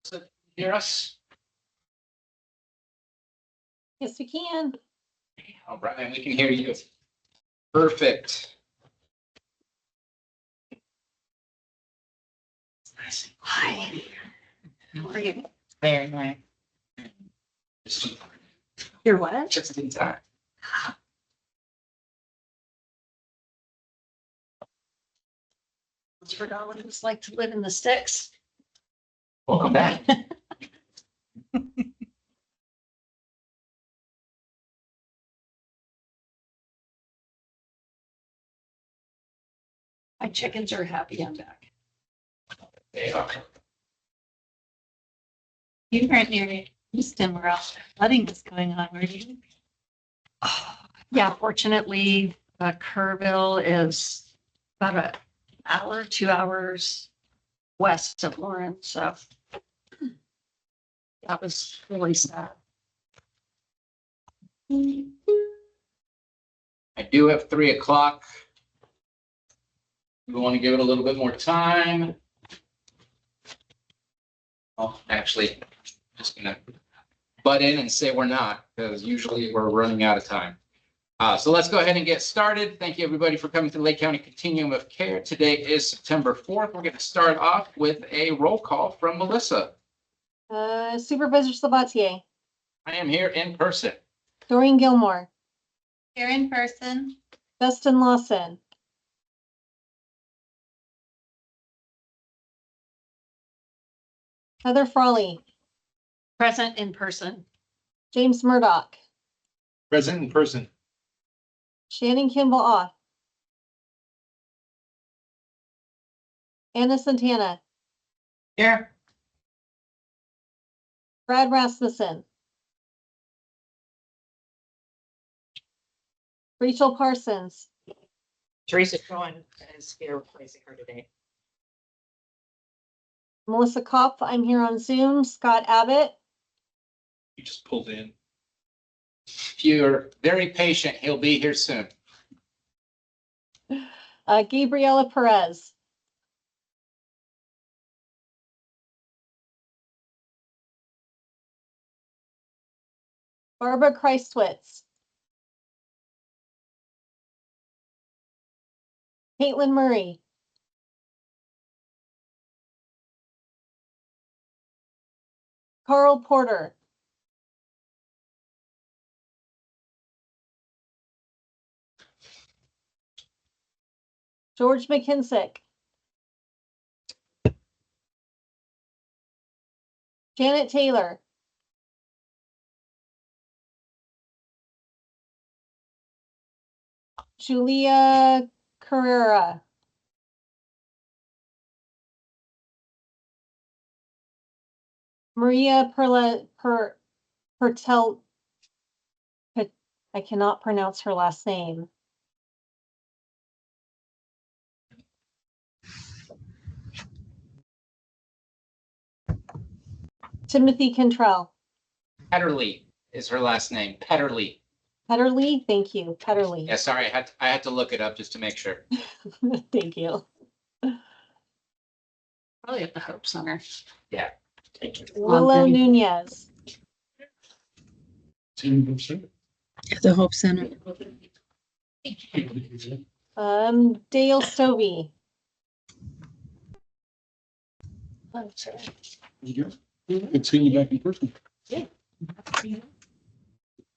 So, hear us? Yes, we can. All right, and we can hear you. Perfect. Hi. How are you? Very nice. You're what? Just in time. I forgot what it was like to live in the sticks. Welcome back. My chickens are happy I'm back. They are. You weren't near Houston where all the flooding was going on, were you? Yeah, fortunately, Kerrville is about an hour, 2 hours west of Lawrence, so that was really sad. I do have 3 o'clock. We want to give it a little bit more time. Oh, actually, just gonna butt in and say we're not, because usually we're running out of time. So let's go ahead and get started. Thank you, everybody, for coming to the Lake County Continuum of Care. Today is September 4th. We're going to start off with a roll call from Melissa. Supervisor Sabatier, I am here in person. Doreen Gilmore, Here in person. Dustin Lawson, Heather Frawley, present in person, James Murdoch, Present in person. Shannon Kimball Off, Anna Santana, Here. Brad Rasmussen, Rachel Parsons, Teresa Cohen is here replacing her today. Melissa Kopf, I'm here on Zoom, Scott Abbott, You just pulled in. If you're very patient, he'll be here soon. Gabriela Perez, Barbara Christwitz, Caitlin Murray, Carl Porter, George McKinsick, Janet Taylor, Julia Carrera, Maria Pertel, I cannot pronounce her last name. Timothy Cantrell, Petterly is her last name. Petterly. Petterly, thank you, Petterly. Yeah, sorry, I had to look it up just to make sure. Thank you. Probably at the Hope Center. Yeah. Willow Nunez, At the Hope Center. Dale Stovey, Good seeing you back in person.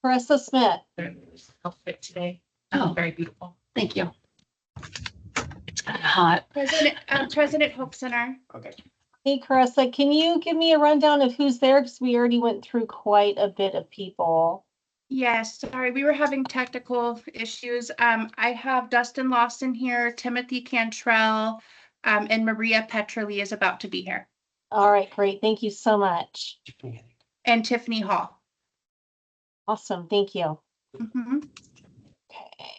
Carissa Smith, Outfit today. Oh. Very beautiful. thank you. It's kind of hot. President Hope Center. Okay. Hey, Carissa, can you give me a rundown of who's there? Because we already went through quite a bit of people. Yes, sorry, we were having technical issues. I have Dustin Lawson here, Timothy Cantrell, and Maria Petroli is about to be here, All right, great. Thank you so much. and Tiffany Hall. Awesome, thank you. Mhm. Okay.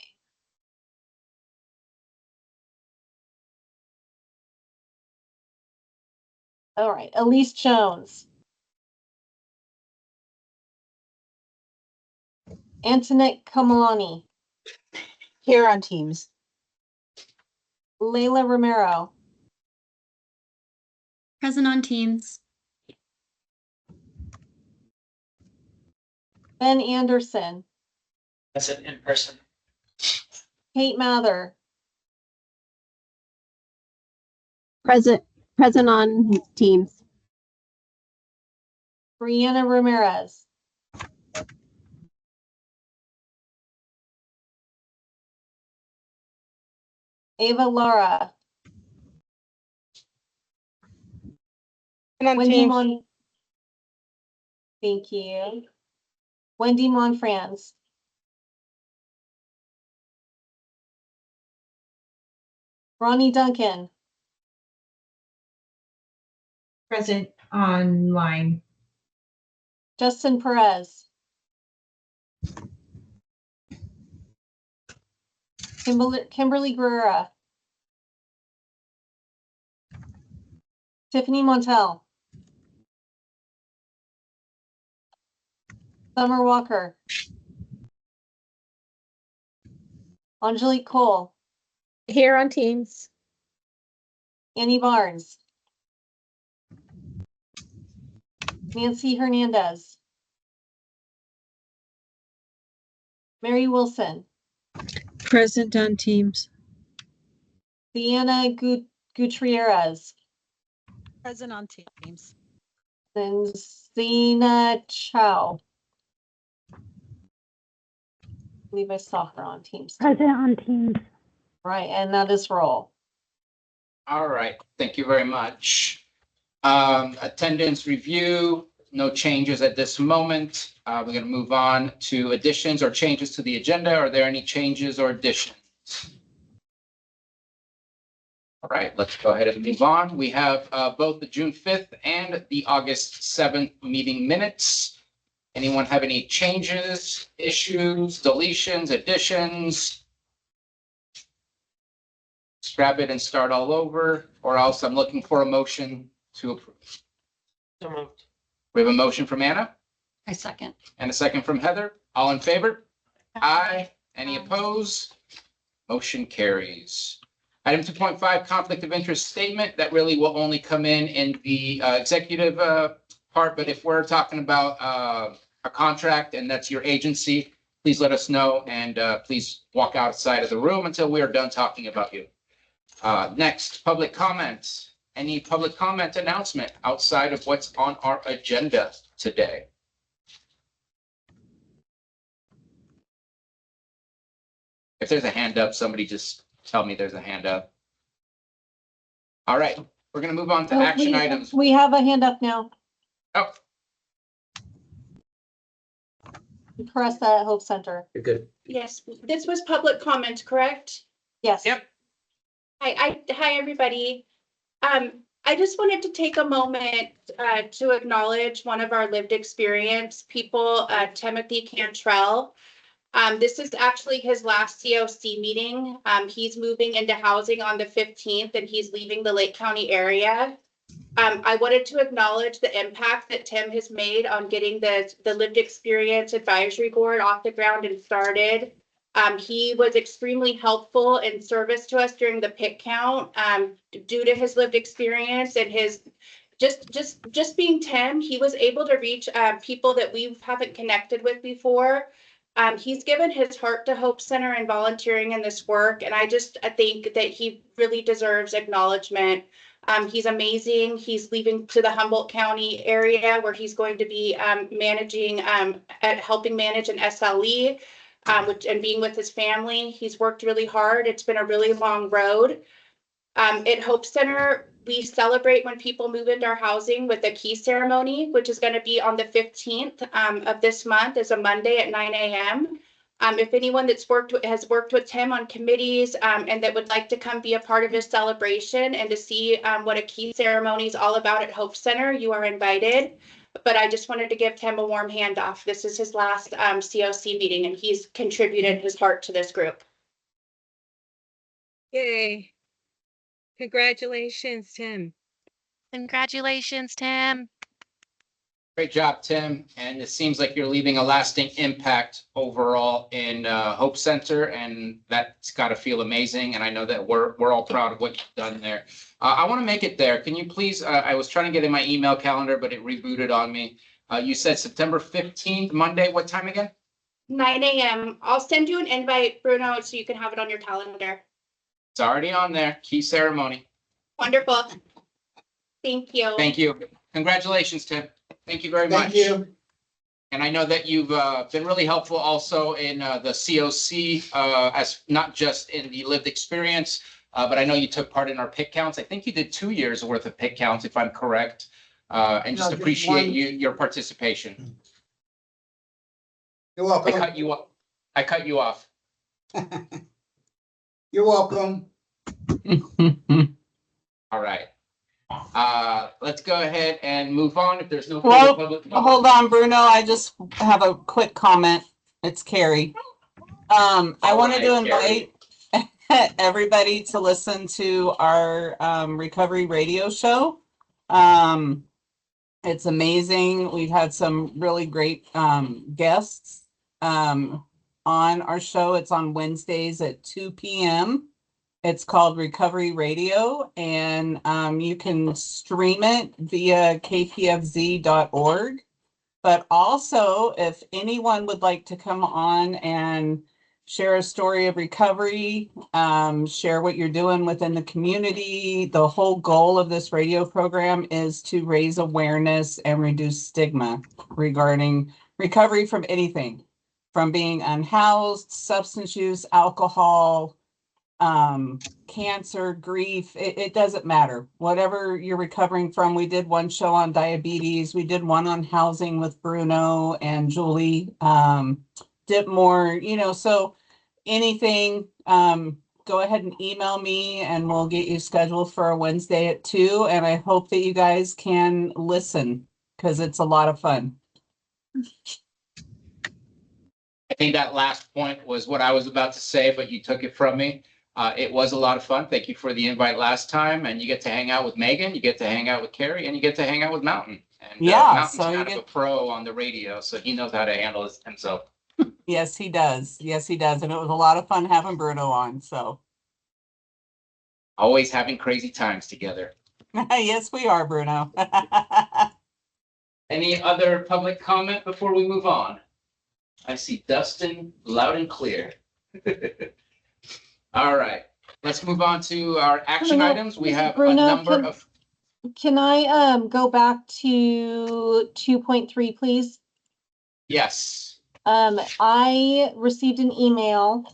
All right, Elise Jones. Antoinette Kamalani, Here on Teams. Layla Romero, Present on Teams. Ben Anderson, Present in person. Kate Mather, Present on Teams. Brianna Ramirez, Ava Lara, Wendy Mon. Thank you. Wendy Monfrance, Ronnie Duncan, Present online. Justin Perez, Kimberly Guerrera, Tiffany Montel, Summer Walker, Angelique Cole, Here on Teams. Annie Barnes, Nancy Hernandez, Mary Wilson, Present on Teams. Deanna Gutierrez, Present on Teams. and Zena Chow. I believe I saw her on Teams. Present on Teams. Right, and that is roll. All right, thank you very much. Attendance review, no changes at this moment. We're going to move on to additions or changes to the agenda. Are there any changes or additions? All right, let's go ahead and move on. We have both the June 5th and the August 7th meeting minutes. Anyone have any changes, issues, deletions, additions? Scrap it and start all over, or else I'm looking for a motion to approve. So moved. We have a motion from Anna I second. and a second from Heather. All in favor? Aye. Any opposed? Motion carries. Item 2.5, conflict of interest statement. That really will only come in the executive part, but if we're talking about a contract and that's your agency, please let us know and please walk outside of the room until we are done talking about you. Next, public comments. Any public comment announcement outside of what's on our agenda today? If there's a hand up, somebody just tell me there's a hand up. All right, we're gonna move on to action items. We have a hand up now. Oh, Press that at Hope Center. You're good. Yes, this was public comment, correct? Yes. Yep. Hi, everybody. I just wanted to take a moment to acknowledge one of our lived experience people, Timothy Cantrell. This is actually his last COC meeting. He's moving into housing on the 15th and he's leaving the Lake County area. I wanted to acknowledge the impact that Tim has made on getting the lived experience advisory board off the ground and started. He was extremely helpful in service to us during the pit count, due to his lived experience and his just being Tim. He was able to reach people that we haven't connected with before. He's given his heart to Hope Center and volunteering in this work, and I think that he really deserves acknowledgement. He's amazing. He's leaving to the Humboldt County area where he's going to be helping manage an SLE. And being with his family. He's worked really hard. It's been a really long road. At Hope Center, we celebrate when people move into our housing with a key ceremony, which is going to be on the 15th of this month, is a Monday at 9 a.m. If anyone has worked with Tim on committees and that would like to come be a part of his celebration and to see what a key ceremony is all about at Hope Center, you are invited. But I just wanted to give Tim a warm handoff. This is his last COC meeting, and he's contributed his heart to this group. Yay. Congratulations, Tim. Congratulations, Tim. great job, Tim. And it seems like you're leaving a lasting impact overall in Hope Center, and that's got to feel amazing. And I know that we're all proud of what you've done there. I want to make it there. Can you please, I was trying to get in my email calendar, but it rebooted on me. You said September 15th, Monday. What time again? 9 a.m. I'll send you an invite, Bruno, so you can have it on your calendar. It's already on there. Key ceremony. Wonderful. Thank you. Thank you. Congratulations, Tim. Thank you very much. Thank you. And I know that you've been really helpful also in the COC, as not just in the lived experience, but I know you took part in our pick counts. I think you did 2 years worth of pick counts, if I'm correct. And just No, just appreciate one. your participation. You're I welcome. cut you off. I cut you off. You're welcome. All right. Let's go ahead and move on if there's no Well, further public. hold on, Bruno. I just have a quick comment. It's Carrie. I All wanted to right, Carrie. invite everybody to listen to our recovery radio show. It's amazing. We've had some really great guests on our show. It's on Wednesdays at 2 p.m. It's called Recovery Radio, and you can stream it via kpfz.org. But also, if anyone would like to come on and share a story of recovery, share what you're doing within the community, the whole goal of this radio program is to raise awareness and reduce stigma regarding recovery from anything, from being unhoused, substance use, alcohol, cancer, grief, it doesn't matter. Whatever you're recovering from. We did one show on diabetes. We did one on housing with Bruno and Julie. Dip more, so anything, go ahead and email me and we'll get you scheduled for a Wednesday at 2. And I hope that you guys can listen because it's a lot of fun. I think that last point was what I was about to say, but you took it from me. It was a lot of fun. Thank you for the invite last time. And you get to hang out with Megan, you get to hang out with Carrie, and you get to hang out with Mountain. And Mountain's so kind of a pro on the radio, so he knows how to handle himself. Yes, he does. Yes, he does. And it was a lot of fun having Bruno on. So Always having crazy times together. yes, we are, Bruno. Any other public comment before we move on? I see Dustin loud and clear. All right, let's move on to our action Bruno, items. We have a Bruno, number of. Can I go back to 2.3, please? Yes. I received an email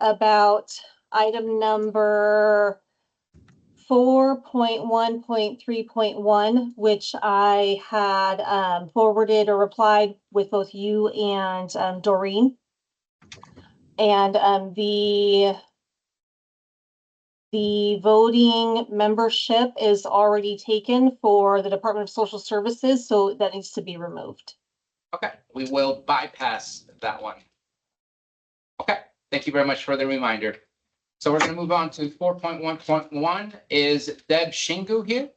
about item number 4.1.3.1, which I had forwarded or replied with both you and Doreen. And the voting membership is already taken for the Department of Social Services, so that needs to be removed. Okay, we will bypass that one. Okay, thank you very much for the reminder. So we're going to move on to 4.1.1. Is Deb Shingu here?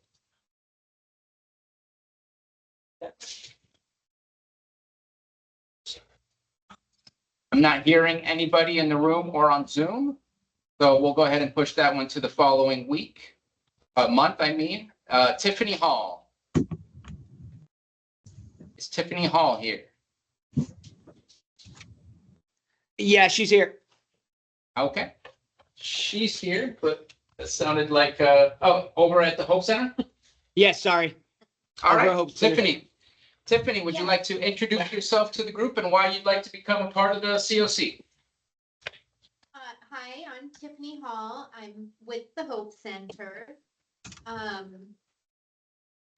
I'm not hearing anybody in the room or on Zoom. So we'll go ahead and push that one to the following week, month, I mean. Tiffany Hall. Is Tiffany Hall here? Yeah, she's here. Okay. She's here, but that sounded like, over at the Hope Center? Yes, sorry. All Over at right, Hope Center. Tiffany, would you like to introduce yourself to the group and why you'd like to become a part of the COC? Hi, I'm Tiffany Hall. I'm with the Hope Center. I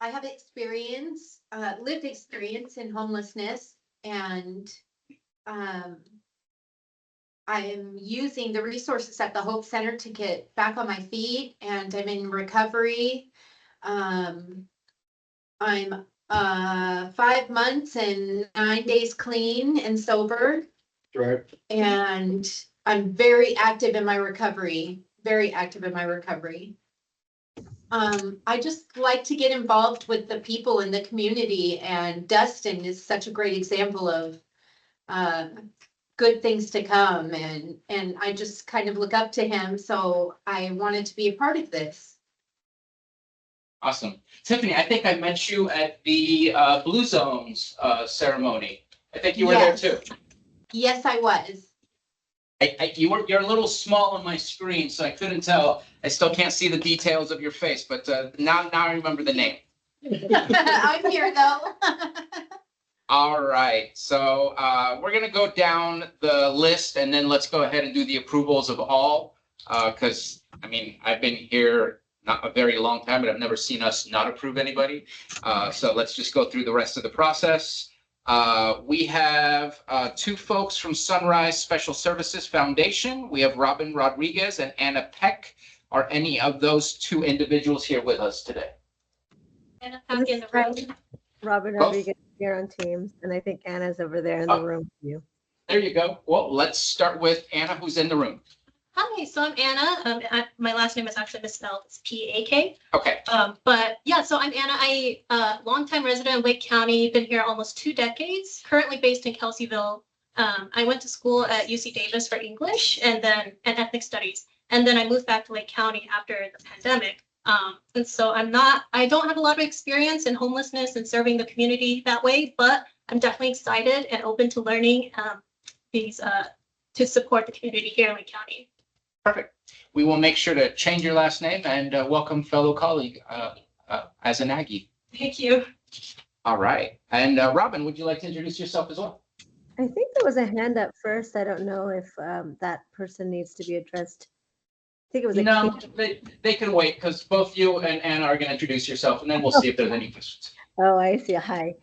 have experience, lived experience in homelessness, and I am using the resources at the Hope Center to get back on my feet, and I'm in recovery. I'm 5 months and 9 days clean and sober. Right. And I'm very active in my recovery, I just like to get involved with the people in the community, and Dustin is such a great example of good things to come, and I just kind of look up to him, so I wanted to be a part of this. Awesome. Tiffany, I think I met you at the Blue Zones ceremony. I think you were Yes. there too. Yes, I was. You're a little small on my screen, so I couldn't tell. I still can't see the details of your face, but now I remember the name. I'm here though. All right, so we're gonna go down the list and then let's go ahead and do the approvals of all. Because I mean, I've been here not a very long time, but I've never seen us not approve anybody. So let's just go through the rest of the process. We have two folks from Sunrise Special Services Foundation. We have Robin Rodriguez and Anna Peck. Are any of those two individuals here with us today? And back in the room. Robin Both? Rodriguez here on Teams, and I think Anna's over there in the Oh. room with you. There you go. Well, let's start with Anna, who's in the room. Hi, so I'm Anna. My last name is actually misspelled. It's P-A-K. Okay. But yeah, so I'm Anna. I longtime resident of Lake County, been here almost 2 decades, currently based in Kelseyville. I went to school at UC Davis for English and ethnic studies. And then I moved back to Lake County after the pandemic. And so I don't have a lot of experience in homelessness and serving the community that way, but I'm definitely excited and open to learning to support the community here in Lake County. Perfect. We will make sure to change your last name and welcome fellow colleague as an Aggie. Thank you. All right. And Robin, would you like to introduce yourself as well? I think there was a hand up first. I don't know if that person needs to be addressed. I think it was a No, kid. they can wait because both you and Anna are going to introduce yourself and then we'll see if there's any questions. Oh, I see. Hi.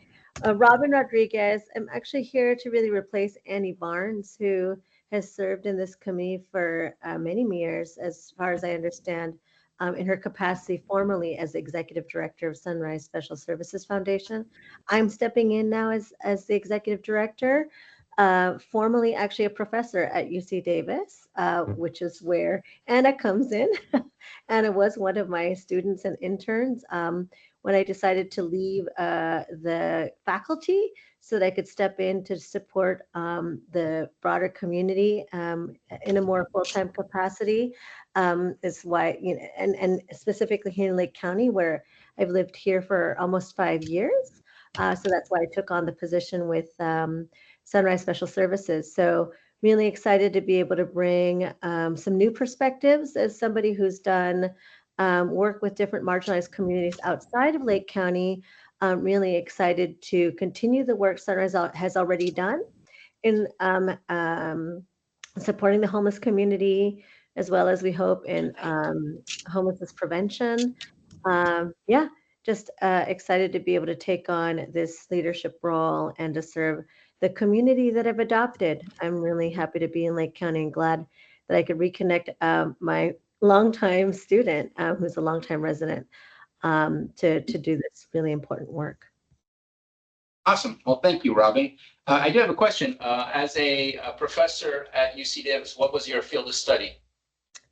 Robin Rodriguez. I'm actually here to really replace Annie Barnes, who has served in this committee for many years, as far as I understand, in her capacity formerly as Executive Director of Sunrise Special Services Foundation. I'm stepping in now as the Executive Director, formerly actually a professor at UC Davis, which is where Anna comes in. Anna was one of my students and interns when I decided to leave the faculty so that I could step in to support the broader community in a more full-time capacity. Is why, you know, and specifically here in Lake County, where I've lived here for almost 5 years. So that's why I took on the position with Sunrise Special Services. So really excited to be able to bring some new perspectives as somebody who's done work with different marginalized communities outside of Lake County. Really excited to continue the work Sunrise has already done in supporting the homeless community, as well as we hope in homelessness prevention. Yeah, just excited to be able to take on this leadership role and to serve the community that I've adopted. I'm really happy to be in Lake County and glad that I could reconnect my longtime student, who's a longtime resident, to do this really important work. Awesome. Well, thank you, Robin. I do have a question. As a professor at UC Davis, what was your field of study?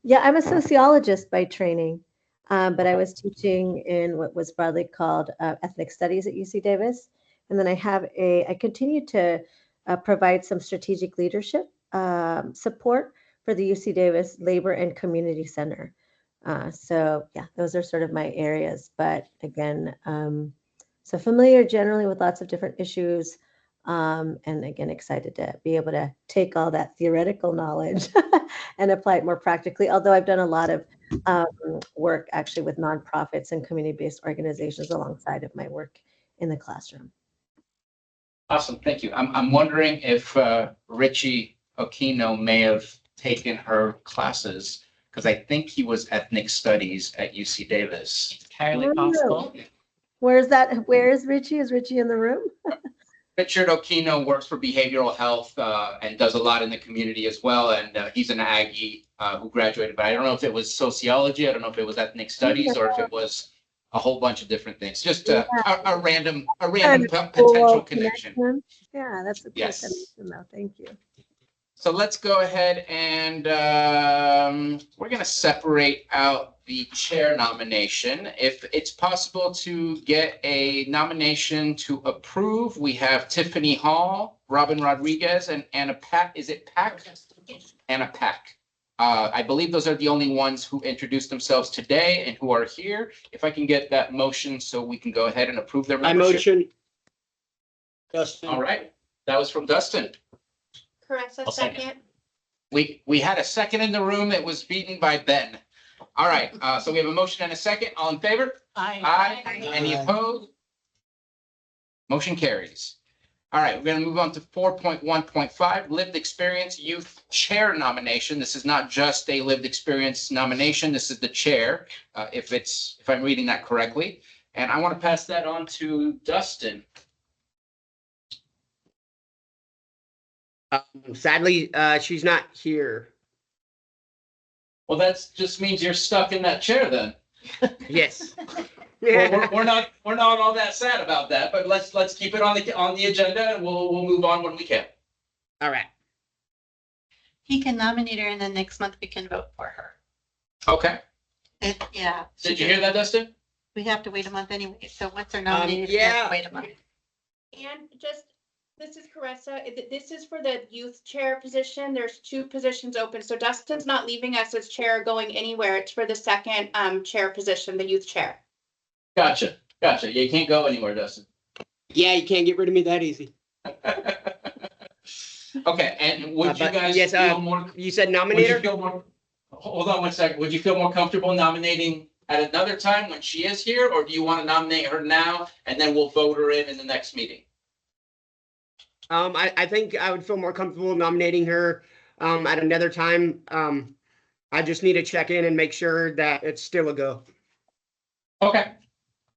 Yeah, I'm a sociologist by training, but I was teaching in what was broadly called ethnic studies at UC Davis. And then I continue to provide some strategic leadership support for the UC Davis Labor and Community Center. So yeah, those are sort of my areas. But again, so familiar generally with lots of different issues. And again, excited to be able to take all that theoretical knowledge and apply it more practically. Although I've done a lot of work actually with nonprofits and community-based organizations alongside of my work in the classroom. Awesome. Thank you. I'm wondering if Richie Okino may have taken her classes because I think he was ethnic studies at UC Davis. Entirely possible. Where is Richie? Is Richie in the room? Richard Okino works for behavioral health and does a lot in the community as well. And he's an Aggie who graduated, but I don't know if it was sociology. I don't know if it was ethnic studies or if it was a whole bunch of different things. Just a random potential connection. Yeah, that's a cool Yes. connection though. Thank you. So let's go ahead and we're going to separate out the chair nomination. If it's possible to get a nomination to approve, we have Tiffany Hall, Robin Rodriguez, and Anna Pack. Is it Pack? Anna Pack. I believe those are the only ones who introduced themselves today and who are here. If I can get that motion so we can go ahead and approve their I membership. motion. Dustin. All right, that was from Dustin. Caressa, I'll second. second. We had a second in the room that was beaten by Ben. All right, so we have a motion and a second. All in favor? Aye. Any opposed? Motion carries. All right, we're going to move on to 4.1.5, lived experience youth chair nomination. This is not just a lived experience nomination. This is the chair, if I'm reading that correctly. And I want to pass that on to Dustin. Sadly, she's not here. Well, that just means you're stuck in that chair then. Yes. Well, we're not all that sad about that, but let's keep it on the agenda and we'll move on when we can. All right. He can nominate her and then next month we can vote for her. Okay. Yeah. Did you hear that, Dustin? We have to wait a month anyway. So once they're nominated, we have yeah. to wait a month. And just, this is Caressa. This is for the youth chair position. There's 2 positions open. So Dustin's not leaving us as chair going anywhere. It's for the second chair position, the youth chair. Gotcha. You can't go anywhere, Dustin. Yeah, you can't get rid of me that easy. Okay, and would you But guys yes, feel more? You said Would you nominator? feel more? Hold on one second. Would you feel more comfortable nominating at another time when she is here, or do you want to nominate her now and then we'll vote her in the next meeting? I think I would feel more comfortable nominating her at another time. I just need to check in and make sure that it's still a go. Okay.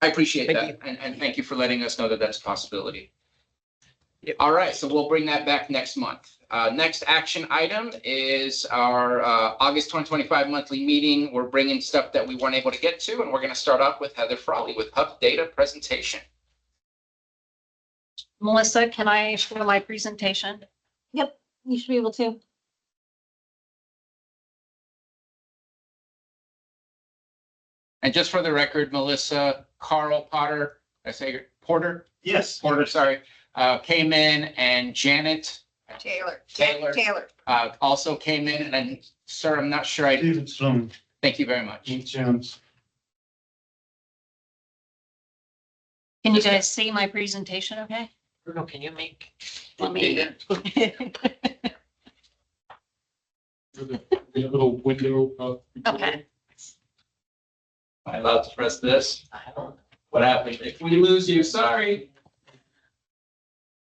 I appreciate Thank that. And thank you for letting us know that that's a possibility. Yep. All right, so we'll bring that back next month. Next action item is our August 2025 monthly meeting. We're bringing stuff that we weren't able to get to, and we're going to start off with Heather Frawley with Hub Data presentation. Melissa, can I show my presentation? Yep, you should be able to. And just for the record, Melissa, Carl Potter, Porter, Yes. sorry, came in, and Janet Taylor. also came in, and then, sir, I'm not sure thank you very much. Can you guys see my presentation okay? No, can you make? Let me. The little window. Okay. Am I allowed to press this? What happened? If we lose you, sorry.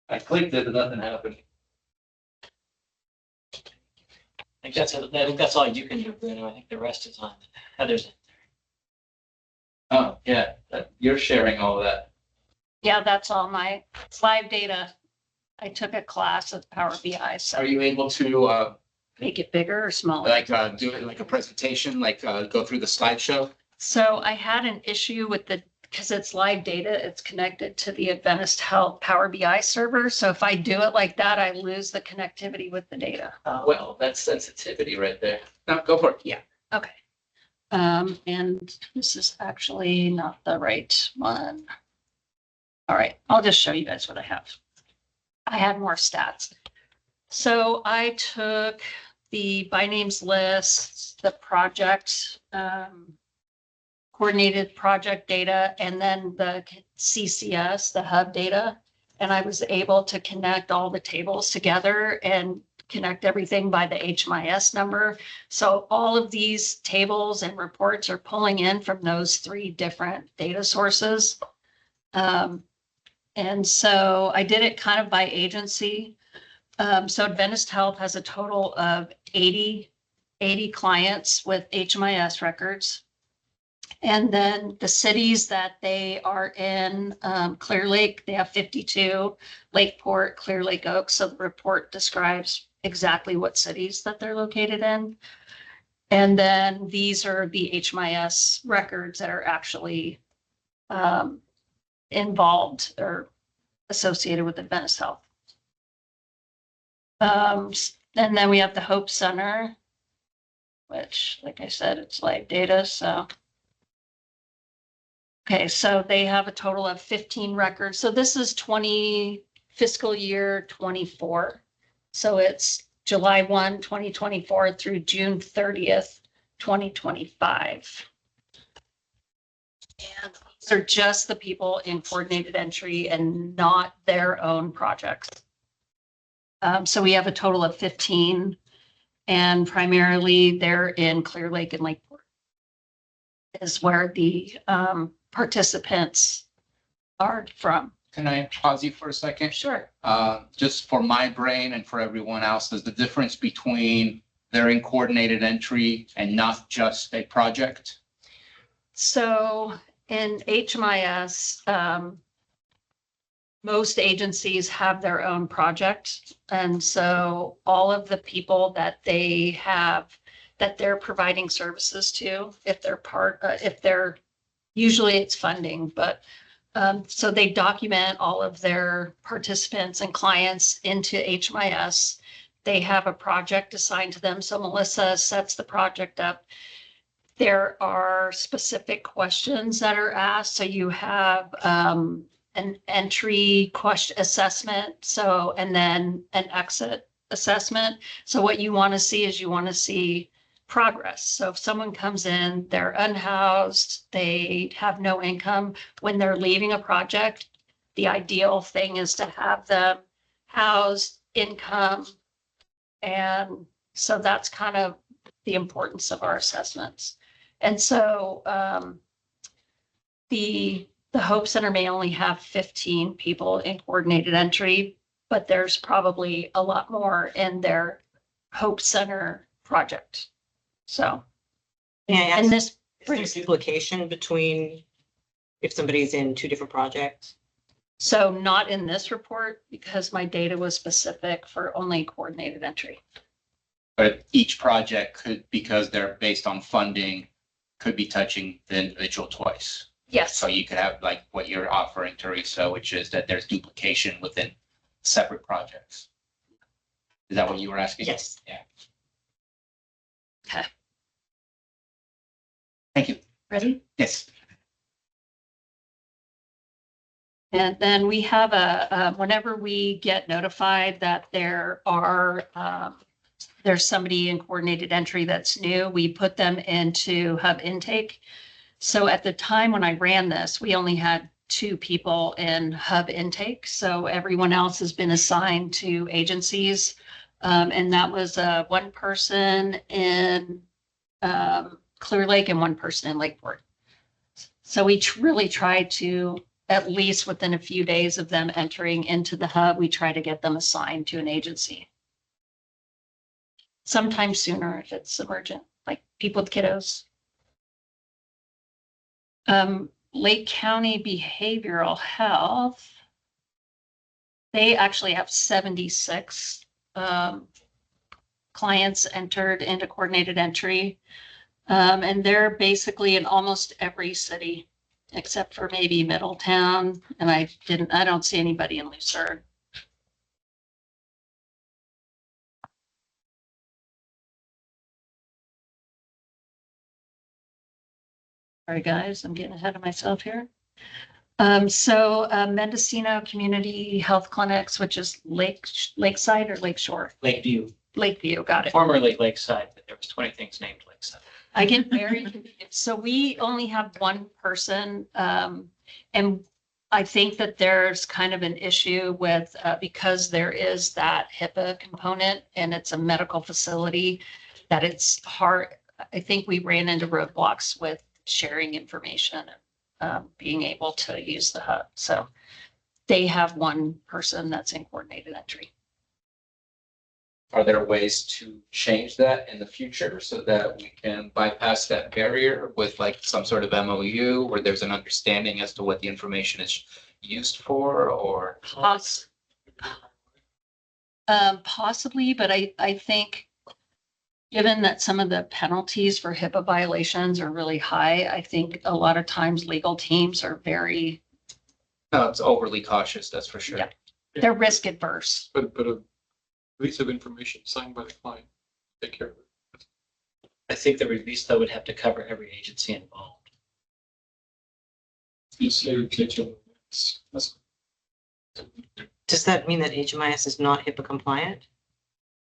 I clicked it and nothing happened. I think that's all you can do, Bruno. I think the rest is on Heather's. Oh, yeah, you're sharing all of that. Yeah, that's all my live data. I took a class at Power BI, so Are you able to make it bigger or smaller. do it like a presentation, go through the slideshow? So I had an issue with because it's live data, it's connected to the Adventist Health Power BI server. So if I do it like that, I lose the connectivity with the data. Well, that's sensitivity right there. No, go for it. Yeah. Okay. And this is actually not the right one. All right, I'll just show you guys what I have. I had more stats. So I took the by names list, the project, coordinated project data, and then the CCS, the hub data. And I was able to connect all the tables together and connect everything by the HMIS number. So all of these tables and reports are pulling in from those 3 different data sources. And so I did it kind of by agency. So Adventist Health has a total of 80 clients with HMIS records. And then the cities that they are in, Clear Lake, they have 52, Lakeport, Clear Lake Oaks. So the report describes exactly what cities that they're located in. And then these are the HMIS records that are actually involved or associated with Adventist Health. And then we have the Hope Center, which, like I said, it's live data. So, okay, so they have a total of 15 records. So this is fiscal year 24. So it's July 1, 2024 through June 30th, 2025. And these are just the people in coordinated entry and not their own projects. So we have a total of 15, and primarily they're in Clear Lake and Lakeport is where the participants are from. Can I pause you for a second? Sure. Just for my brain and for everyone else, is the difference between they're in coordinated entry and not just a project? So in HMIS, most agencies have their own project. And so all of the people that they have, that they're providing services to, if they're usually it's funding, but so they document all of their participants and clients into HMIS. They have a project assigned to them. So Melissa sets the project up. There are specific questions that are asked. So you have an entry question assessment. So, and then an exit assessment. So what you want to see is you want to see progress. So if someone comes in, they're unhoused, they have no income, when they're leaving a project, the ideal thing is to have them housed, income. And so that's kind of the importance of our assessments. And so the Hope Center may only have 15 people in coordinated entry, but there's probably a lot more in their Hope Center project. So, May I ask, and this is there duplication between if somebody's in two different projects? So not in this report because my data was specific for only coordinated entry. But each project could, because they're based on funding, could be touching the individual twice. Yes. So you could have like what you're offering, Teresa, which is that there's duplication within separate projects. Is that what you were asking? Yes. Yeah. Okay. Thank you. Ready? Yes. And then we have whenever we get notified that there are, there's somebody in coordinated entry that's new, we put them into hub intake. So at the time when I ran this, we only had 2 people in hub intake. So everyone else has been assigned to agencies. And that was 1 person in Clear Lake and 1 person in Lakeport. So we really tried to, at least within a few days of them entering into the hub, we try to get them assigned to an agency. Sometimes sooner if it's emergent, like people with kiddos. Lake County Behavioral Health, they actually have 76 clients entered into coordinated entry. And they're basically in almost every city except for maybe Middletown. And I don't see anybody in Lucerne. Sorry, guys, I'm getting ahead of myself here. So Mendocino Community Health Clinics, which is Lakeside or Lakeshore? Lakeview. Lakeview, got it. Formerly Lakeside, but there was 20 things named Lakeside. I get very confused. So we only have 1 person. And I think that there's kind of an issue with, because there is that HIPAA component and it's a medical facility, that it's hard. I think we ran into roadblocks with sharing information, being able to use the hub. So they have 1 person that's in coordinated entry. Are there ways to change that in the future so that we can bypass that barrier with like some sort of MOU where there's an understanding as to what the information is used for, or? Possibly, but I think given that some of the penalties for HIPAA violations are really high, I think a lot of times legal teams are very. No, it's overly cautious, that's for sure. Yeah. They're risk adverse. But a release of information signed by the client, take care of it. I think the release though would have to cover every agency involved. You say Does that mean that HMIS is not HIPAA compliant?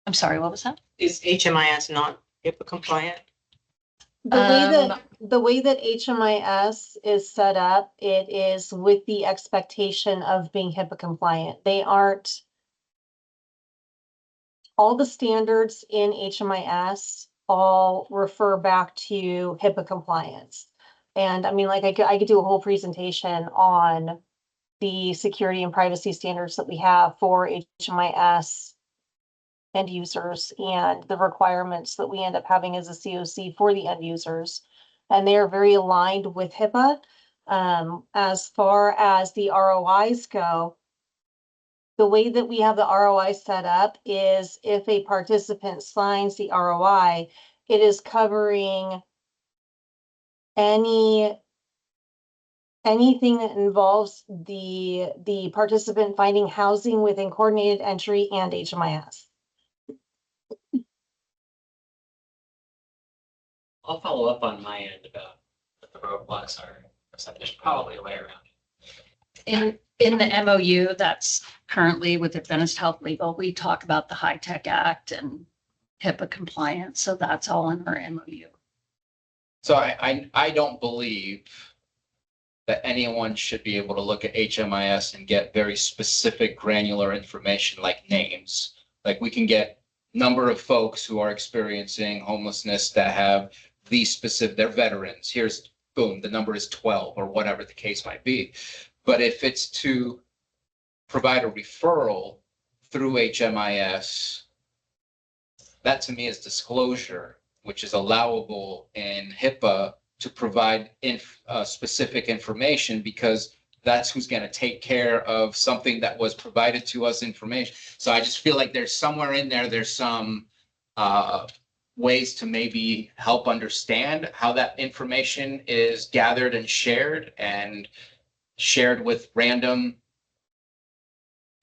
I'm sorry, what was that? Is HMIS not HIPAA compliant? The way that HMIS is set up, it is with the expectation of being HIPAA compliant. They aren't. All the standards in HMIS all refer back to HIPAA compliance. And I mean, like I could do a whole presentation on the security and privacy standards that we have for HMIS end users and the requirements that we end up having as a COC for the end users. And they are very aligned with HIPAA. As far as the ROIs go, the way that we have the ROI set up is if a participant signs the ROI, it is covering anything that involves the participant finding housing within coordinated entry and HMIS. I'll follow up on my end about what the roadblocks are. So there's probably a way around it. In the MOU that's currently with Adventist Health Legal, we talk about the High Tech Act and HIPAA compliance. So that's all in our MOU. So I don't believe that anyone should be able to look at HMIS and get very specific granular information like names. Like we can get number of folks who are experiencing homelessness that have these specific, they're veterans. Here's boom, the number is 12 or whatever the case might be. But if it's to provide a referral through HMIS, that to me is disclosure, which is allowable in HIPAA to provide specific information because that's who's going to take care of something that was provided to us information. So I just feel like there's somewhere in there, there's some ways to maybe help understand how that information is gathered and shared with random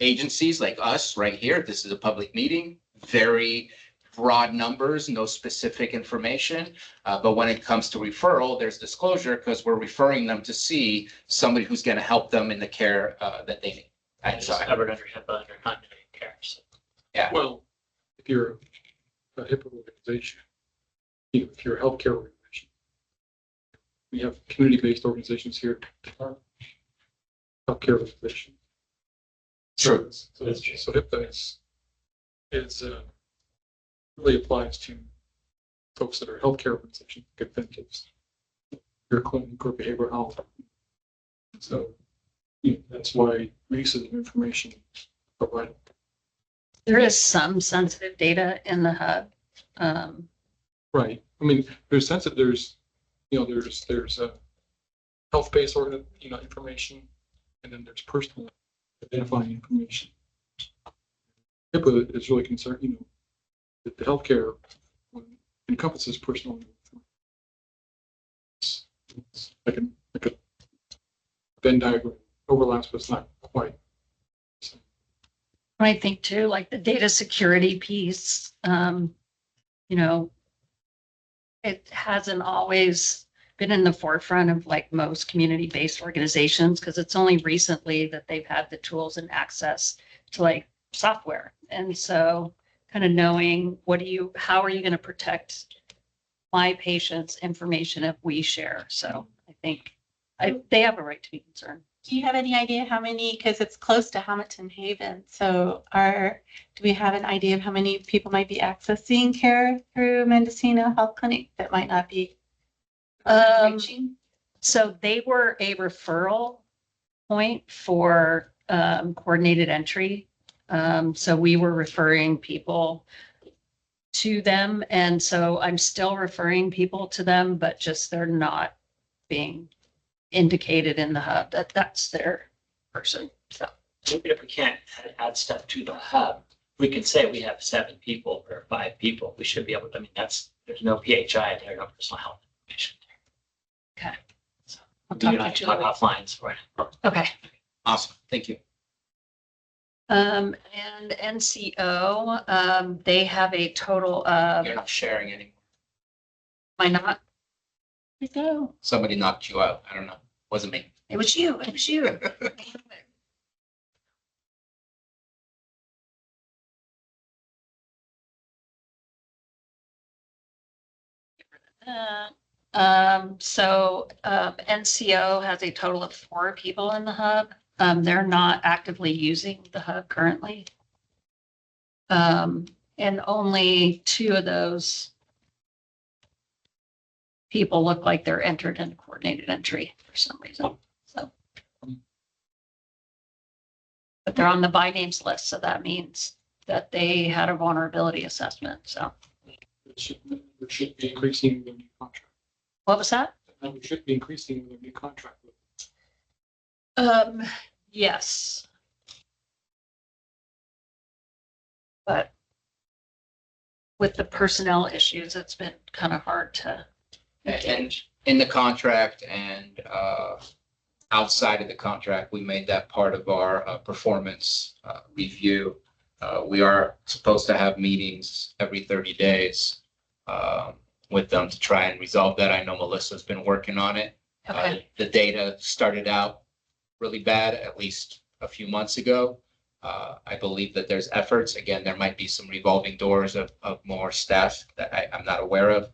agencies like us right here. This is a public meeting, very broad numbers, no specific information. But when it comes to referral, there's disclosure because we're referring them to see somebody who's going to help them in the care that they need. And it's covered under HIPAA, under continuity of care. So. Yeah. Well, if you're a HIPAA organization, if you're a healthcare organization, we have community-based organizations here that are healthcare organizations. True. So HIPAA is really applies to folks that are healthcare organizations, like Adventist, your clinic or behavioral health. So that's why uses of information provided. There is some sensitive data in the hub. Right. I mean, there's sensitive. There's a health-based information, and then there's personal identifying information. HIPAA is really concerned. That the healthcare encompasses personal information. It's like a Venn diagram, overlaps, but it's not quite. So. I think too, like the data security piece, it hasn't always been in the forefront of like most community-based organizations because it's only recently that they've had the tools and access to like software. And so kind of knowing how are you going to protect my patients' information if we share? So I think they have a right to be concerned. Do you have any idea how many, because it's close to Hamilton Haven, so do we have an idea of how many people might be accessing care through Mendocino Health Clinic that might not be reaching? So they were a referral point for coordinated entry. So we were referring people to them. And so I'm still referring people to them, but just they're not being indicated in the hub that that's their person. So even if we can't add stuff to the hub, we can say we have 7 people or 5 people. We should be able to, there's no PHI there, no personal health information there. Okay. So I'll talk offline for it. Okay. Awesome. Thank you. And NCO, they have a total of. You're not sharing anymore. Am I not? I go. Somebody knocked you out. I don't know. Wasn't me. It was you. It was you. NCO has a total of 4 people in the hub. They're not actively using the hub currently. And only 2 of those people look like they're entered in coordinated entry for some reason. So, but they're on the by names list, so that means that they had a vulnerability assessment. So It should be increasing with a new contract. what was that? And we should be increasing with a new contract. Yes. But with the personnel issues, it's been kind of hard to. And in the contract and outside of the contract, we made that part of our performance review. We are supposed to have meetings every 30 days with them to try and resolve that. I know Melissa's been working on it. Okay. The data started out really bad, at least a few months ago. I believe that there's efforts. Again, there might be some revolving doors of more staff that I'm not aware of.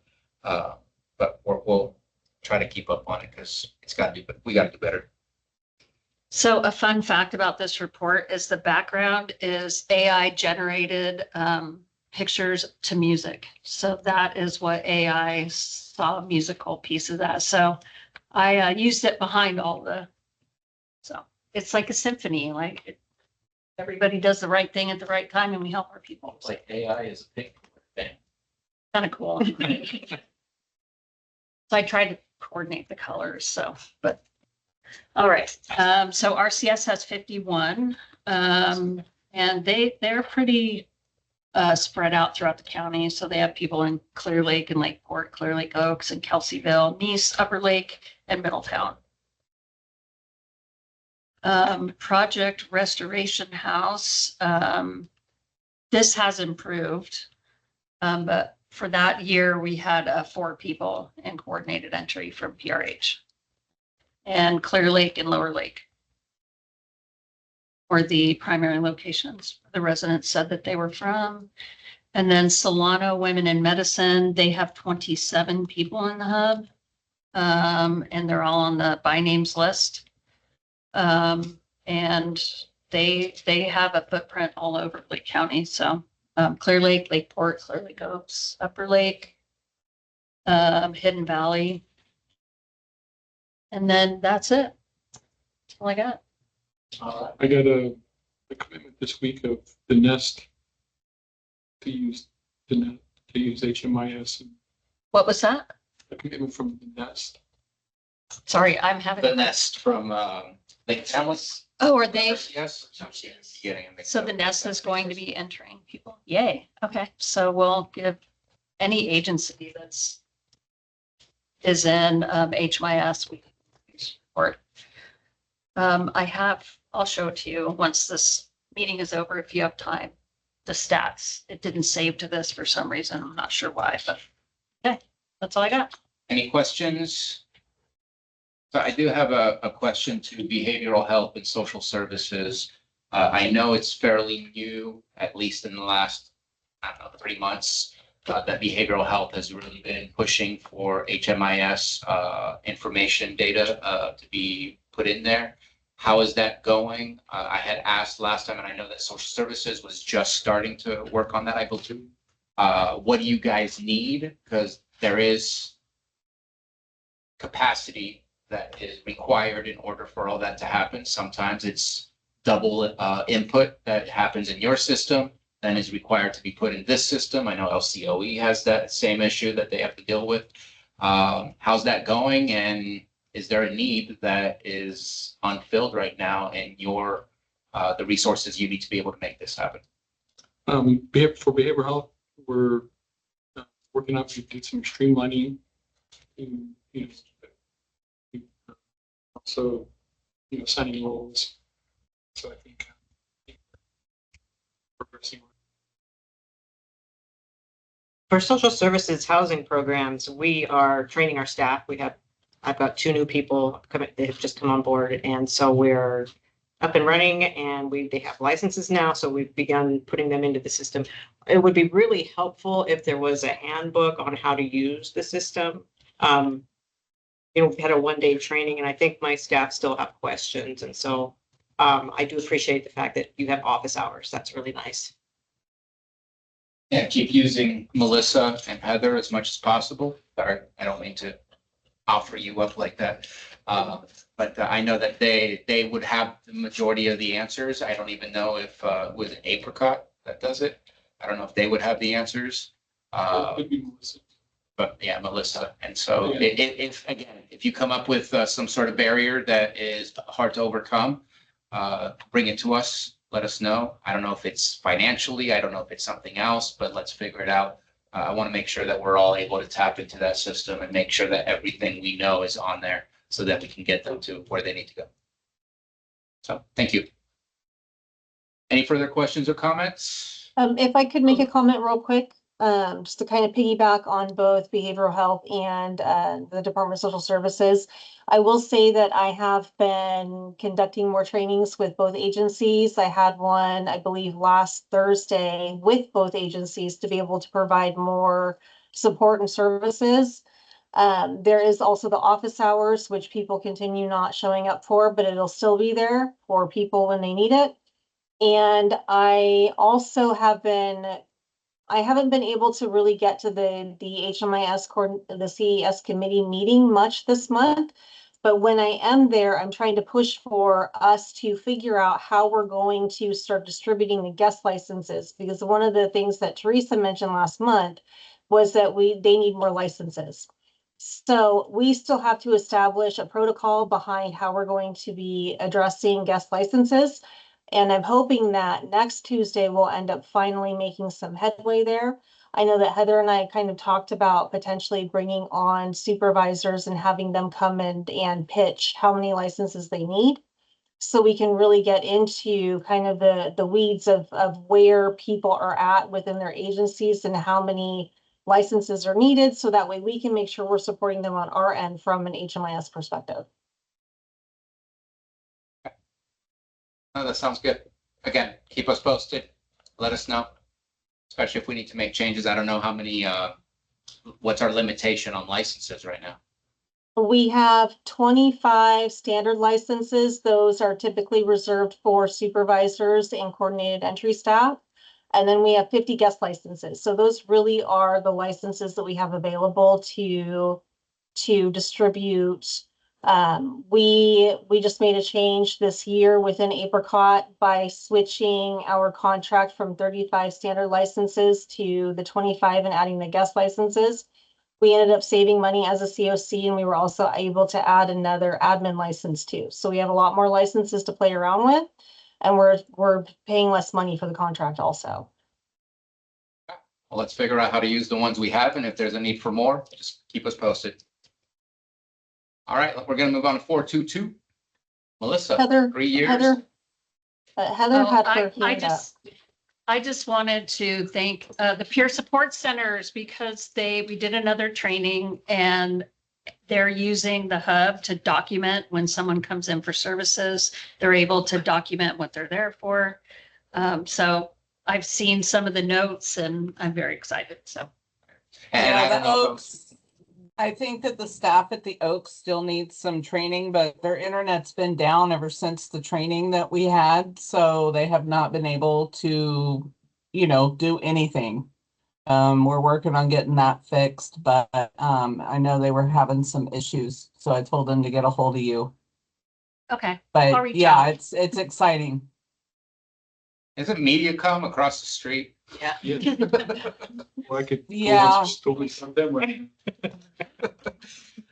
But we'll try to keep up on it because we got to do better. So a fun fact about this report is the background is AI generated pictures to music. So that is what AI saw musical pieces as. So I used it behind all so it's like a symphony, like everybody does the right thing at the right time and we help our people. It's like AI is a big thing. Kind of cool. So I tried to coordinate the colors, but all right. So RCS has 51, and they're pretty spread out throughout the county. So they have people in Clear Lake and Lakeport, Clear Lake Oaks and Kelseyville, Nice, Upper Lake, and Middletown. Project Restoration House. This has improved, but for that year, we had 4 people in coordinated entry from PRH. And Clear Lake and Lower Lake were the primary locations the residents said that they were from. And then Solano Women in Medicine, they have 27 people in the hub. And they're all on the by names list. And they have a footprint all over Lake County. So Clear Lake, Lakeport, Clear Lake Oaks, Upper Lake, Hidden Valley. And then that's it. That's all I got. I got a commitment this week of the Nest to use HMIS. What was that? A commitment from the Nest. Sorry, I'm having. The Nest from Lake Tamlis. Oh, are they? Yes. So the Nest is going to be entering people. Yay. Okay. So we'll give any agency is in HMIS, we support. I'll show it to you once this meeting is over, if you have time, the stats. It didn't save to this for some reason. I'm not sure why, but okay, that's all I got. Any questions? So I do have a question to behavioral health and social services. I know it's fairly new, at least in the last, 3 months, that behavioral health has really been pushing for HMIS information data to be put in there. How is that going? I had asked last time, and I know that social services was just starting to work on that, I believe. What do you guys need? Because there is capacity that is required in order for all that to happen. Sometimes it's double input that happens in your system, then is required to be put in this system. I know LCCoC has that same issue that they have to deal with. How's that going? And is there a need that is unfilled right now in your the resources you need to be able to make this happen? For behavioral health, we're working up. We did some streamlining. Also, signing roles. So I think progressing. For social services housing programs, we are training our staff. I've got 2 new people that have just come on board, and so we're up and running, and they have licenses now, so we've begun putting them into the system. It would be really helpful if there was a handbook on how to use the system. We've had a one-day training, and I think my staff still have questions, and so I do appreciate the fact that you have office hours. That's really nice. Yeah, keep using Melissa and Heather as much as possible. Sorry, I don't mean to offer you up like that. But I know that they would have the majority of the answers. I don't even know if it was an LCCoC that does it. I don't know if they would have the answers. Could be Melissa. But yeah, Melissa. And so if you come up with some sort of barrier that is hard to overcome, bring it to us. Let us know. I don't know if it's financially, I don't know if it's something else, but let's figure it out. I want to make sure that we're all able to tap into that system and make sure that everything we know is on there so that we can get them to where they need to go. So thank you. Any further questions or comments? If I could make a comment real quick, just to kind of piggyback on both behavioral health and the Department of Social Services. I will say that I have been conducting more trainings with both agencies. I had one, I believe, last Thursday with both agencies to be able to provide more support and services. There is also the office hours, which people continue not showing up for, but it'll still be there for people when they need it. And I also I haven't been able to really get to the the CES committee meeting much this month. But when I am there, I'm trying to push for us to figure out how we're going to start distributing the guest licenses. Because one of the things that Teresa mentioned last month was that they need more licenses. So we still have to establish a protocol behind how we're going to be addressing guest licenses. And I'm hoping that next Tuesday we'll end up finally making some headway there. I know that Heather and I kind of talked about potentially bringing on supervisors and having them come in and pitch how many licenses they need. So we can really get into kind of the weeds of where people are at within their agencies and how many licenses are needed. So that way we can make sure we're supporting them on our end from an HMIS perspective. Oh, that sounds good. Again, keep us posted. Let us know, especially if we need to make changes. I don't know how many, what's our limitation on licenses right now? We have 25 standard licenses. Those are typically reserved for supervisors and coordinated entry staff. And then we have 50 guest licenses. So those really are the licenses that we have available to distribute. We just made a change this year within LCCoC by switching our contract from 35 standard licenses to the 25 and adding the guest licenses. We ended up saving money as a COC, and we were also able to add another admin license too. So we have a lot more licenses to play around with, and we're paying less money for the contract also. Well, let's figure out how to use the ones we have, and if there's a need for more, just keep us posted. All right, we're going to move on to 422. Melissa, Heather, 3 years. Heather had her hand up. I just wanted to thank the peer support centers because we did another training and they're using the hub to document when someone comes in for services. They're able to document what they're there for. So I've seen some of the notes and I'm very excited. So. And I don't know I think that the staff at the Oaks still needs some training, but their internet's been down ever since the training that we had. So they have not been able to, do anything. We're working on getting that fixed, but I know they were having some issues. So I told them to get a hold of you. Okay. But yeah, it's exciting. Isn't MediaCom across the street? Yeah. Well, I could. Yeah. Totally send them right.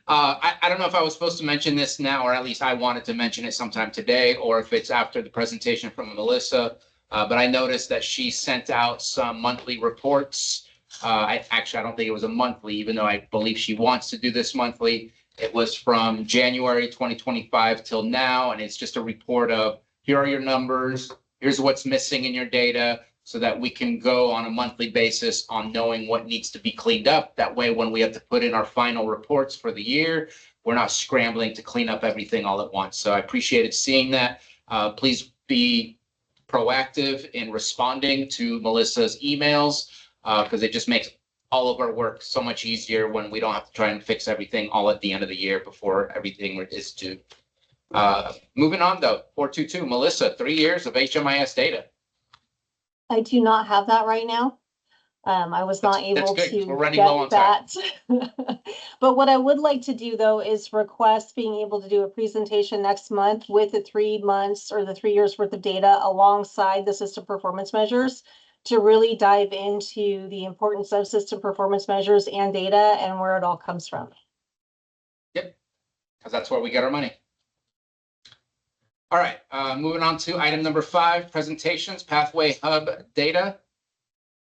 I don't know if I was supposed to mention this now, or at least I wanted to mention it sometime today, or if it's after the presentation from Melissa. But I noticed that she sent out some monthly reports. I don't think it was a monthly, even though I believe she wants to do this monthly. It was from January 2025 till now, and it's just a report of here are your numbers, here's what's missing in your data, so that we can go on a monthly basis on knowing what needs to be cleaned up. That way, when we have to put in our final reports for the year, we're not scrambling to clean up everything all at once. So I appreciated seeing that. Please be proactive in responding to Melissa's emails, because it just makes all of our work so much easier when we don't have to try and fix everything all at the end of the year before everything is due. Moving on though, 422, Melissa, 3 years of HMIS data. I do not have that right now. I was not able That's good, 'cause to we're running low on get that. But what I would like to do though is request being able to do a presentation next month with the 3 months or the 3 years worth of data alongside the system performance measures to really dive into the importance of system performance measures and data and where it all comes from. Yep, because that's where we get our money. All right, moving on to item number 5, presentations, Pathway Hub data.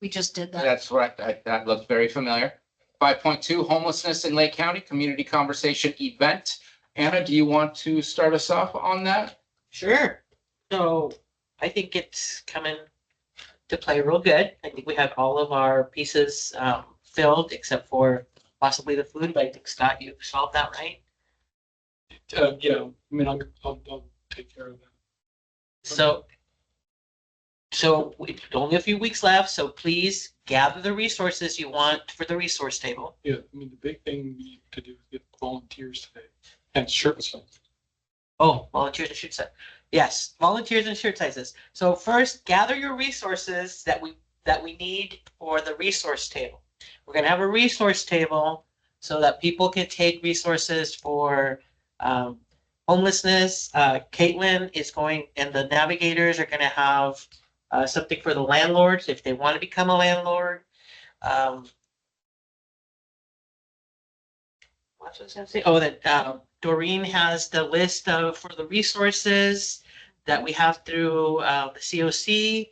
We just did that. That's right. That looks very familiar. 5.2, homelessness in Lake County, community conversation event. Anna, do you want to start us off on that? Sure. So I think it's coming to play real good. I think we have all of our pieces filled except for possibly the food, but I think Scott, you solved that, right? Yeah, I mean, I'll take care of that. So only a few weeks left, so please gather the resources you want for the resource table. Yeah, I mean, the big thing we need to do is get volunteers today and shirt sizes. Oh, volunteers and shirt size. Yes, volunteers and shirt sizes. So first, gather your resources that we need for the resource table. We're gonna have a resource table so that people can take resources for homelessness. Caitlin is going, and the navigators are gonna have something for the landlords if they want to become a landlord. What was I gonna say? Oh, that Doreen has the list of for the resources that we have through the COC,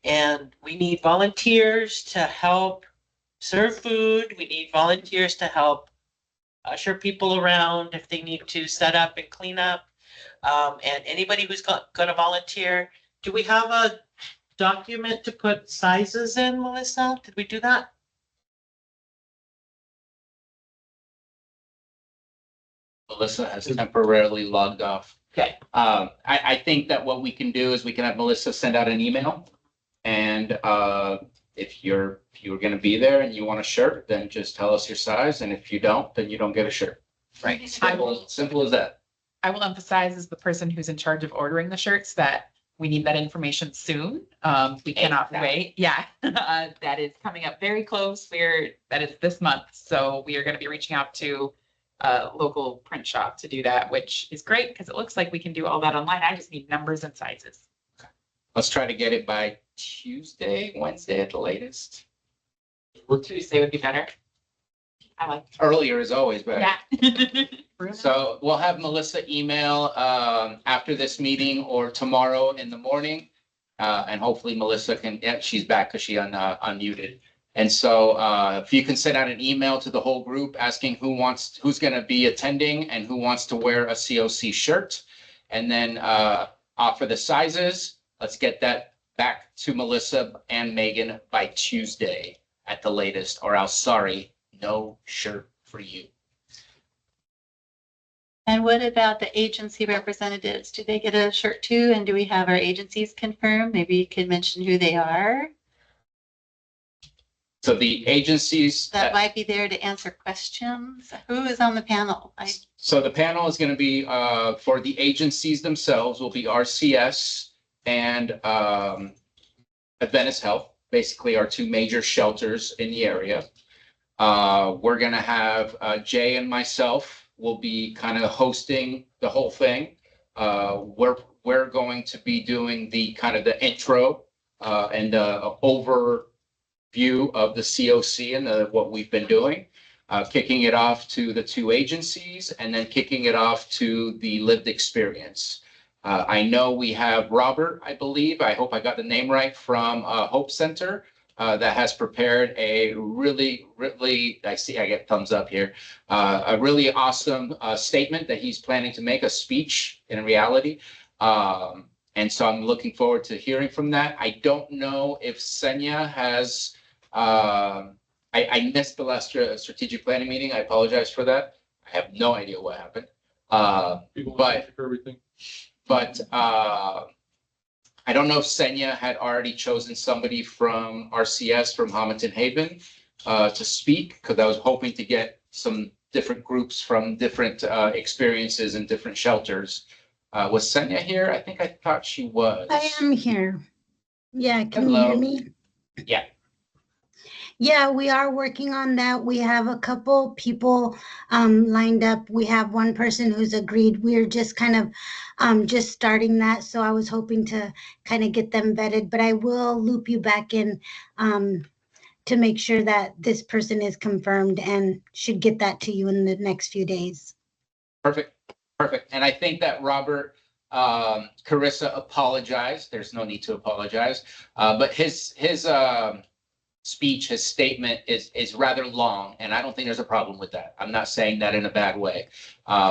and we need volunteers to help serve food. We need volunteers to help usher people around if they need to set up and clean up. And anybody who's going to volunteer. Do we have a document to put sizes in, Melissa? Did we do that? Melissa has temporarily logged off. Okay. I think that what we can do is we can have Melissa send out an email. And if you're going to be there and you want a shirt, then just tell us your size. And if you don't, then you don't get a shirt. Right. Simple as that. I will emphasize as the person who's in charge of ordering the shirts that we need that information soon. We cannot wait. Yeah, that is coming up very close. That is this month. So we are going to be reaching out to a local print shop to do that, which is great because it looks like we can do all that online. I just need numbers and sizes. Let's try to get it by Tuesday, Wednesday at the latest. Tuesday would be better. I like Earlier is always better. Yeah. So we'll have Melissa email after this meeting or tomorrow in the morning. And hopefully Melissa can, yeah, she's back because she unmuted. And so if you can send out an email to the whole group asking who's going to be attending and who wants to wear a COC shirt. And then offer the sizes. Let's get that back to Melissa and Megan by Tuesday at the latest, or else, sorry, no shirt for you. And what about the agency representatives? Do they get a shirt too? And do we have our agencies confirmed? Maybe you could mention who they are. So the agencies That might be there to answer questions. Who is on the panel? So the panel is going to be for the agencies themselves will be RCS and Adventist Health, basically our two major shelters in the area. We're going to have Jay and myself will be kind of hosting the whole thing. We're going to be doing the kind of the intro and the overview of the COC and what we've been doing, kicking it off to the two agencies and then kicking it off to the lived experience. I know we have Robert, I believe, I hope I got the name right, from Hope Center. That has prepared a really, I get thumbs up here, a really awesome statement that he's planning to make, a speech in reality. And so I'm looking forward to hearing from that. I don't know if Senya has, I missed the last strategic planning meeting. I apologize for that. I have no idea what happened. But everything. But I don't know if Senya had already chosen somebody from RCS from Hamilton Haven to speak, because I was hoping to get some different groups from different experiences in different shelters. Was Senya here? I thought she was. I am here. Yeah, can you Hello. hear me? Yeah. Yeah, we are working on that. We have a couple people lined up. We have one person who's agreed. We're just kind of just starting that. So I was hoping to kind of get them vetted, but I will loop you back in to make sure that this person is confirmed and should get that to you in the next few days. Perfect. And I think that Robert, Carissa apologized. There's no need to apologize. But his speech, his statement is rather long, and I don't think there's a problem with that. I'm not saying that in a bad way.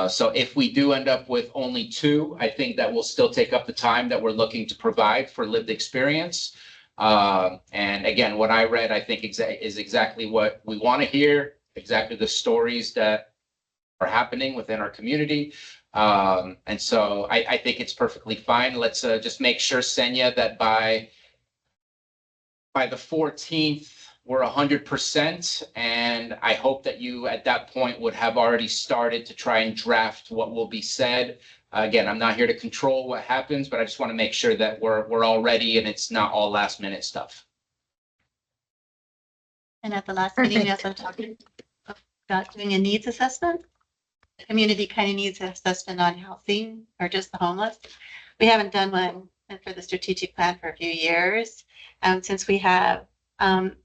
So if we do end up with only 2, I think that will still take up the time that we're looking to provide for lived experience. And again, what I read, I think is exactly what we want to hear, exactly the stories that are happening within our community. And so I think it's perfectly fine. Let's just make sure, Senya, that by the 14th, we're 100%. And I hope that you at that point would have already started to try and draft what will be said. Again, I'm not here to control what happens, but I just want to make sure that we're all ready and it's not all last minute stuff. And at the last meeting, we also talked about doing a needs assessment. Community kind of needs assessment on housing or just the homeless. We haven't done one for the strategic plan for a few years. Since we have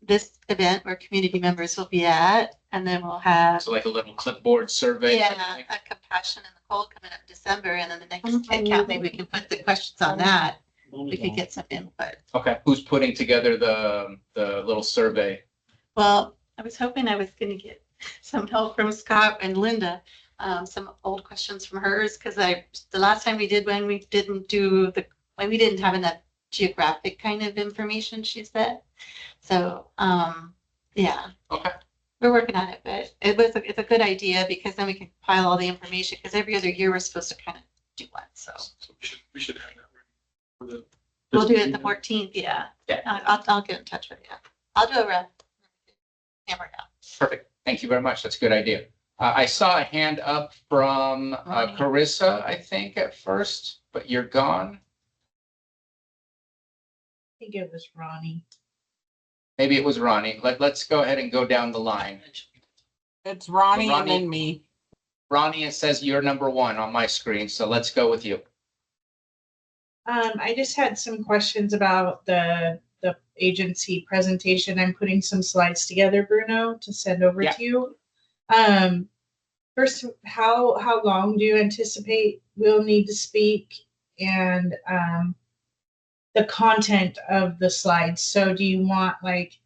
this event where community members will be at, and then we'll have. So like a little clipboard survey. Yeah, a compassion in the cold coming up in December, and then the next head count, maybe we can put the questions on that. We could get some input. Okay, who's putting together the little survey? Well, I was hoping I was going to get some help from Scott and Linda, some old questions from hers, because the last time we did one, we didn't have enough geographic kind of information, she said. So, yeah. Okay. We're working on it, but it's a good idea because then we can compile all the information, because every other year we're supposed to kind of do one, so. We should have that ready for the. We'll do it the 14th, yeah. Yeah. I'll get in touch with you. I'll do a hammer down. Perfect. Thank you very much. That's a good idea. I saw a hand up from Carissa, I think, at first, but you're gone. I think it was Ronnie. Maybe it was Ronnie. Let's go ahead and go down the line. It's Ronnie and then me. Ronnie, it says you're number 1 on my screen, so let's go with you. I just had some questions about the agency presentation. I'm putting some slides together, Bruno, to send over to you. First, how long do you anticipate we'll need to speak, and the content of the slides? So do you want like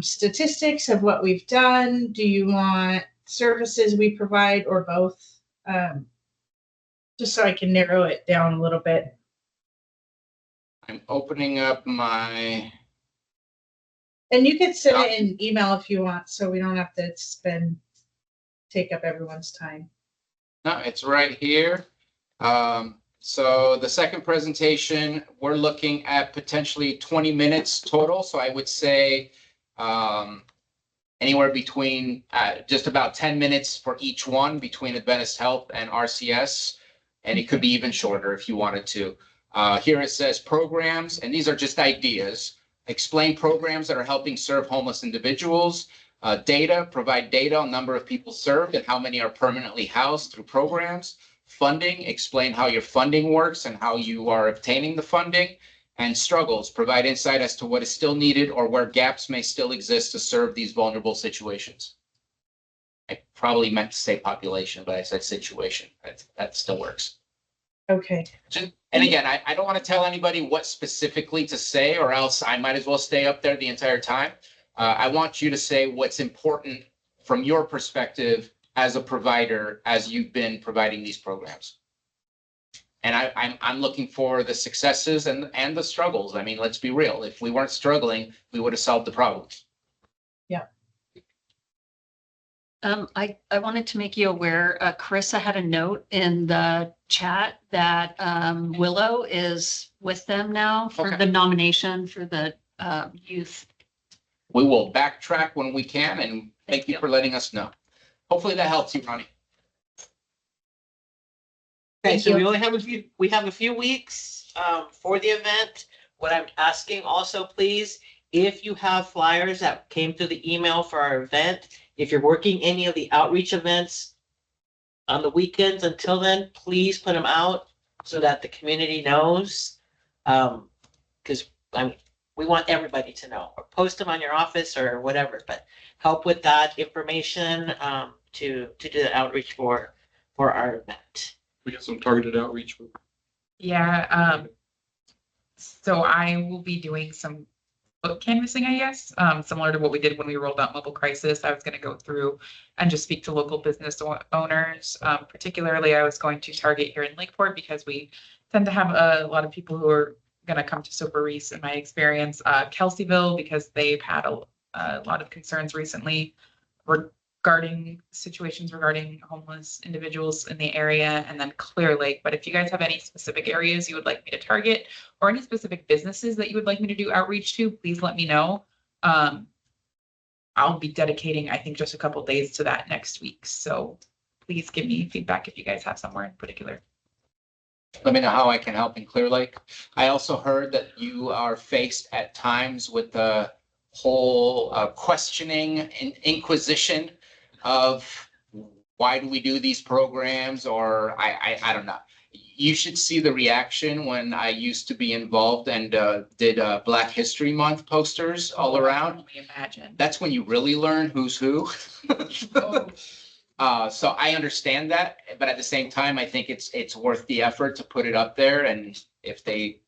statistics of what we've done? Do you want services we provide, or both? Just so I can narrow it down a little bit. I'm opening up my. And you could send it in email if you want, so we don't have to take up everyone's time. No, it's right here. So the second presentation, we're looking at potentially 20 minutes total. So I would say anywhere between just about 10 minutes for each one between Adventist Health and RCS. And it could be even shorter if you wanted to. Here it says programs, and these are just ideas. Explain programs that are helping serve homeless individuals. Data, provide data on number of people served and how many are permanently housed through programs. Funding, explain how your funding works and how you are obtaining the funding. And struggles, provide insight as to what is still needed or where gaps may still exist to serve these vulnerable situations. I probably meant to say population, but I said situation. That still works. Okay. And again, I don't want to tell anybody what specifically to say, or else I might as well stay up there the entire time. I want you to say what's important from your perspective as a provider, as you've been providing these programs. And I'm looking for the successes and the struggles. I mean, let's be real. If we weren't struggling, we would have solved the problems. Yeah. I wanted to make you aware, Carissa had a note in the chat that Willow is with them now for Okay. the nomination for the youth. We will backtrack when we can, and thank you for letting us know. Hopefully that helps you, Ronnie. Okay, Thank so you. we only have a few weeks for the event. What I'm asking also, please, if you have flyers that came through the email for our event, if you're working any of the outreach events on the weekends until then, please put them out so that the community knows. Because we want everybody to know, or post them on your office or whatever, but help with that information to do the outreach for our event. We got some targeted outreach. Yeah, so I will be doing some book canvassing, I guess, similar to what we did when we rolled out Mobile Crisis. I was going to go through and just speak to local business owners. Particularly, I was going to target here in Lakeport because we tend to have a lot of people who are going to come to Super Reese, in my experience. Kelseyville, because they've had a lot of concerns recently regarding situations regarding homeless individuals in the area, and then Clear Lake. But if you guys have any specific areas you would like me to target or any specific businesses that you would like me to do outreach to, please let me know. I'll be dedicating, I think, just a couple days to that next week. So please give me feedback if you guys have somewhere in particular. Let me know how I can help in Clear Lake. I also heard that you are faced at times with the whole questioning and inquisition of why do we do these programs, or I don't know. You should see the reaction when I used to be involved and did Black History Month posters all around. I can only imagine. That's when you really learn who's who. So I understand that, but at the same time, I think it's worth the effort to put it up there. And if they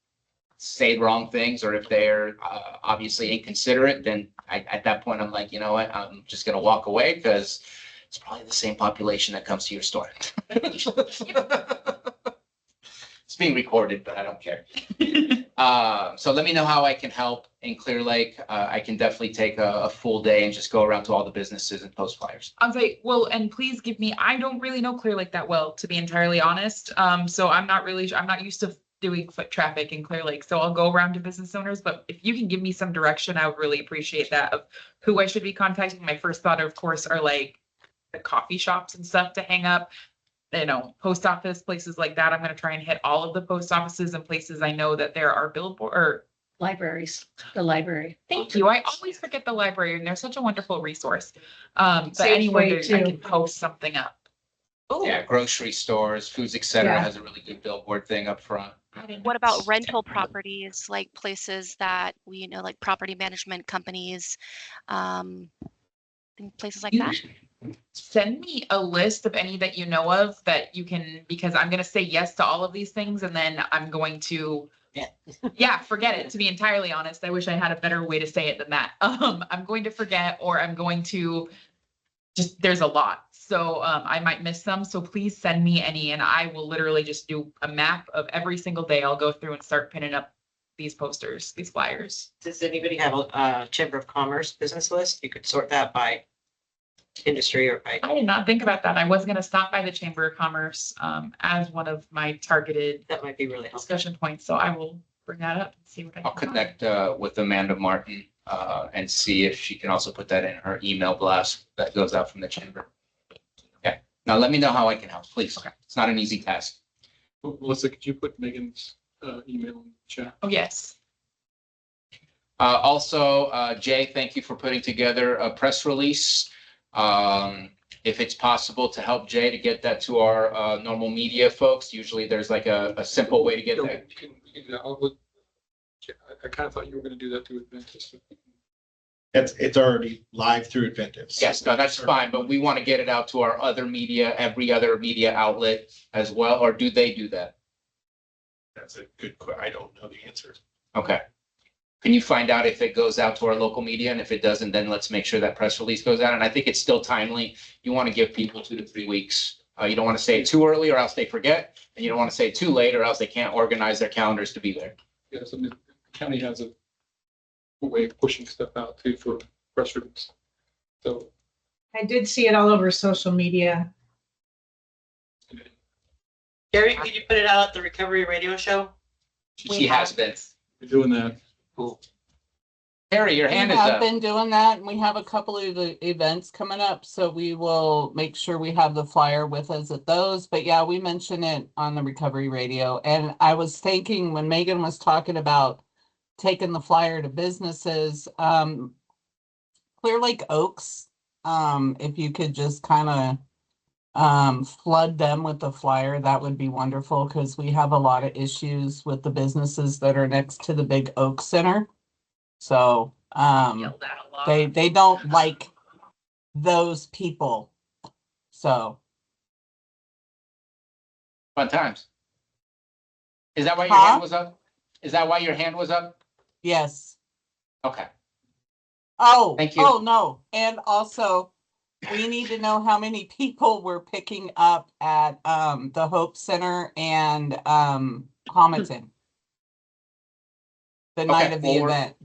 say wrong things, or if they're obviously inconsiderate, then at that point, I'm like, you know what, I'm just gonna walk away, because it's probably the same population that comes to your store. It's being recorded, but I don't care. So let me know how I can help in Clear Lake. I can definitely take a full day and just go around to all the businesses and post flyers. I'll say, well, and please give me, I don't really know Clear Lake that well, to be entirely honest. So I'm not used to doing foot traffic in Clear Lake. So I'll go around to business owners, but if you can give me some direction, I would really appreciate that, of who I should be contacting. My first thought, of course, are like the coffee shops and stuff to hang up, post office, places like that. I'm going to try and hit all of the post offices and places I know that there are billboard or Libraries, the library. Thank you. I always forget the library, and they're such a wonderful resource. But Safeway, anywhere I too. can post something up. Oh, Yeah, grocery stores, foods, etc. Yeah. has a really good billboard thing up front. What about rental properties, like places that we know, like property management companies, places like that? Send me a list of any that you know of that you can, because I'm going to say yes to all of these things, and then I'm going to, yeah, forget it. To be entirely honest, I wish I had a better way to say it than that. I'm going to forget, or I'm going to just, there's a lot. So I might miss some. So please send me any, and I will literally just do a map of every single day. I'll go through and start pinning up these posters, these flyers. Does anybody have a Chamber of Commerce business list? You could sort that by industry or by. I did not think about that. I was going to stop by the Chamber of Commerce as one of my targeted That might be really helpful. discussion points. So I will bring that up and see what I can I'll connect with Amanda Martin and see if she can also put that in her email blast that goes out from the chamber. Okay. Now let me know how I can help, please. Okay. It's not an easy task. Melissa, could you put Megan's email in the chat? Oh, yes. Also, Jay, thank you for putting together a press release. If it's possible to help Jay to get that to our normal media folks, usually there's like a simple way to get that. I kind of thought you were going to do that to Adventist. It's already live through Adventist. Yes, no, that's fine, but we want to get it out to our other media, every other media outlet as well, or do they do that? That's a good question. I don't know the answer. Okay. Can you find out if it goes out to our local media? And if it doesn't, then let's make sure that press release goes out. And I think it's still timely. You want to give people 2 to 3 weeks. You don't want to say it too early or else they forget. And you don't want to say it too late or else they can't organize their calendars to be there. Yes, I mean, the county has a way of pushing stuff out too for press release. So I did see it all over social media. Gary, could you put it out at the Recovery Radio Show? She has been. We're doing that. Cool. Harry, your hand We is have up. been doing that, and we have a couple of the events coming up, so we will make sure we have the flyer with us at those. But yeah, we mention it on the Recovery Radio. And I was thinking when Megan was talking about taking the flyer to businesses, Clear Lake Oaks, if you could just kind of flood them with the flyer, that would be wonderful, because we have a lot of issues with the businesses that are next to the big Oak Center. So they don't like those people. So Fun times. Is that why your hand was up? Is that why your hand was up? Yes. Okay. Oh, Thank you. Oh, no. And also, we need to know how many people we're picking up at the Hope Center and Homerton. The night of the event.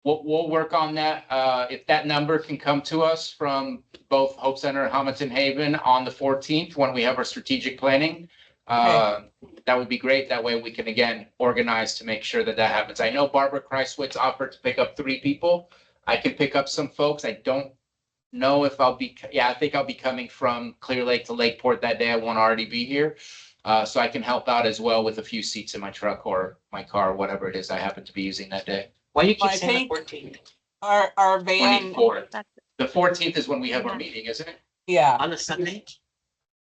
We'll work on that. If that number can come to us from both Hope Center and Hamilton Haven on the 14th, when we have our strategic planning, that would be great. That way we can, again, organize to make sure that that happens. I know Barbara Kreiswitz offered to pick up 3 people. I can pick up some folks. I don't know if I'll be, I think I'll be coming from Clear Lake to Lakeport that day. I won't already be here. So I can help out as well with a few seats in my truck or my car, whatever it is I happen to be using that day. Why do you keep I saying the think 14th? our van, 24th. The 14th is when we have our meeting, isn't it? yeah, On a Sunday?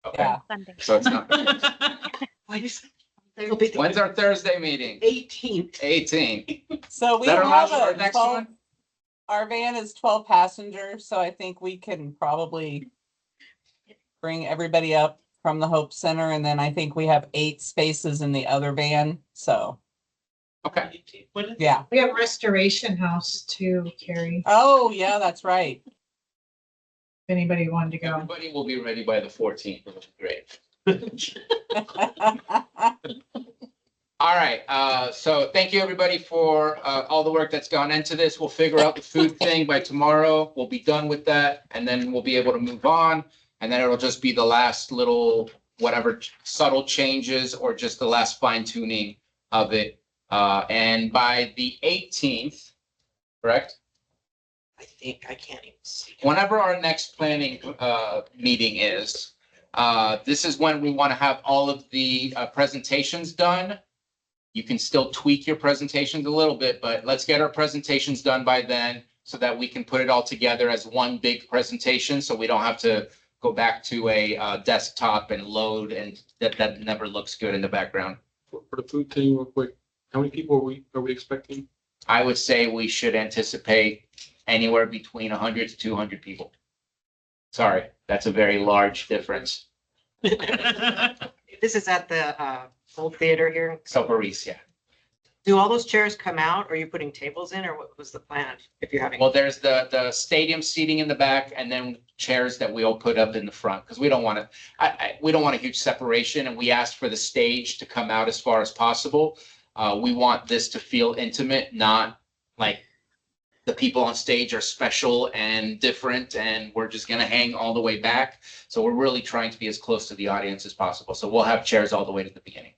Okay. yeah. So it's not. Why do you say? It'll be the When's our Thursday meeting? 18th. 18. So Is we that our have last- our a next 12, one? our van is 12 passengers, so I think we can probably bring everybody up from the Hope Center, and then I think we have 8 spaces in the other van, so, Okay. yeah. We have Restoration House too, Carrie, Oh, yeah, that's right. if anybody wanted to go. Everybody will be ready by the 14th, which is great. All right, so thank you, everybody, for all the work that's gone into this. We'll figure out the food thing by tomorrow. We'll be done with that, and then we'll be able to move on. And then it'll just be the last little, whatever subtle changes or just the last fine tuning of it. And by the 18th, correct? I think I can't even see. Whenever our next planning meeting is, this is when we want to have all of the presentations done. You can still tweak your presentations a little bit, but let's get our presentations done by then so that we can put it all together as one big presentation, so we don't have to go back to a desktop and load, and that never looks good in the background. For the food thing, real quick, how many people are we expecting? I would say we should anticipate anywhere between 100 to 200 people. Sorry, that's a very large difference. This is at the old theater here. So Paris, yeah. Do all those chairs come out? Or are you putting tables in, or what was the plan if you're having? Well, there's the stadium seating in the back, and then chairs that we'll put up in the front, because we don't want to, we don't want a huge separation, and we asked for the stage to come out as far as possible. We want this to feel intimate, not like the people on stage are special and different, and we're just gonna hang all the way back. So we're really trying to be as close to the audience as possible. So we'll have chairs all the way to the beginning.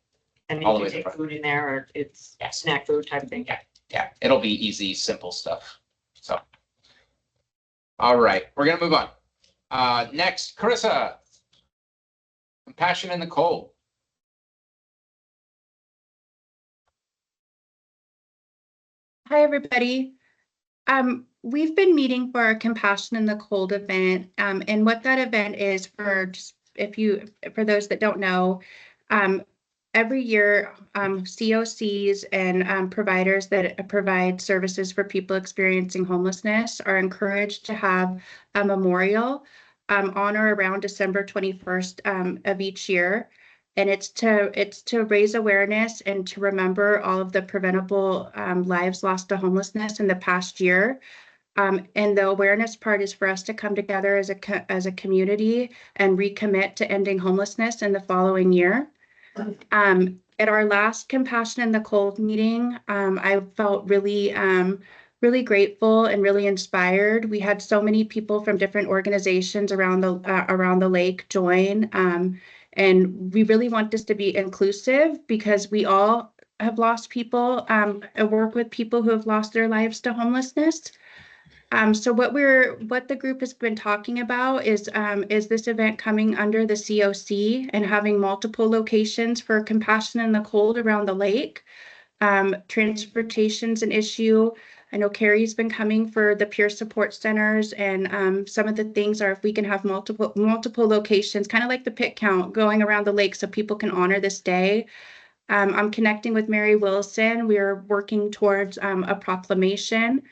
And all you the can way to the take front. food in there, or it's snack food type thing? Yeah, it'll be easy, simple stuff. So. All right, we're gonna move on. Next, Carissa. Compassion in the Cold. Hi, everybody. We've been meeting for our Compassion in the Cold event. And what that event is, for just for those that don't know, every year, COCs and providers that provide services for people experiencing homelessness are encouraged to have a memorial on or around December 21st of each year. And it's to raise awareness and to remember all of the preventable lives lost to homelessness in the past year. And the awareness part is for us to come together as a community and recommit to ending homelessness in the following year. At our last Compassion in the Cold meeting, I felt really really grateful and really inspired. We had so many people from different organizations around the lake join. And we really want this to be inclusive because we all have lost people, and work with people who have lost their lives to homelessness. So what the group has been talking about is this event coming under the COC and having multiple locations for Compassion in the Cold around the lake. Transportation's an issue. I know Carrie's been coming for the peer support centers, and some of the things are if we can have multiple locations, kind of like the pit count going around the lake so people can honor this day. I'm connecting with Mary Wilson. We are working towards a proclamation.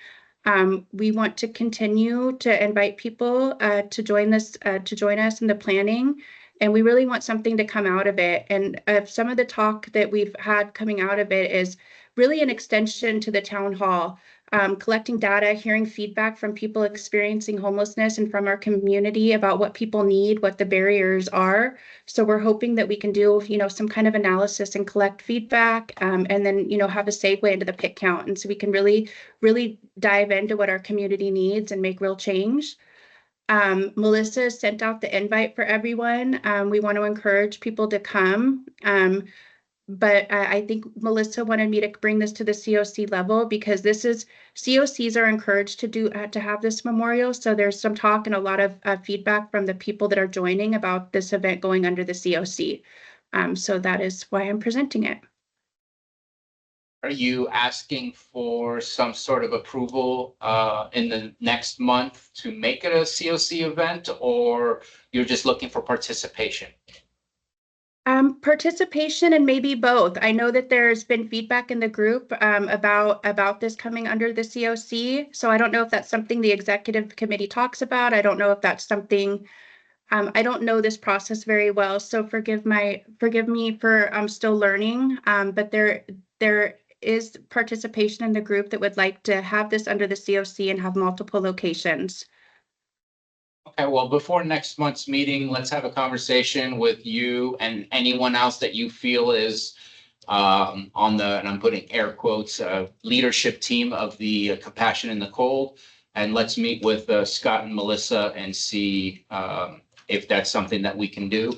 We want to continue to invite people to join us in the planning, and we really want something to come out of it. And some of the talk that we've had coming out of it is really an extension to the town hall, collecting data, hearing feedback from people experiencing homelessness and from our community about what people need, what the barriers are. So we're hoping that we can do, some kind of analysis and collect feedback, and then, have a segue into the pit count. And so we can really, really dive into what our community needs and make real change. Melissa sent out the invite for everyone. We want to encourage people to come. But I think Melissa wanted me to bring this to the COC level because COCs are encouraged to have this memorial. So there's some talk and a lot of feedback from the people that are joining about this event going under the COC. So that is why I'm presenting it. Are you asking for some sort of approval in the next month to make it a COC event, or you're just looking for participation? Participation and maybe both. I know that there's been feedback in the group about this coming under the COC. So I don't know if that's something the executive committee talks about. I don't know if that's something, I don't know this process very well. So forgive me for still learning. But there is participation in the group that would like to have this under the COC and have multiple locations. Okay, well, before next month's meeting, let's have a conversation with you and anyone else that you feel is on the, and I'm putting air quotes, leadership team of the Compassion in the Cold. And let's meet with Scott and Melissa and see if that's something that we can do.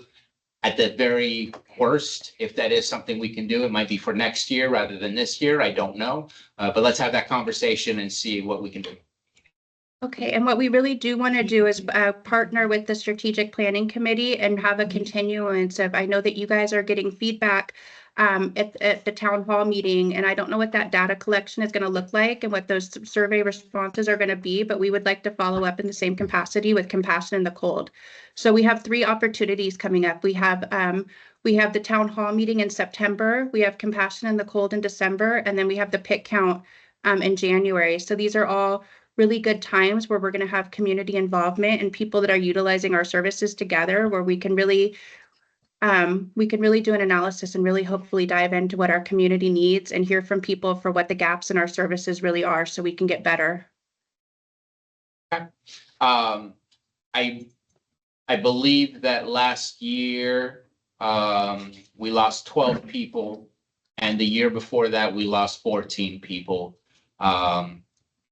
At the very worst, if that is something we can do, it might be for next year rather than this year. I don't know. But let's have that conversation and see what we can do. Okay, and what we really do want to do is partner with the strategic planning committee and have a continuance of, I know that you guys are getting feedback at the town hall meeting, and I don't know what that data collection is going to look like and what those survey responses are going to be, but we would like to follow up in the same capacity with Compassion in the Cold. So we have 3 opportunities coming up. We have the town hall meeting in September, we have Compassion in the Cold in December, and then we have the pit count in January. So these are all really good times where we're going to have community involvement and people that are utilizing our services together, where we can really do an analysis and really hopefully dive into what our community needs and hear from people for what the gaps in our services really are so we can get better. Okay. I believe that last year we lost 12 people, and the year before that we lost 14 people.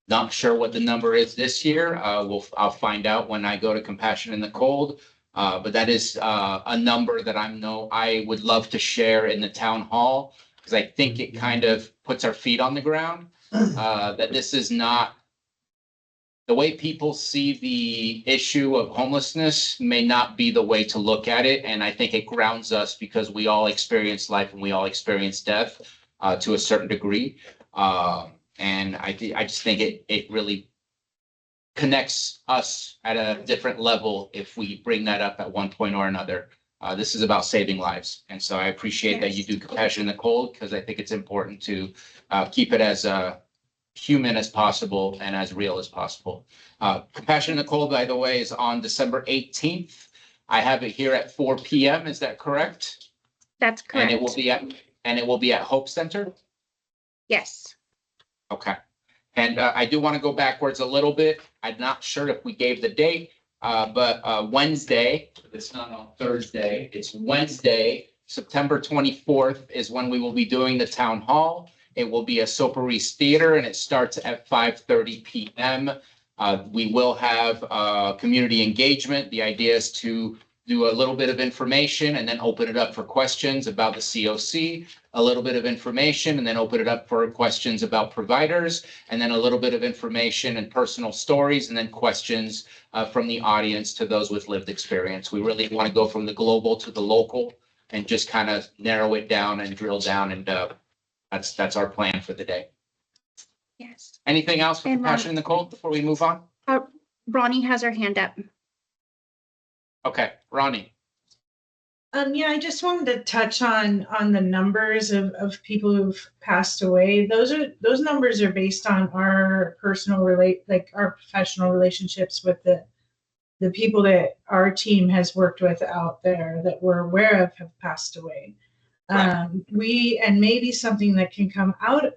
Not sure what the number is this year. I'll find out when I go to Compassion in the Cold. But that is a number that I would love to share in the town hall, because I think it kind of puts our feet on the ground. That this is not the way people see the issue of homelessness may not be the way to look at it. And I think it grounds us because we all experience life and we all experience death to a certain degree. And I just think it really connects us at a different level if we bring that up at one point or another. This is about saving lives. And so I appreciate that you do Compassion in the Cold, because I think it's important to keep it as human as possible and as real as possible. Compassion in the Cold, by the way, is on December 18th. I have it here at 4 p.m. Is that correct? That's correct. And it will be at Hope Center? Yes. Okay. And I do want to go backwards a little bit. I'm not sure if we gave the date, but Wednesday, it's not on Thursday, it's Wednesday, September 24th is when we will be doing the town hall. It will be a Soparis Theater and it starts at 5:30 p.m. We will have community engagement. The idea is to do a little bit of information and then open it up for questions about the COC, a little bit of information and then open it up for questions about providers, and then a little bit of information and personal stories, and then questions from the audience to those with lived experience. We really want to go from the global to the local and just kind of narrow it down and drill down, and that's our plan for the day. Yes. Anything else for Compassion in the Cold before we move on? Ronnie has her hand up. Okay, Ronnie. Yeah, I just wanted to touch on the numbers of people who've passed away. Those numbers are based on our our professional relationships with the people that our team has worked with out there that we're aware of have passed away. Right. And maybe something that can come out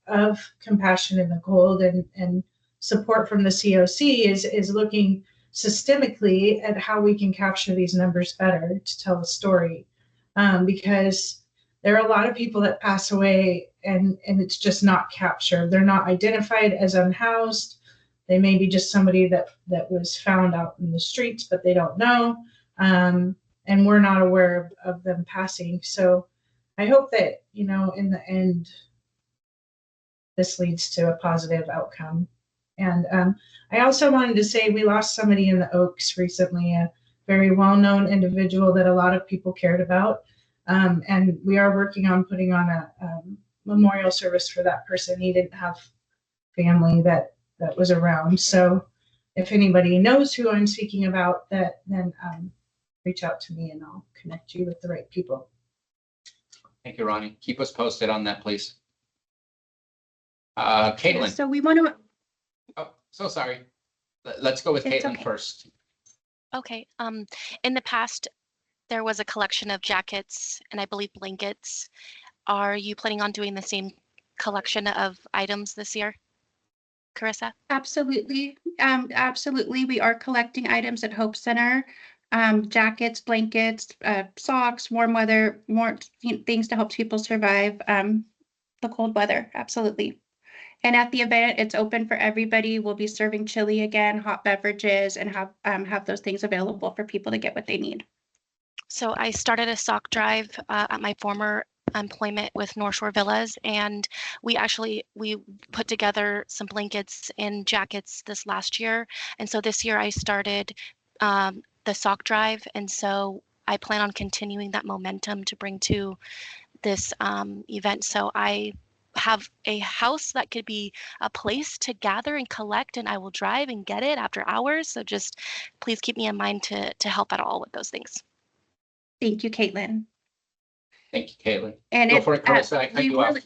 of Compassion in the Cold and support from the COC is looking systemically at how we can capture these numbers better to tell the story. Because there are a lot of people that pass away and it's just not captured. They're not identified as unhoused. They may be just somebody that was found out in the streets, but they don't know. And we're not aware of them passing. So I hope that, in the end, this leads to a positive outcome. And I also wanted to say we lost somebody in the Oaks recently, a very well-known individual that a lot of people cared about. And we are working on putting on a memorial service for that person. He didn't have family that was around. So if anybody knows who I'm speaking about, then reach out to me and I'll connect you with the right people. Thank you, Ronnie. Keep us posted on that, please. Caitlin. So we want to. Oh, so sorry. Let's go with It's Caitlin okay. first. Okay, in the past, there was a collection of jackets and I believe blankets. Are you planning on doing the same collection of items this year, Carissa? Absolutely. Absolutely. We are collecting items at Hope Center. Jackets, blankets, socks, warm weather, more things to help people survive the cold weather. Absolutely. And at the event, it's open for everybody. We'll be serving chili again, hot beverages, and have those things available for people to get what they need. So I started a sock drive at my former employment with North Shore Villas, and we put together some blankets and jackets this last year, and so this year I started the sock drive, and so I plan on continuing that momentum to bring to this event. So I have a house that could be a place to gather and collect, and I will drive and get it after hours. So just please keep me in mind to help at all with those things. Thank you, Caitlin. Thank you, Caitlin. And Go for it, Carissa. I cut you off.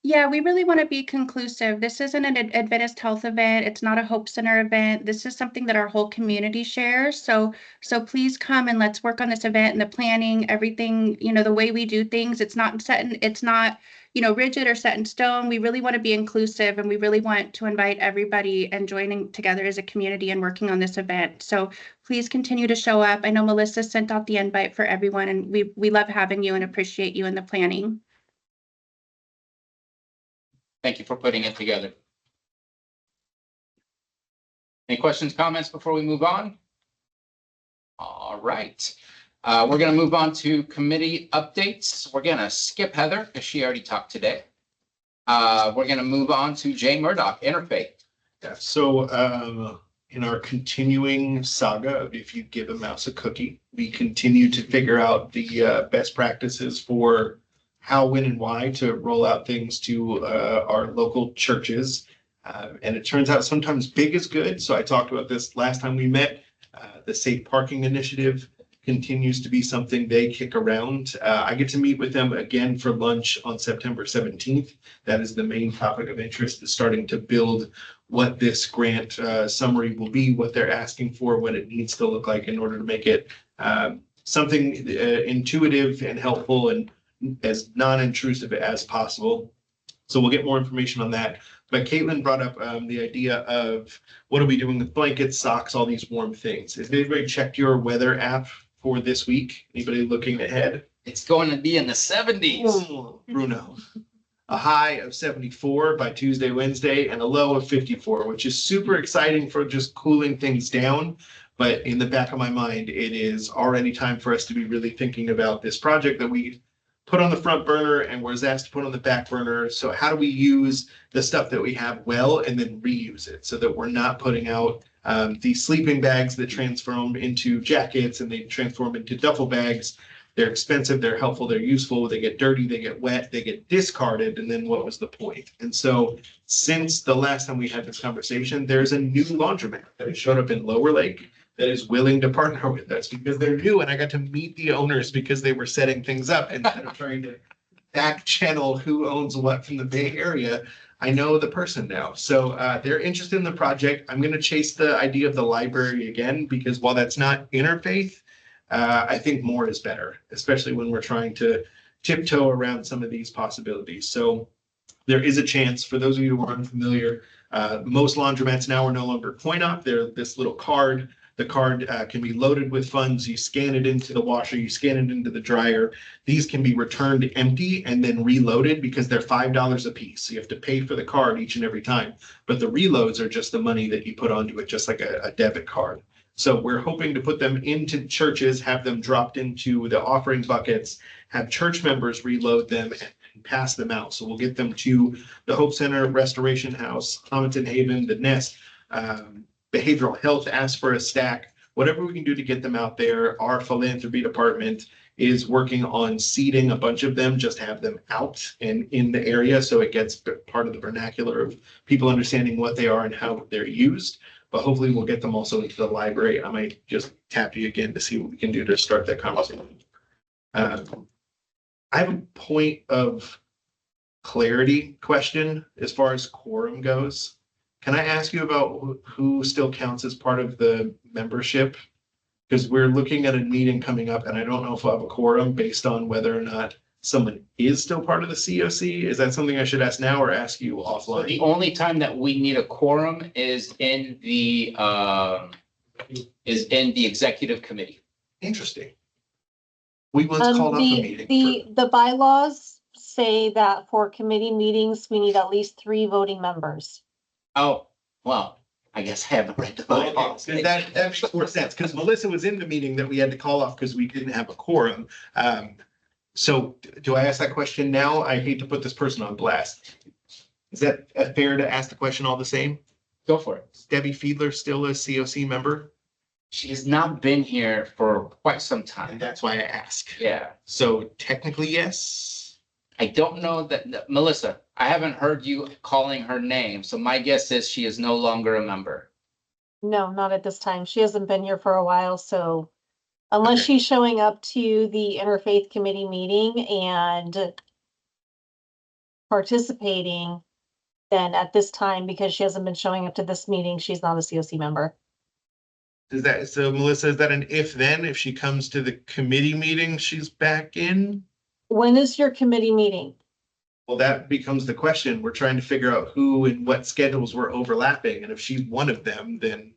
Yeah, we really want to be conclusive. This isn't an Adventist Health event. It's not a Hope Center event. This is something that our whole community shares. So please come and let's work on this event and the planning, everything, the way we do things. It's not rigid or set in stone. We really want to be inclusive and we really want to invite everybody and joining together as a community and working on this event. So please continue to show up. I know Melissa sent out the invite for everyone and we love having you and appreciate you in the planning. Thank you for putting it together. Any questions, comments before we move on? All right. We're going to move on to committee updates. We're going to skip Heather because she already talked today. We're going to move on to Jay Murdoch, Interfaith. Yeah, so in our continuing saga of If You Give a Mouse a Cookie, we continue to figure out the best practices for how, when, and why to roll out things to our local churches. And it turns out sometimes big is good. So I talked about this last time we met. The Safe Parking Initiative continues to be something they kick around. I get to meet with them again for lunch on September 17th. That is the main topic of interest, is starting to build what this grant summary will be, what they're asking for, what it needs to look like in order to make it something intuitive and helpful and as non-intrusive as possible. So we'll get more information on that. But Caitlin brought up the idea of what are we doing with blankets, socks, all these warm things. Has anybody checked your weather app for this week? Anybody looking ahead? It's going to be in the 70s. Oh, Bruno. a high of 74 by Tuesday, Wednesday, and a low of 54, which is super exciting for just cooling things down. But in the back of my mind, it is already time for us to be really thinking about this project that we put on the front burner and was asked to put on the back burner. So how do we use the stuff that we have well and then reuse it so that we're not putting out these sleeping bags that transform into jackets and they transform into duffel bags. They're expensive, they're helpful, they're useful, they get dirty, they get wet, they get discarded, and then what was the point? And so since the last time we had this conversation, there's a new laundromat that showed up in Lower Lake that is willing to partner with us because they're new, and I got to meet the owners because they were setting things up instead of trying to back channel who owns what from the Bay Area. I know the person now. So they're interested in the project. I'm going to chase the idea of the library again, because while that's not interfaith, I think more is better, especially when we're trying to tiptoe around some of these possibilities. So there is a chance, for those of you who are unfamiliar, most laundromats now are no longer coin op. They're this little card. The card can be loaded with funds. You scan it into the washer, you scan it into the dryer. These can be returned empty and then reloaded because they're $5 a piece. So you have to pay for the card each and every time. But the reloads are just the money that you put onto it, just like a debit card. So we're hoping to put them into churches, have them dropped into the offering buckets, have church members reload them and pass them out. So we'll get them to the Hope Center, Restoration House, Homerton Haven, the Nest, Behavioral Health asks for a stack. Whatever we can do to get them out there. Our philanthropy department is working on seeding a bunch of them, just have them out and in the area. So it gets part of the vernacular of people understanding what they are and how they're used. But hopefully we'll get them also into the library. I might just tap you again to see what we can do to start that conversation. I have a point of clarity question as far as quorum goes. Can I ask you about who still counts as part of the membership? Because we're looking at a meeting coming up and I don't know if we'll have a quorum based on whether or not someone is still part of the COC. Is that something I should ask now or ask you offline? So the only time that we need a quorum is in the executive committee. Interesting. We once called off a meeting. The bylaws say that for committee meetings, we need at least 3 voting members. Oh, well, I guess I haven't read the bylaws. That makes more sense because Melissa was in the meeting that we had to call off because we didn't have a quorum. So do I ask that question now? I hate to put this person on blast. Is that fair to ask the question all the same? Go for it. Is Debbie Fiedler still a COC member? She's not been here for quite some time. And that's why I ask. Yeah. So technically, yes. I don't know that, Melissa, I haven't heard you calling her name. So my guess is she is no longer a member. No, not at this time. She hasn't been here for a while, so unless she's showing up to the interfaith committee meeting and participating, then at this time, because she hasn't been showing up to this meeting, she's not a COC member. Is that so, Melissa? Is that an if then? If she comes to the committee meeting, she's back in? When is your committee meeting? Well, that becomes the question. We're trying to figure out who and what schedules we're overlapping. And if she's one of them, then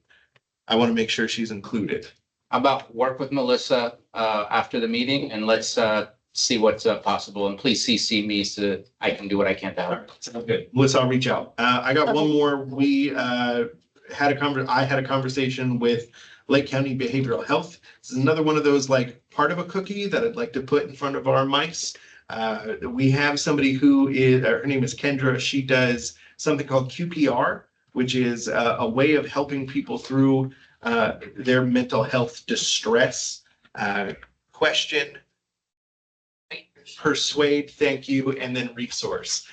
I want to make sure she's included. How about work with Melissa after the meeting and let's see what's possible. And please CC me so I can do what I can to help. Sounds good. Melissa, I'll reach out. I got one more. I had a conversation with Lake County Behavioral Health. This is another one of those like part of a cookie that I'd like to put in front of our mice. We have somebody who is, her name is Kendra. She does something called QPR, which is a way of helping people through their mental health distress. Question, persuade, thank you, and then resource.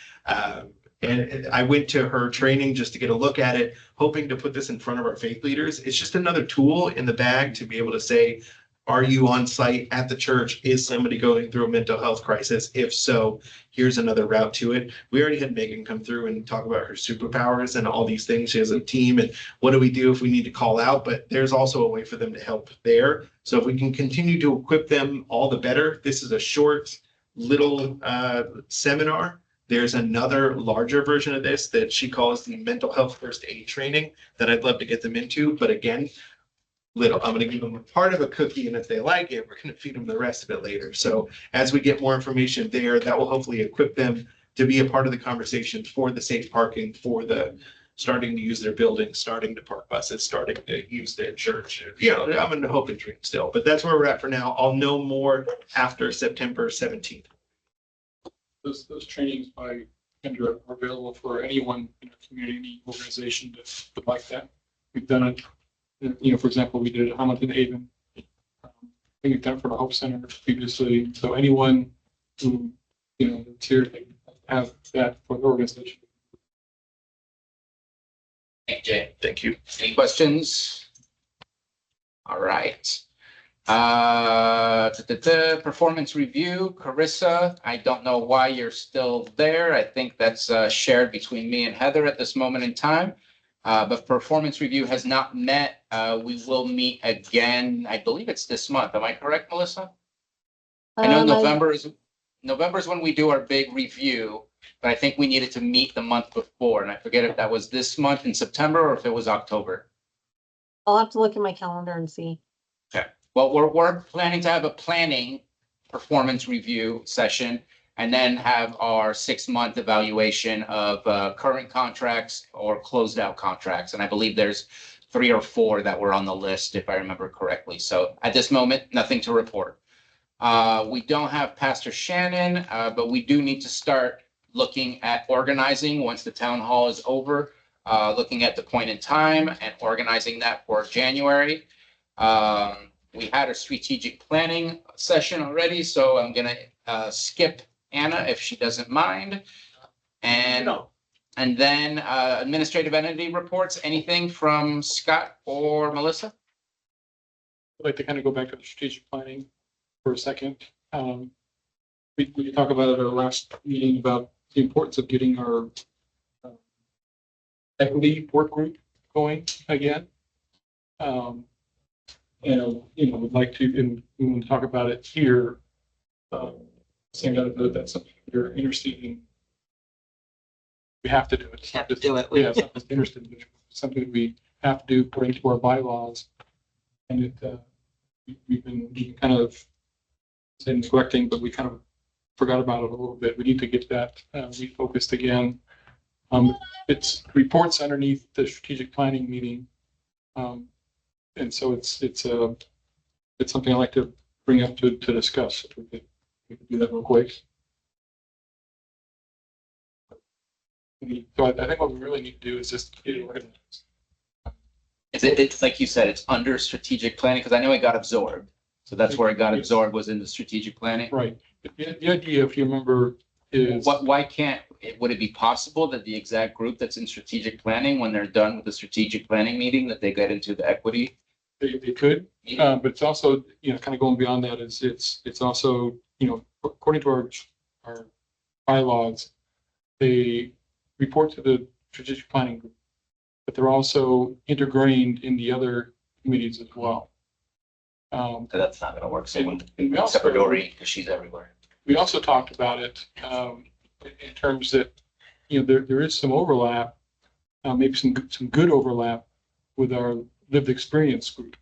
And I went to her training just to get a look at it, hoping to put this in front of our faith leaders. It's just another tool in the bag to be able to say, are you on site at the church? Is somebody going through a mental health crisis? If so, here's another route to it. We already had Megan come through and talk about her superpowers and all these things. She has a team and what do we do if we need to call out? But there's also a way for them to help there. So if we can continue to equip them, all the better. This is a short little seminar. There's another larger version of this that she calls the mental health first aid training that I'd love to get them into. But again, I'm going to give them a part of a cookie, and if they like it, we're going to feed them the rest of it later. So as we get more information there, that will hopefully equip them to be a part of the conversation for the safe parking, for the starting to use their buildings, starting to park buses, starting to use their church. You know, I'm in the hope and dream still, but that's where we're at for now. I'll know more after September 17th. Those trainings by Kendra are available for anyone in the community organization that would like that. We've done it, you know, for example, we did it at Hamilton Haven. I think we've done it for the Hope Center previously. So anyone who, you know, that's here can have that for the organization. Thank you, Jay. Thank you. Any questions? All right. Performance review, Carissa, I don't know why you're still there. I think that's shared between me and Heather at this moment in time. But performance review has not met. We will meet again. I believe it's this month. Am I correct, Melissa? I know November is when we do our big review, but I think we needed to meet the month before. And I forget if that was this month in September or if it was October. I'll have to look at my calendar and see. Okay. Well, we're planning to have a planning performance review session and then have our 6-month evaluation of current contracts or closed out contracts. And I believe there's 3 or 4 that were on the list, if I remember correctly. So at this moment, nothing to report. We don't have Pastor Shannon, but we do need to start looking at organizing once the town hall is over, looking at the point in time and organizing that for January. We had a strategic planning session already, so I'm gonna skip Anna if she doesn't mind. And then administrative entity reports, anything from Scott or Melissa? I'd like to kind of go back to the strategic planning for a second. We talked about at our last meeting about the importance of getting our equity work group going again. And, you know, would like to, and we want to talk about it here. Saying that that's something you're interested in. We have to do it. Have to do it. Yeah, it's not just interested in it. It's something that we have to do according to our bylaws. And it, we've been kind of saying neglecting, but we kind of forgot about it a little bit. We need to get that refocused again. It's reports underneath the strategic planning meeting. And so it's something I'd like to bring up to discuss. If we could do that real quick. So I think what we really need to do is just get it organized. It's like you said, it's under strategic planning, because I know it got absorbed. So that's where it got absorbed, was in the strategic planning. Right. The idea, if you remember, is why can't, would it be possible that the exact group that's in strategic planning, when they're done with the strategic planning meeting, that they get into the equity? They could, but it's also, you know, kind of going beyond that is it's also, you know, according to our bylaws, they report to the strategic planning group, but they're also ingrained in the other committees as well. So that's not going to work. So and except for Dory, because she's everywhere. We also talked about it in terms that, you know, there is some overlap, maybe some good overlap with our lived experience group.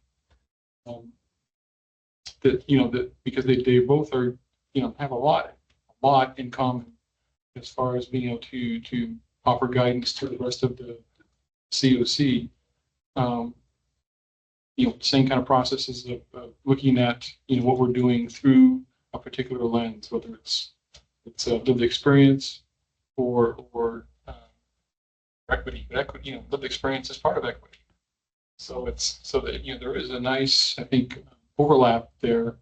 That, you know, that because they both are, you know, have a lot in common as far as being able to offer guidance to the rest of the COC. You know, same kind of processes of looking at, you know, what we're doing through a particular lens, whether it's lived experience or equity. But equity, you know, lived experience is part of equity. So it's so that, you know, there is a nice, I think, overlap there,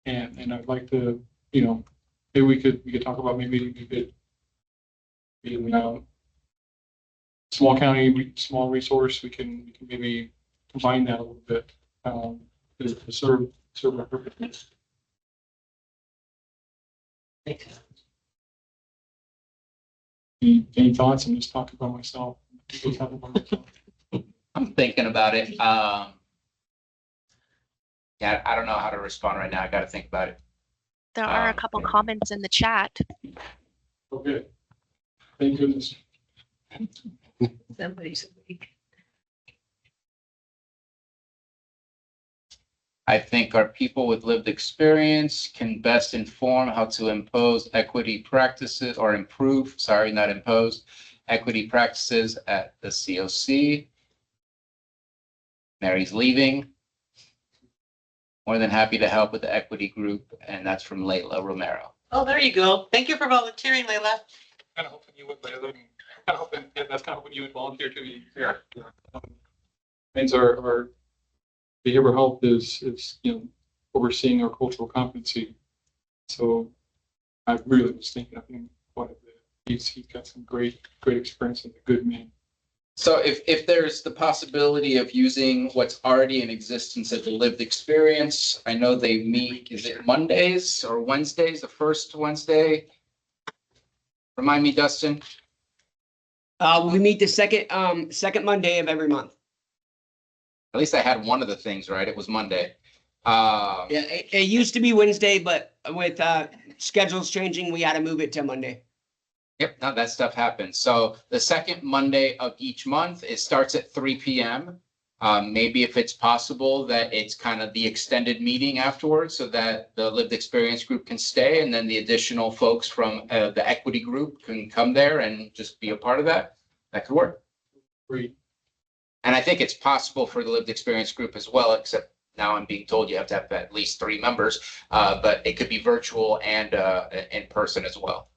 and I'd like to, you know, maybe we could talk about maybe we could in small county, small resource, we can maybe combine that a little bit to serve our purpose. Any thoughts? I'm just talking about myself. I'm thinking about it. Yeah, I don't know how to respond right now. I got to think about it. There are a couple comments in the chat. Okay. Thank goodness. Somebody's weak. I think our people with lived experience can best inform how to impose equity practices or improve, sorry, not impose, equity practices at the COC. Mary's leaving. More than happy to help with the equity group, and that's from Layla Romero. Oh, there you go. Thank you for volunteering, Layla. Kind of hoping you would, Layla. Kind of hoping, yeah, that's kind of hoping you would volunteer to be here. Means our behavioral health is, you know, overseeing our cultural competency. So I really was thinking of him quite a bit. He's got some great experience and a good man. So if there's the possibility of using what's already in existence as a lived experience, I know they meet, is it Mondays or Wednesdays, the first Wednesday? Remind me, Dustin. We meet the second Monday of every month. At least I had one of the things right. It was Monday. Yeah, it used to be Wednesday, but with schedules changing, we had to move it to Monday. Yep, no, that stuff happens. So the second Monday of each month, it starts at 3 p.m. Maybe if it's possible that it's kind of the extended meeting afterwards so that the lived experience group can stay and then the additional folks from the equity group can come there and just be a part of that. That could work. Great. And I think it's possible for the lived experience group as well, except now I'm being told you have to have at least 3 members, but it could be virtual and in person as well.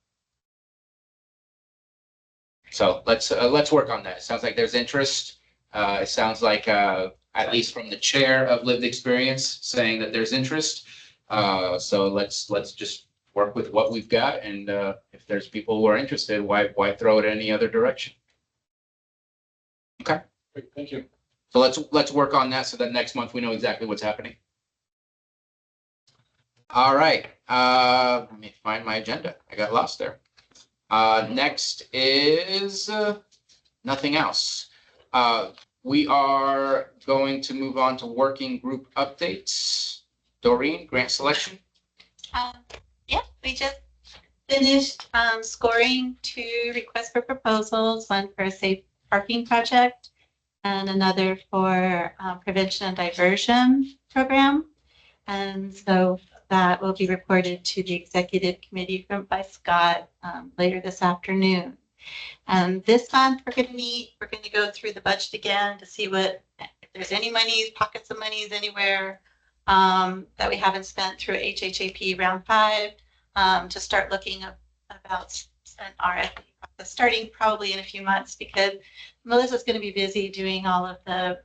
So let's work on that. It sounds like there's interest. It sounds like at least from the chair of lived experience saying that there's interest. So let's just work with what we've got, and if there's people who are interested, why throw it any other direction? Okay. Great, thank you. So let's work on that so that next month we know exactly what's happening. All right. Let me find my agenda. I got lost there. Next is nothing else. We are going to move on to working group updates. Doreen, grant selection. Yeah, we just finished scoring 2 requests for proposals, one for a safe parking project and another for prevention and diversion program. And so that will be reported to the executive committee by Scott later this afternoon. And this month we're going to meet, we're going to go through the budget again to see if there's any monies, pockets of monies anywhere that we haven't spent through HHAP round 5 to start looking about an RFP process starting probably in a few months, because Melissa's going to be busy doing all of the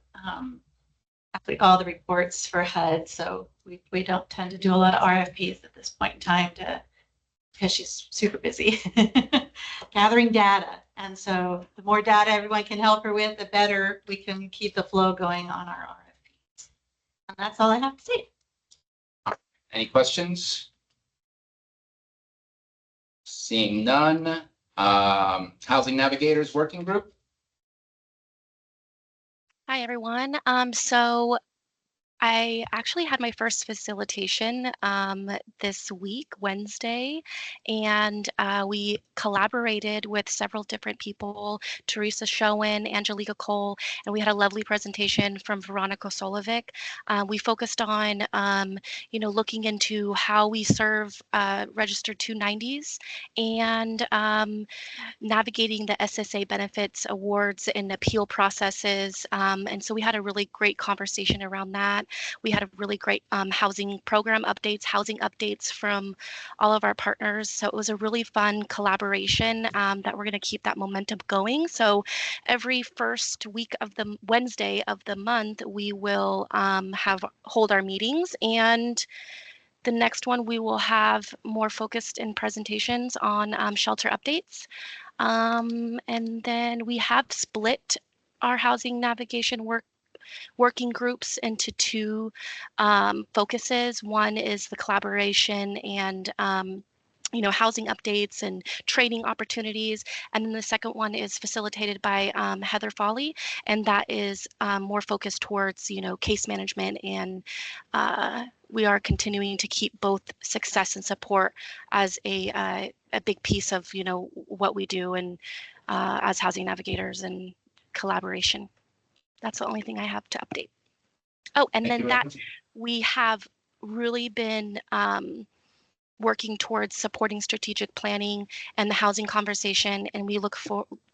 reports for HUD. So we don't tend to do a lot of RFPs at this point in time because she's super busy gathering data. And so the more data everyone can help her with, the better we can keep the flow going on our RFPs. And that's all I have to say. Any questions? Seeing none. Housing Navigators Working Group. Hi, everyone. So I actually had my first facilitation this week, Wednesday, and we collaborated with several different people, Teresa Schoen, Angelica Cole, and we had a lovely presentation from Veronica Solovic. We focused on, looking into how we serve registered 290s and navigating the SSA benefits awards and appeal processes. And so we had a really great conversation around that. We had a really great housing program updates, housing updates from all of our partners. So it was a really fun collaboration that we're going to keep that momentum going. So every first week of the Wednesday of the month, we will hold our meetings, and the next one we will have more focused in presentations on shelter updates. And then we have split our housing navigation working groups into 2 focuses. One is the collaboration and housing updates and training opportunities. And then the second one is facilitated by Heather Foley, and that is more focused towards, case management. And we are continuing to keep both success and support as a big piece of, what we do and as housing navigators and collaboration. That's the only thing I have to update. Oh, and then that we have really been working towards supporting strategic planning and the housing conversation, and we look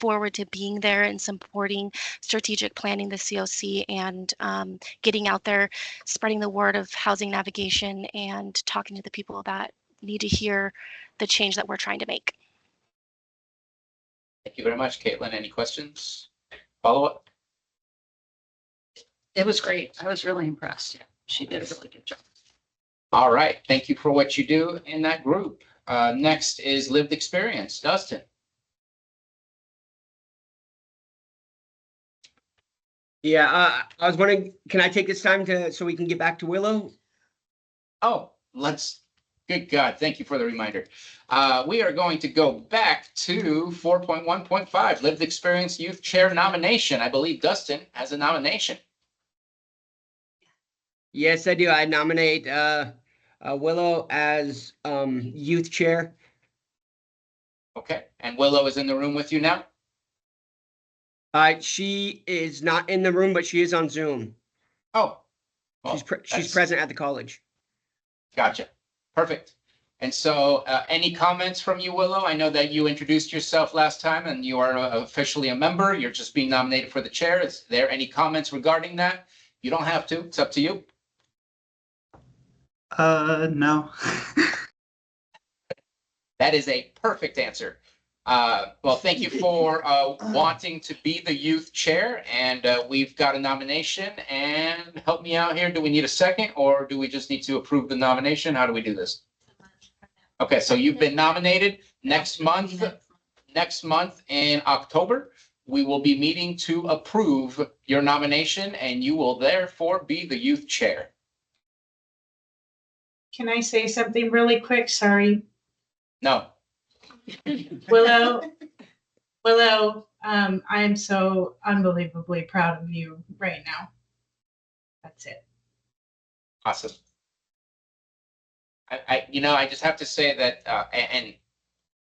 forward to being there and supporting strategic planning, the COC, and getting out there, spreading the word of housing navigation and talking to the people that need to hear the change that we're trying to make. Thank you very much, Caitlin. Any questions? Follow up? It was great. I was really impressed. Yeah, she did a really good job. All right. Thank you for what you do in that group. Next is lived experience. Dustin. Yeah, I was wondering, can I take this time so we can get back to Willow? Oh, good God, thank you for the reminder. We are going to go back to 4.1.5, lived experience youth chair nomination. I believe Dustin has a nomination. Yes, I do. I nominate Willow as youth chair. Okay, and Willow is in the room with you now? She is not in the room, but she is on Zoom. Oh. Well, she's present at the college. Gotcha. Perfect. And so any comments from you, Willow? I know that you introduced yourself last time and you are officially a member. You're just being nominated for the chair. Is there any comments regarding that? You don't have to. It's up to you. No. That is a perfect answer. Well, thank you for wanting to be the youth chair, and we've got a nomination. And help me out here. Do we need a second, or do we just need to approve the nomination? How do we do this? Okay, so you've been nominated. Next month in October, we will be meeting to approve your nomination, and you will therefore be the youth chair. Can I say something really quick? Sorry. No. Willow, I am so unbelievably proud of you right now. That's it. Awesome. I just have to say that, and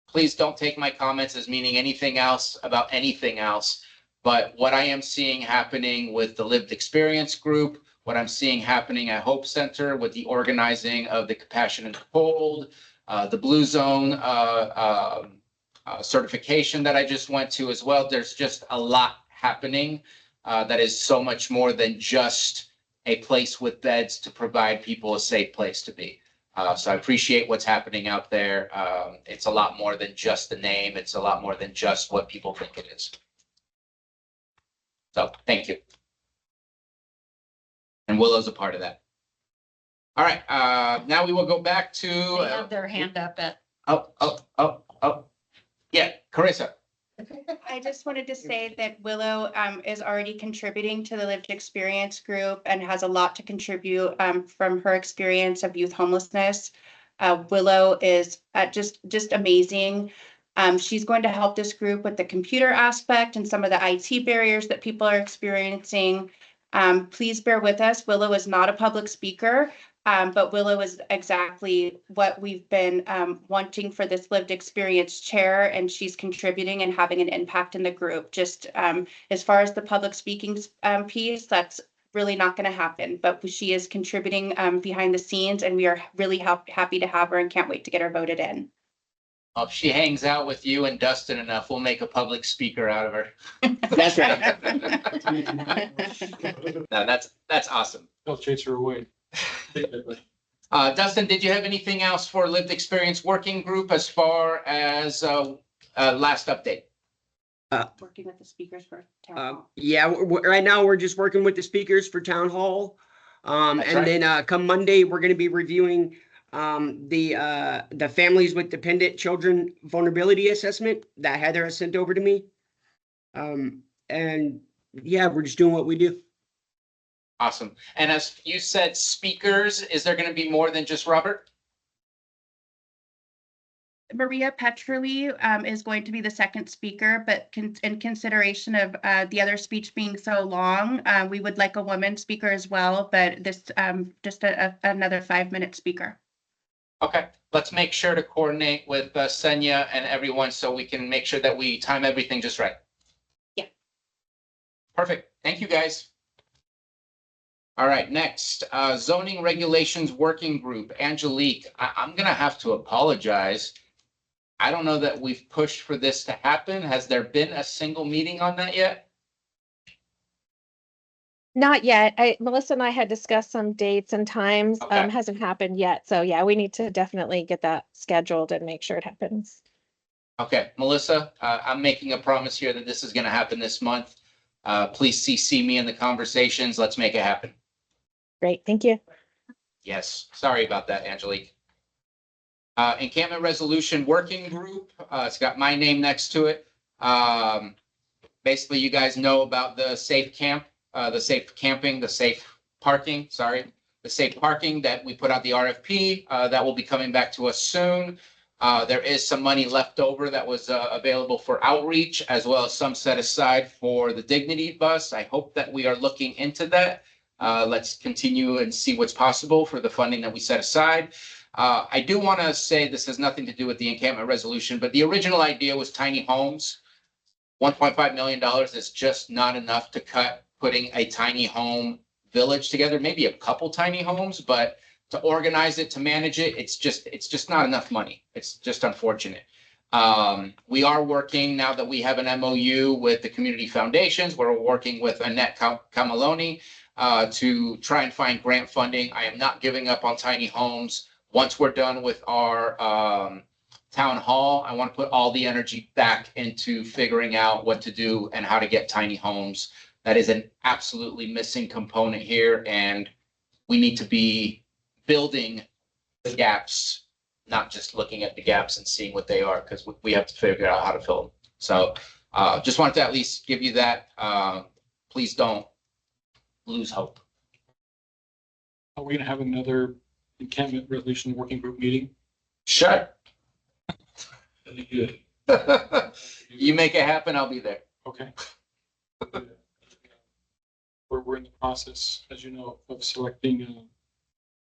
please don't take my comments as meaning anything else about anything else. But what I am seeing happening with the lived experience group, what I'm seeing happening at Hope Center with the organizing of the Compassion in the Cold, the Blue Zone certification that I just went to as well. There's just a lot happening that is so much more than just a place with beds to provide people a safe place to be. So I appreciate what's happening out there. It's a lot more than just the name. It's a lot more than just what people think it is. So thank you. And Willow's a part of that. All right, now we will go back to. They have their hand up at. Oh. Yeah, Carissa. I just wanted to say that Willow is already contributing to the lived experience group and has a lot to contribute from her experience of youth homelessness. Willow is just amazing. She's going to help this group with the computer aspect and some of the IT barriers that people are experiencing. Please bear with us. Willow is not a public speaker. But Willow is exactly what we've been wanting for this lived experience chair, and she's contributing and having an impact in the group. Just as far as the public speaking piece, that's really not going to happen, but she is contributing behind the scenes, and we are really happy to have her and can't wait to get her voted in. Well, if she hangs out with you and Dustin enough, we'll make a public speaker out of her. That's right. No, that's awesome. I'll chase her away. Dustin, did you have anything else for lived experience working group as far as last update? Working with the speakers for town hall. Yeah, right now we're just working with the speakers for town hall. Then come Monday, we're going to be reviewing the families with dependent children vulnerability assessment that Heather has sent over to me. And yeah, we're just doing what we do. Awesome. And as you said, speakers, is there going to be more than just Robert? Maria Petrelli is going to be the second speaker, but in consideration of the other speech being so long, we would like a woman speaker as well, but this just another 5-minute speaker. Okay, let's make sure to coordinate with Senya and everyone so we can make sure that we time everything just right. Yeah. Perfect. Thank you, guys. All right, next, zoning regulations working group, Angelique, I'm gonna have to apologize. I don't know that we've pushed for this to happen. Has there been a single meeting on that yet? Not yet. Melissa and I had discussed some dates and times. Okay. Hasn't happened yet. So yeah, we need to definitely get that scheduled and make sure it happens. Okay, Melissa, I'm making a promise here that this is gonna happen this month. Please CC me in the conversations. Let's make it happen. Great, thank you. Yes, sorry about that, Angelique. Encampment Resolution Working Group, it's got my name next to it. Basically, you guys know about the safe camp, the safe camping, the safe parking, sorry. The safe parking that we put out the RFP, that will be coming back to us soon. There is some money left over that was available for outreach, as well as some set aside for the Dignity Bus. I hope that we are looking into that. Let's continue and see what's possible for the funding that we set aside. I do want to say this has nothing to do with the encampment resolution, but the original idea was tiny homes. $1.5 million is just not enough to cut putting a tiny home village together, maybe a couple tiny homes, but to organize it, to manage it, it's just not enough money. It's just unfortunate. We are working now that we have an MOU with the community foundations. We're working with Annette Camaloni to try and find grant funding. I am not giving up on tiny homes. Once we're done with our town hall, I want to put all the energy back into figuring out what to do and how to get tiny homes. That is an absolutely missing component here, and we need to be building the gaps, not just looking at the gaps and seeing what they are, because we have to figure out how to fill them. So just wanted to at least give you that. Please don't lose hope. Are we gonna have another encampment resolution working group meeting? Sure. That'd be good. You make it happen, I'll be there. Okay. We're in the process, as you know, of selecting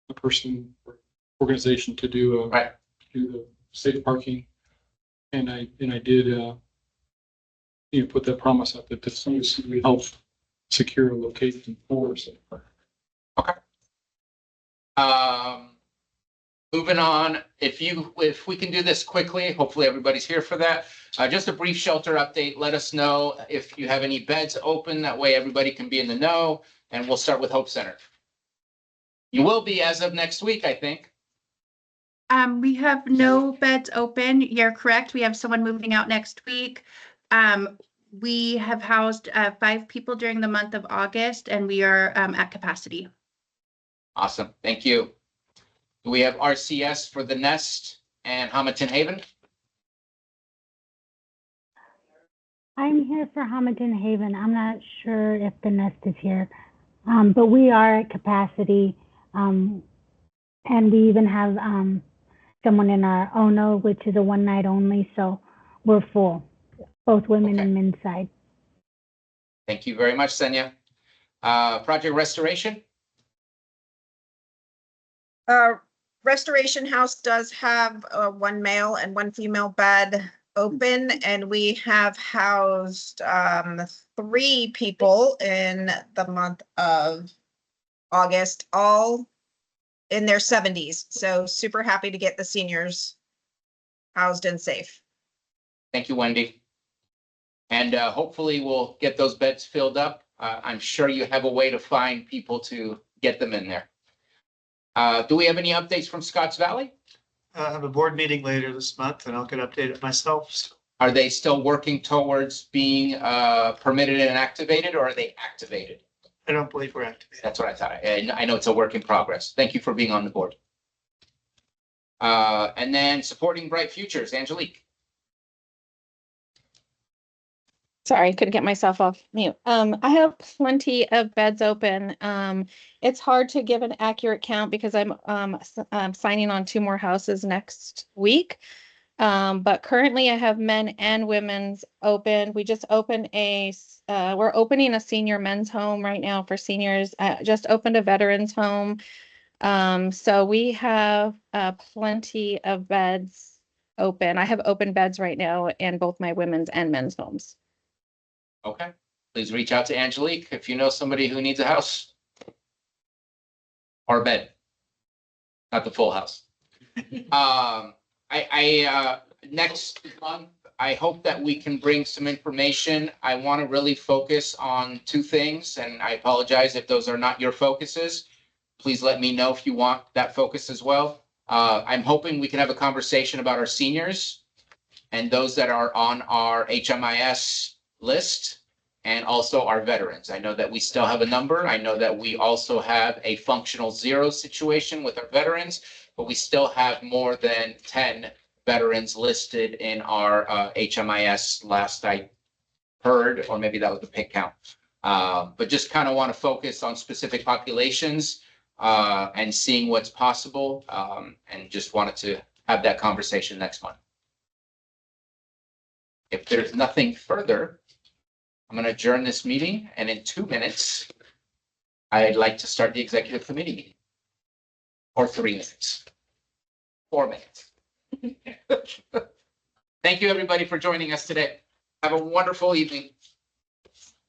a person or organization to do the safe parking. And I did put that promise out that this would help secure a location for safe parking. Okay. Moving on, if we can do this quickly, hopefully everybody's here for that. Just a brief shelter update. Let us know if you have any beds open. That way everybody can be in the know, and we'll start with Hope Center. You will be as of next week, I think. We have no beds open. You're correct. We have someone moving out next week. We have housed 5 people during the month of August, and we are at capacity. Awesome, thank you. Do we have RCS for the Nest and Hamilton Haven? I'm here for Hamilton Haven. I'm not sure if the Nest is here, but we are at capacity. And we even have someone in our Ono, which is a one night only. So we're full, both women and men's side. Thank you very much, Senya. Project Restoration? Restoration House does have 1 male and 1 female bed open, and we have housed 3 people in the month of August, all in their 70s. So super happy to get the seniors housed and safe. Thank you, Wendy. And hopefully we'll get those beds filled up. I'm sure you have a way to find people to get them in there. Do we have any updates from Scotts Valley? I have a board meeting later this month and I'll get updated myself. Are they still working towards being permitted and activated, or are they activated? I don't believe we're activated. That's what I thought. I know it's a work in progress. Thank you for being on the board. And then supporting Bright Futures, Angelique. Sorry, couldn't get myself off mute. I have plenty of beds open. It's hard to give an accurate count because I'm signing on 2 more houses next week. But currently I have men and women's open. We just opened we're opening a senior men's home right now for seniors. Just opened a veterans home. So we have plenty of beds open. I have open beds right now in both my women's and men's homes. Okay, please reach out to Angelique if you know somebody who needs a house. or bed, not the full house. Next month, I hope that we can bring some information. I want to really focus on two things, and I apologize if those are not your focuses. Please let me know if you want that focus as well. I'm hoping we can have a conversation about our seniors and those that are on our HMIS list, and also our veterans. I know that we still have a number. I know that we also have a functional zero situation with our veterans, but we still have more than 10 veterans listed in our HMIS last I heard, or maybe that was the pig count. But just kind of want to focus on specific populations and seeing what's possible, and just wanted to have that conversation next month. If there's nothing further, I'm going to adjourn this meeting, and in 2 minutes, I'd like to start the executive committee meeting. Or 3 minutes. 4 minutes. Thank you, everybody, for joining us today. Have a wonderful evening.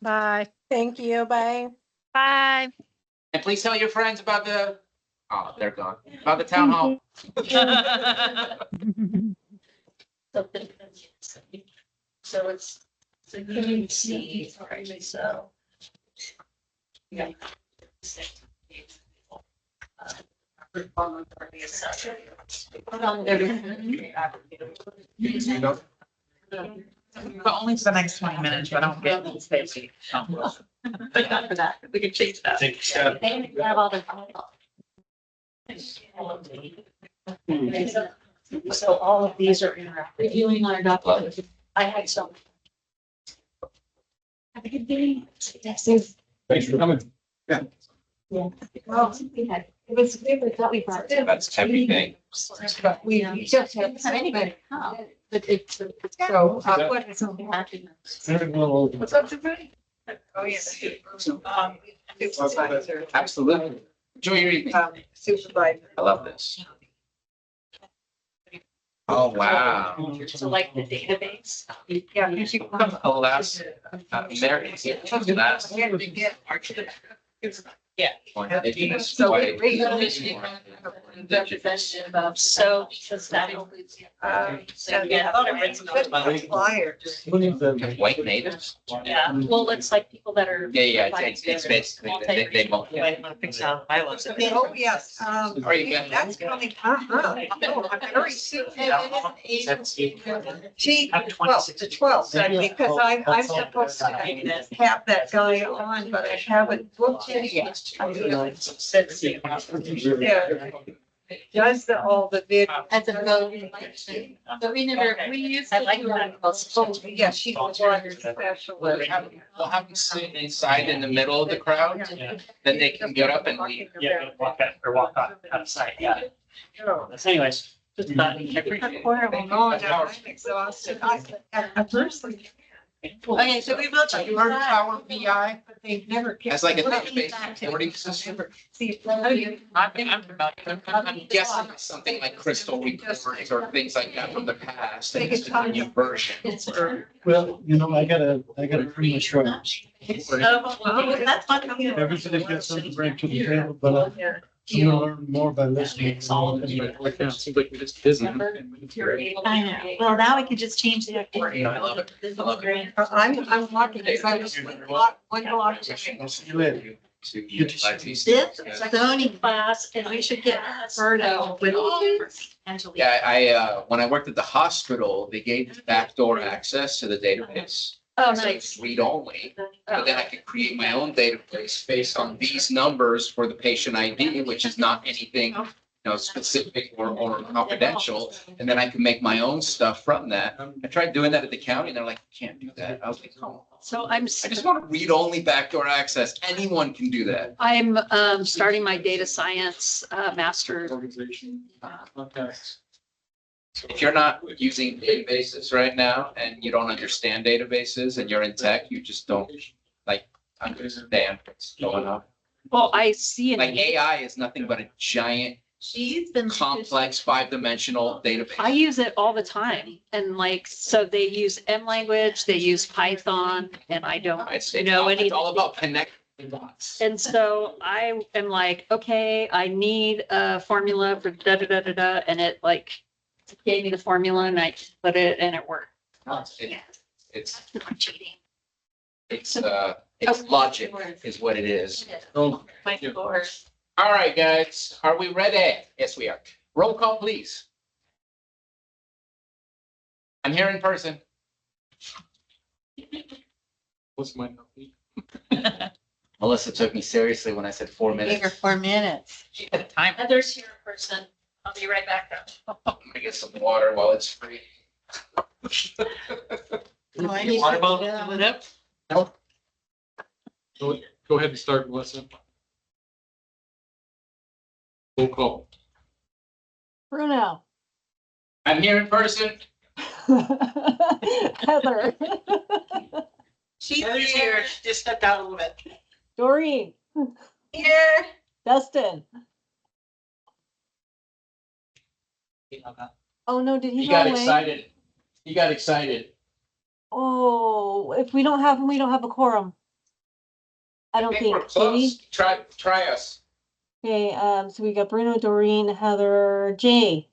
Bye. Thank you. Bye. Bye. And please tell your friends about the, oh, they're gone, about the town hall. So it's, so you can see, so. Yeah. But only for the next 20 minutes, but I don't get to stay late. But not for that, we can change that. Thank you, Scott. They have all the. So all of these are reviewing our document. I had some. Have a good day. Thanks for coming. Yeah. Well, we had, it was, we thought we brought. That's everything. But we just haven't had anybody come, but it's, so, what is something happening? What's up, everybody? Oh, yes. Supervisor. Absolutely. Enjoy your evening. Supervisor. I love this. Oh, wow. So like the database. Yeah, you should come. Oh, last, Mary, last. Yeah. Indigenous So white. representative of, so, because that includes. So, yeah. Flyers. White natives? Yeah, well, it's like people that are. Yeah, it's basically, they won't. Oh, yes. Are you good? That's coming. No, very soon. She, the 12th, because I'm supposed to have that guy on, but I haven't booked it yet. Yeah. Does all the video. At the voting. But we never, we used to. I like that. Oh, yeah, she's the water specialist. We'll have them sit inside in the middle of the crowd, then they can get up and leave. Yeah, walk out or walk outside, yeah. Oh. Anyways, just thought. Oh, no, I'm exhausted. At first. Okay, so we will check. Learn Power BI But they never. as like a database reporting system. I'm guessing it's something like Crystal reports or things like that from the past, and it's a new version. Well, you know, I gotta pretty much run. That's fun. Everybody's got something to bring to the table, but I'm gonna learn more by listening. Seems like we just busy. I know. Well, now we can just change the. I love it. I love it. I'm walking, because I was one block. See you later. To utilize these. This zoning class, and we should get Berto with all. Yeah, when I worked at the hospital, they gave backdoor access to the database. Oh, So nice. it's read only, but then I could create my own database based on these numbers for the patient ID, which is not anything, specific or confidential. And then I can make my own stuff from that. I tried doing that at the county and they're like, you can't do that. I was like, oh, So I just want to read only backdoor access. Anyone can do that. I'm starting my data science master's. Okay. If you're not using databases right now and you don't understand databases and you're in tech, you just don't understand what's going on. Well, I see. Like AI is nothing but a giant, complex 5-dimensional database. I use it all the time. And so they use M language, they use Python, and I don't know anything. It's all about And so I am like, okay, I need a formula for da da da da da, and it like gave me the formula and I put it and it worked. It's, Not cheating. it's logic is what it is. Oh, My score. All right, guys, are we ready? Yes, we are. Roll call, please. I'm here in person. what's my note? Melissa took me seriously when I said 4 Gave her minutes. 4 minutes. She had a timer. Heather's here in person. I'll be right back though. I'm gonna get some water while it's free. Water bottle, fill it up. Nope. Go ahead and start, Melissa. Roll call. Bruno. I'm here in person. Heather. She's here. She just stepped out a little bit. Doreen. Here. Dustin. Oh no, did he He go got away? excited. He got excited. Oh, if we don't have him, we don't have a quorum. I don't think. We're Can we? close. Try us. Okay, so we got Bruno, Doreen, Heather, Jay,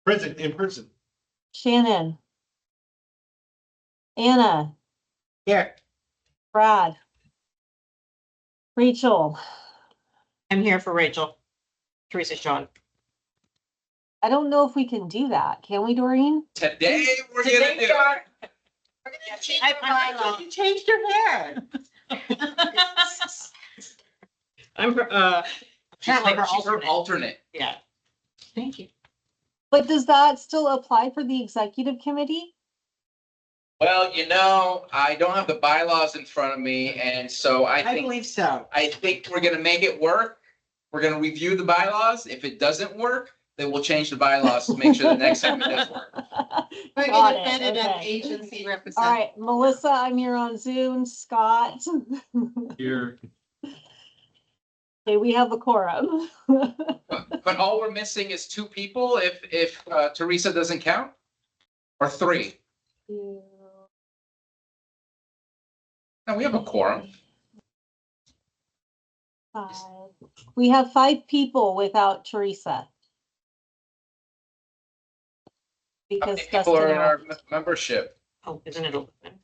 Present in person. Shannon, Anna, Here, Brad, Rachel. I'm here for Rachel. Teresa's John. I don't know if we can do that. Can we, Doreen? Today, we're gonna do it. You changed your hair. I'm She's her alternate. Yeah. Thank you. But does that still apply for the executive committee? Well, I don't have the bylaws in front of me, and so I think so. we're gonna make it work. We're gonna review the bylaws. If it doesn't work, then we'll change the bylaws to make sure the next time it does work. We're Got gonna it, send it up okay. agency All representative. right, Melissa, I'm here on Zoom. Scott. Here. Okay, we have a quorum. But all we're missing is 2 people if Teresa doesn't count, or 3. No, we have a quorum. 5. We have 5 people without Teresa. How Because many people are Dustin in our left. membership? Oh, isn't it open?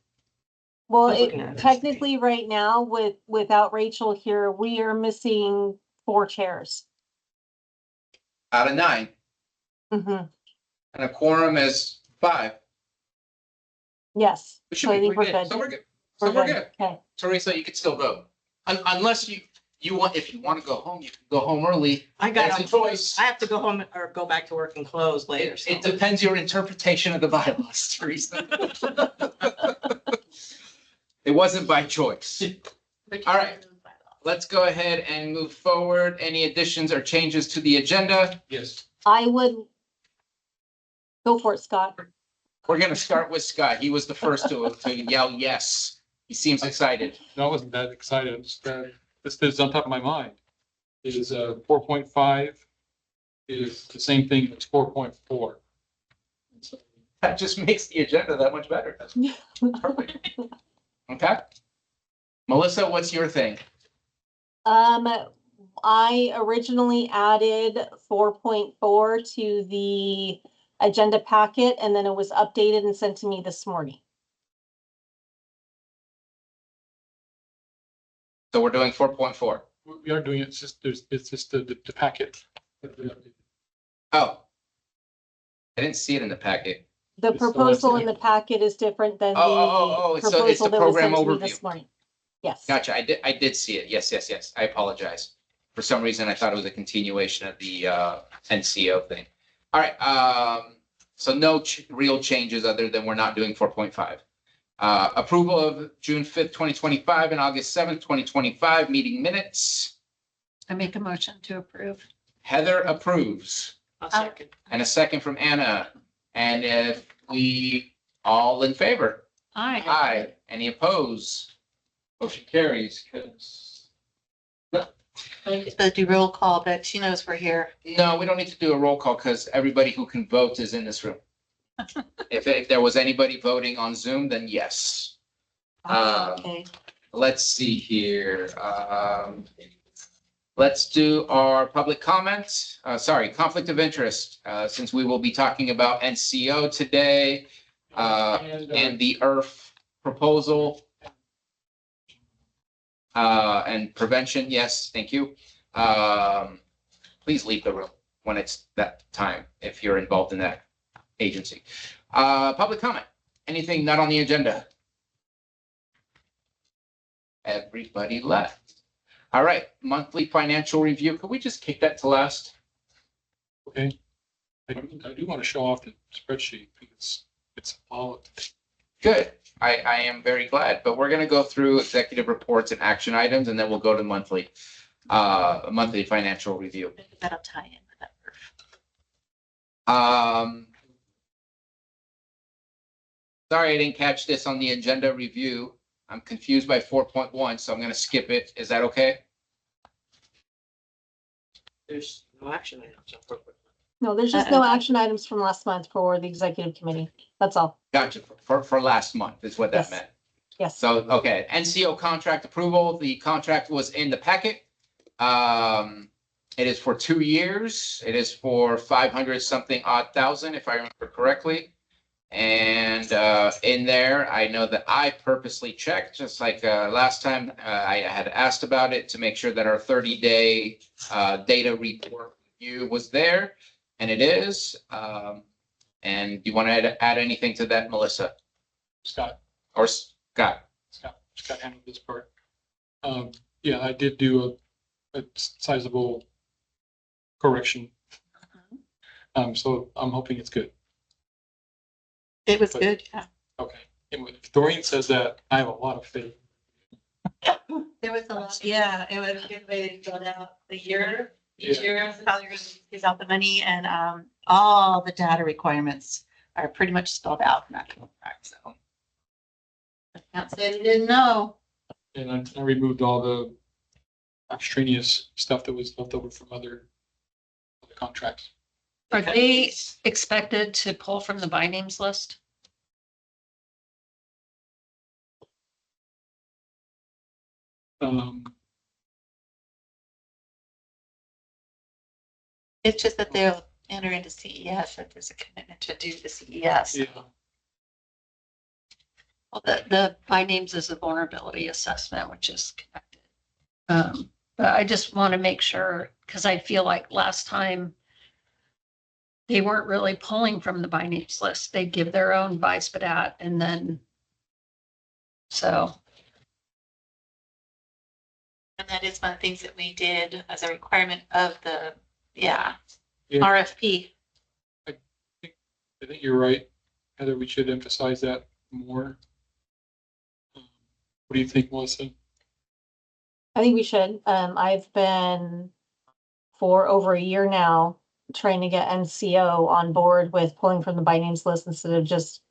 Well, I was looking at it. technically right now without Rachel here, we are missing 4 chairs. Out of 9, Mhm. and a quorum is 5. Yes, We so I think we're good. So we're good. So we're good. Okay. Teresa, you can still vote. Unless you want, if you want to go home, you can go home early. I got That's a choice. I have to go home or go back to work and close later. It depends your interpretation of the bylaws, Teresa. It wasn't by choice. All right, let's go ahead and move forward. Any additions or changes to the agenda? Yes. I would go for it, Scott. We're gonna start with Scott. He was the first to yell yes. He seems excited. No, I wasn't that excited. This is on top of my mind. Is 4.5 is the same thing as 4.4. That just makes the agenda that much better. Perfect. Okay. Melissa, what's your thing? I originally added 4.4 to the agenda packet, and then it was updated and sent to me this morning. So we're doing 4.4. We are doing it. It's just the packet. Oh. I didn't see it in the packet. The It's the proposal website. in the packet is different than the Oh, so it's proposal the that was program sent to me overview. this morning. Yes. Gotcha. I did see it. Yes. I apologize. For some reason, I thought it was a continuation of the NCO thing. All right. So no real changes other than we're not doing 4.5. Approval of June 5th, 2025 and August 7th, 2025 meeting minutes. I make a motion to approve. Heather approves. I'll second. And a second from Anna. And if we all in favor? Aye. Aye. Any opposed? Motion carries. We're supposed to do roll call, but she knows we're here. No, we don't need to do a roll call because everybody who can vote is in this room. If there was anybody voting on Zoom, then yes. Okay. let's see here. Let's do our public comments. Sorry, conflict of interest, since we will be talking about NCO today, and the IRF proposal. And prevention, yes, thank you. Please leave the room when it's that time, if you're involved in that agency. Public comment, anything not on the agenda? Everybody left. All right, monthly financial review. Could we just kick that to last? Okay. I do want to show off the spreadsheet because it's all. Good. I am very glad, but we're gonna go through executive reports and action items, and then we'll go to monthly financial review. That'll tie in with that. Sorry, I didn't catch this on the agenda review. I'm confused by 4.1, so I'm gonna skip it. Is that okay? There's no action items. No, there's just no action items from last month for the executive committee. That's all. Gotcha. For last month is what that Yes. meant. Yes. So, okay, NCO contract approval. The contract was in the packet. It is for 2 years. It is for 500 something odd thousand, if I remember correctly. And in there, I know that I purposely checked, just like last time I had asked about it, to make sure that our 30-day data report review was there, and it is. And do you want to add anything to that, Melissa? Scott Or Scott? Scott handled this part. Yeah, I did do a sizable correction. So I'm hoping it's good. It was But- good, yeah. Okay. And when Dorian says that, I have a lot of faith. There was a lot, yeah, it was a good way to build out the year. Each Yeah. year, how you're gonna use out the money and all the data requirements are pretty much spelled out in that contract, so. I can't say they didn't know. And I removed all the extraneous stuff that was left over from other contracts. Are they expected to pull from the by names list? It's just that they'll enter into CES, that there's a commitment to do the CES. Yeah. Well, the by names is a vulnerability assessment, which is connected. But I just want to make sure, because I feel like last time they weren't really pulling from the by names list. They give their own by SPDAT and then so. And that is one of the things that we did as a requirement of the, Yeah. RFP. I think you're right, Heather. We should emphasize that more. What do you think, Melissa? I think we should. I've been for over a year now trying to get NCO on board with pulling from the by names list instead of just,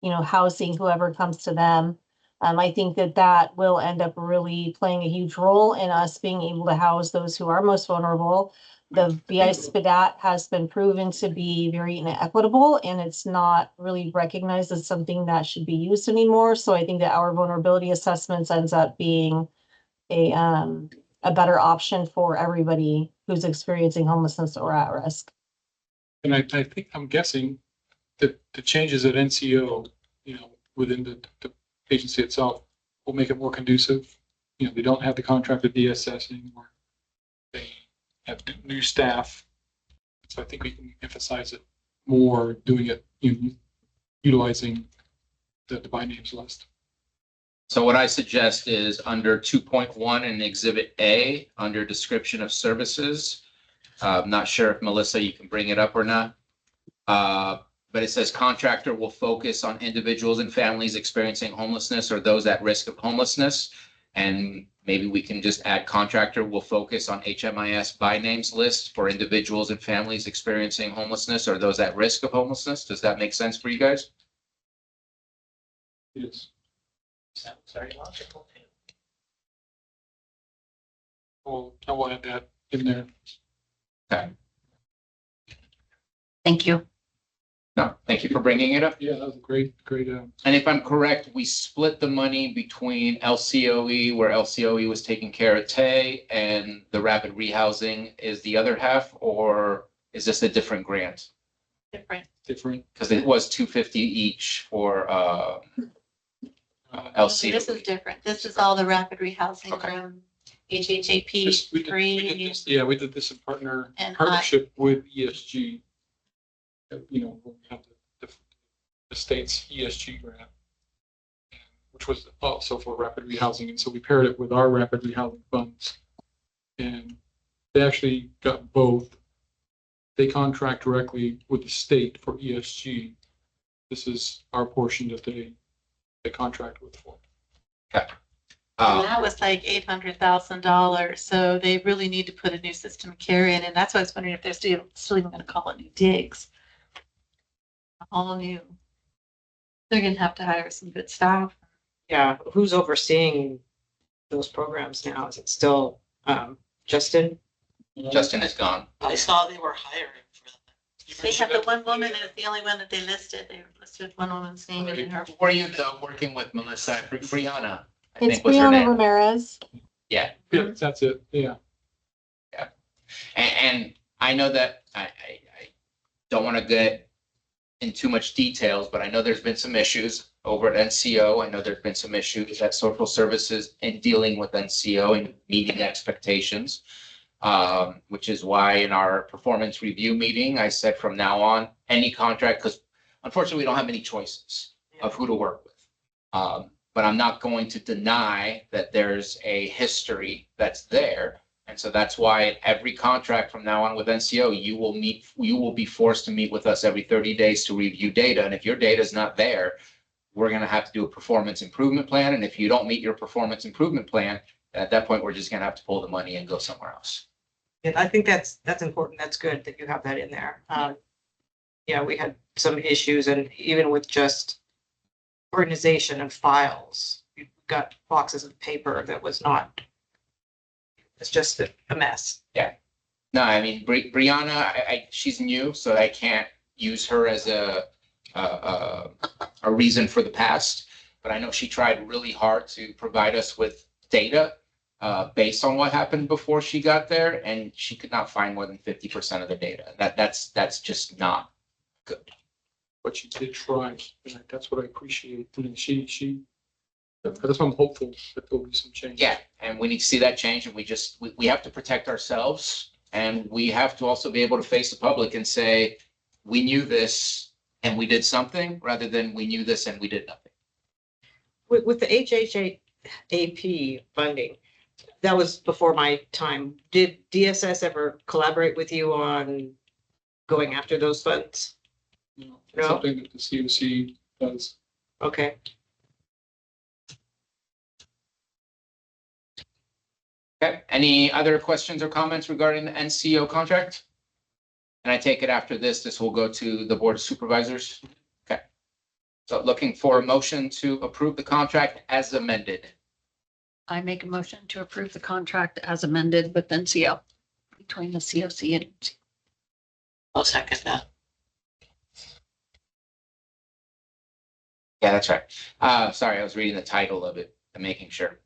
housing whoever comes to them. I think that will end up really playing a huge role in us being able to house those who are most vulnerable. The BI SPDAT has been proven to be very inequitable, and it's not really recognized as something that should be used anymore. So I think that our vulnerability assessments ends up being a better option for everybody who's experiencing homelessness or at risk. And I think, I'm guessing that the changes at NCO, within the agency itself will make it more conducive. They don't have the contract with DSS anymore. They have new staff. So I think we can emphasize it more, doing it, utilizing the by names list. So what I suggest is under 2.1 in Exhibit A, under description of services. I'm not sure if Melissa, you can bring it up or not. But it says contractor will focus on individuals and families experiencing homelessness or those at risk of homelessness. And maybe we can just add contractor will focus on HMIS by names list for individuals and families experiencing homelessness or those at risk of homelessness. Does that make sense for you guys? Yes. Sounds very logical. I will add that in there. Okay. Thank you. No, thank you for bringing it up. Yeah, that was a great. And if I'm correct, we split the money between LCOE, where LCOE was taking care of Tay, and the rapid rehousing is the other half, or is this a different grant? Different. Because it was 250 each for LCOE. This is different. This is all the rapid rehousing from HHAP We did this in partnership with ESG. You know, we have the state's ESG grant, which was also for rapid rehousing. And so we paired it with our rapid rehousing funds. And they actually got both. They contract directly with the state for ESG. This is our portion that they contract with for. Okay. And that was like $800,000. So they really need to put a new system of care in. And that's why I was wondering if they're still even going to call it new digs. All new. They're going to have to hire some good staff. Yeah, who's overseeing those programs now? Is it still Justin? Justin is gone. I saw they were hiring for them. They have the one woman, and it's the only one that they listed. They listed one woman's name in her. Were you working with Melissa, Brianna? I It's think was her Brianna name. Ramirez. Yeah. Yeah, that's it. Yeah. Yeah. And I know that I don't want to get in too much details, but I know there's been some issues over at NCO. I know there's been some issues at social services in dealing with NCO and meeting expectations, which is why in our performance review meeting, I said from now on, any contract, because unfortunately we don't have many choices of who to work with. But I'm not going to deny that there's a history that's there. And so that's why every contract from now on with NCO, you will be forced to meet with us every 30 days to review data. And if your data is not there, we're going to have to do a performance improvement plan. And if you don't meet your performance improvement plan, at that point, we're just going to have to pull the money and go somewhere else. Yeah, I think that's important. That's good that you have that in there. Yeah, we had some issues, and even with just organization of files, you've got boxes of paper that was not. It's just a mess. Yeah. No, I mean, Brianna, she's new, so I can't use her as a reason for the past. But I know she tried really hard to provide us with data based on what happened before she got there, and she could not find more than 50% of the data. That's just not good. But she did try, and that's what I appreciate. And that's why I'm hopeful that there'll be some change. Yeah, and we need to see that change, and we have to protect ourselves, and we have to also be able to face the public and say, we knew this and we did something, rather than we knew this and we did nothing. With the HHAP funding, that was before my time. Did DSS ever collaborate with you on going after those funds? No, it's something that the COC does. Okay. Okay, any other questions or comments regarding the NCO contract? And I take it after this will go to the Board of Supervisors? Okay. So looking for a motion to approve the contract as amended. I make a motion to approve the contract as amended with NCO between the COC and NCO. I'll second that. Yeah, that's right. Sorry, I was reading the title of it and making sure.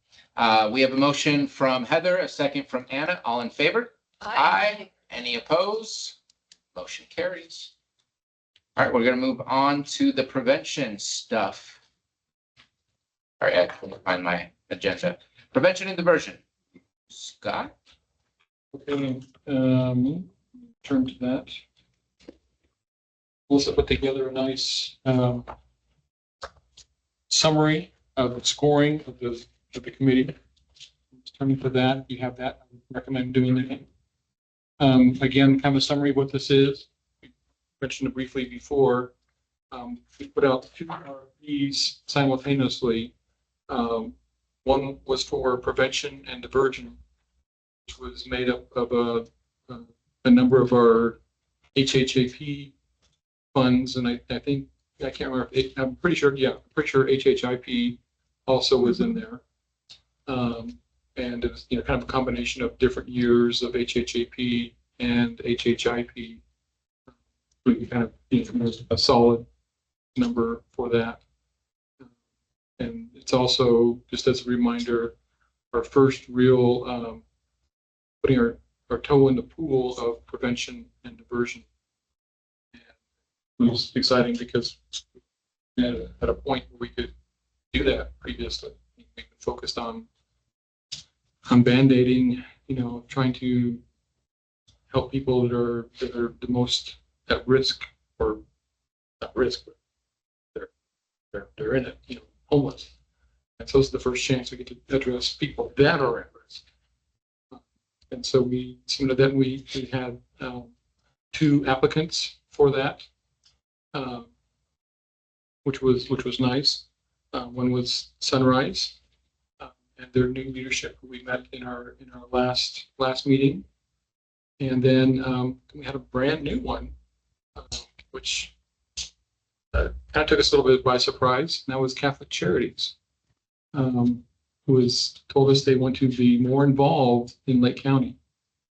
We have a motion from Heather, a second from Anna. All in favor? Aye. Any opposed? Motion carries. All right, we're going to move on to the prevention stuff. All right, I can't find my agenda. Prevention and diversion. Scott? Okay, turn to that. Melissa put together a nice summary of the scoring of the committee. Turning to that, you have that. I recommend doing that. Again, kind of a summary of what this is. We mentioned it briefly before. We put out 2 RFPs simultaneously. One was for prevention and diversion, which was made up of a number of our HHAP funds, and I think I can't remember. I'm pretty sure. Yeah, I'm pretty sure HHIP also was in there. And it was, kind of a combination of different years of HHAP and HHIP. we can kind of be a solid number for that. And it's also, just as a reminder, our first real putting our toe in the pool of prevention and diversion. And it was exciting because at a point where we could do that previously. We focused on band-aiding, trying to help people that are the most at risk, or not risk, but they're in it, homeless. And so it's the first chance we get to address people that are at risk. And so we submitted that, and we had 2 applicants for that, which was nice. One was Sunrise, and their new leadership we met in our last meeting. And then we had a brand new one, which kind of took us a little bit by surprise. And that was Catholic Charities, who has told us they want to be more involved in Lake County.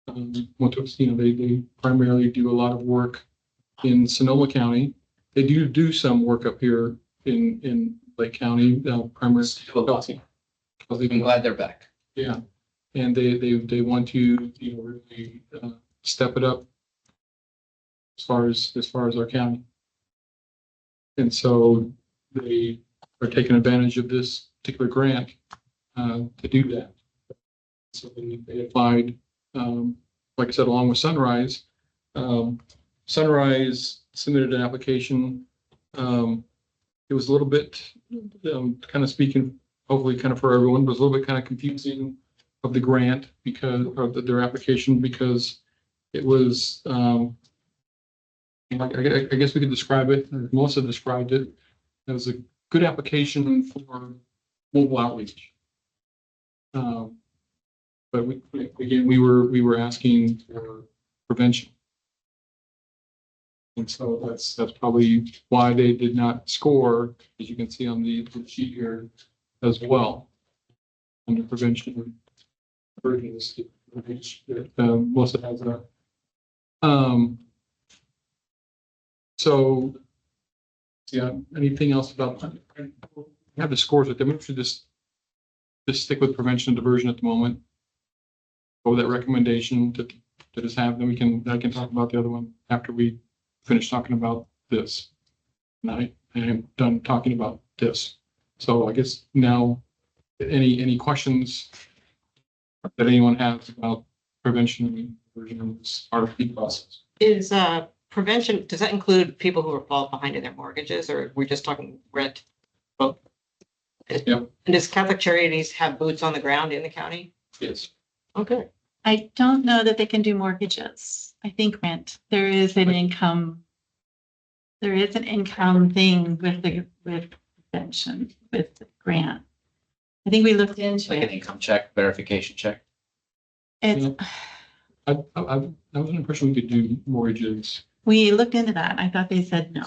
They primarily do a lot of work in Sonoma County. They do some work up here in Lake County, primarily. I'm glad they're back. Yeah, and they want to really step it up as far as our county, and so they are taking advantage of this particular grant to do that. So they applied, like I said, along with Sunrise. Sunrise submitted an application. It was a little bit, kind of speaking, hopefully kind of for everyone, but it was a little bit kind of confusing of the grant because of their application, because it was, I guess we could describe it, or Melissa described it as a good application for mobile outreach. But we were asking for prevention. And so that's probably why they did not score, as you can see on the sheet here as well. Under prevention versions, Melissa has that. So yeah, anything else about that? We have the scores with them. We should just stick with prevention and diversion at the moment. Go with that recommendation to just have, then I can talk about the other one after we finish talking about this. And I am done talking about this. So I guess now, any questions that anyone has about prevention and diversion in this RFP process? Is prevention, does that include people who are fall behind in their mortgages, or we're just talking rent? Both. Yep. And does Catholic Charities have boots on the ground in the county? Yes. Okay. I don't know that they can do mortgages. I think rent. There is an income thing with prevention, with the grant. I think we looked into Like an it. income check, verification check. It's, I was an impression we could do mortgages. we looked into that. I thought they said no.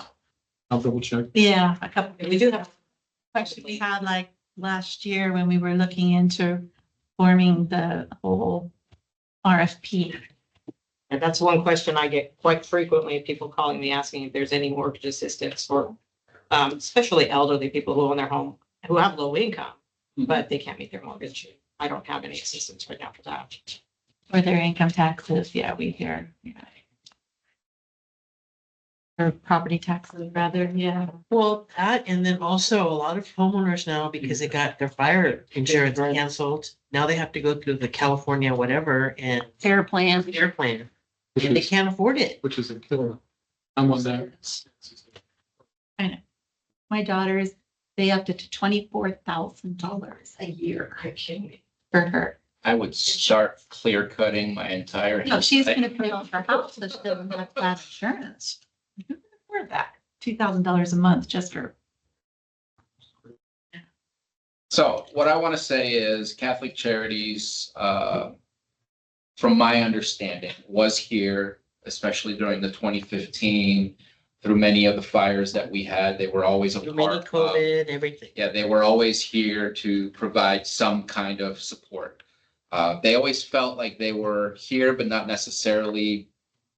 I'll double check. Yeah, a couple. We do have a question we had like last year when we were looking into forming the whole RFP. And that's one question I get quite frequently, people calling me asking if there's any mortgage assistance for especially elderly people who own their home, who have low income, but they can't meet their mortgage. I don't have any assistance right now for that. For their income taxes, yeah, we hear, yeah. Or property taxes rather, yeah. Well, that, and then also a lot of homeowners now, because they got their fire insurance canceled, now they have to go through the California whatever and Fair plan. and they can't afford it. Which is a killer. I'm on that. I know. My daughters, they upped it to $24,000 a year. Are you kidding me? For her. I would start clear cutting my entire. No, she's gonna pay off her house, so she doesn't have bad insurance. Who can afford that? $2,000 a month just for. So what I want to say is Catholic Charities, from my understanding, was here, especially during the 2015, through many of the fires that we had. They were always a Mini part of. COVID, everything. Yeah, they were always here to provide some kind of support. They always felt like they were here, but not necessarily